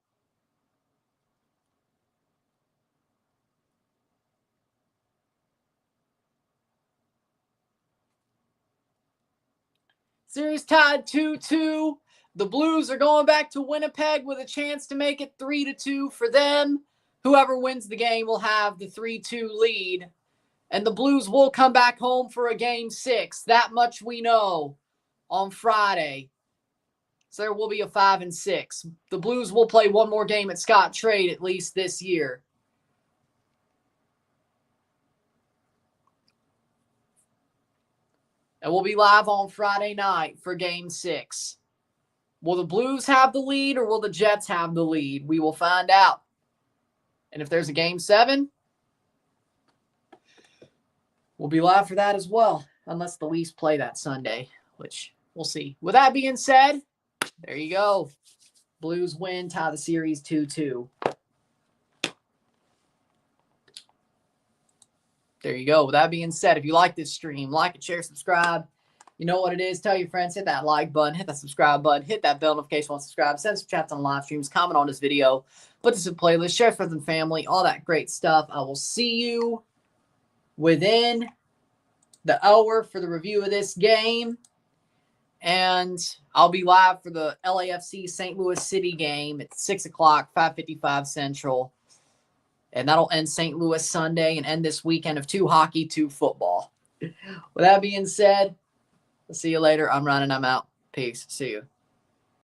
Series tied 2-2. The Blues are going back to Winnipeg with a chance to make it 3-2 for them. Whoever wins the game will have the 3-2 lead. And the Blues will come back home for a Game 6. That much we know on Friday. So there will be a 5-6. The Blues will play one more game at Scott Trade at least this year. And we'll be live on Friday night for Game 6. Will the Blues have the lead or will the Jets have the lead? We will find out. And if there's a Game 7, we'll be live for that as well. Unless the Leafs play that Sunday, which we'll see. With that being said, there you go. Blues win, tie the series 2-2. There you go. With that being said, if you like this stream, like it, share, subscribe. You know what it is. Tell your friends. Hit that like button. Hit that subscribe button. Hit that bell notification while subscribe. Send some chats on live streams. Comment on this video. Put this in playlist. Share with friends and family. All that great stuff. I will see you within the hour for the review of this game. And I'll be live for the LAFC St. Louis City game at 6 o'clock, 5:55 Central. And that'll end St. Louis Sunday and end this weekend of 2 hockey, 2 football. With that being said, I'll see you later. I'm Ryan and I'm out. Peace. See you.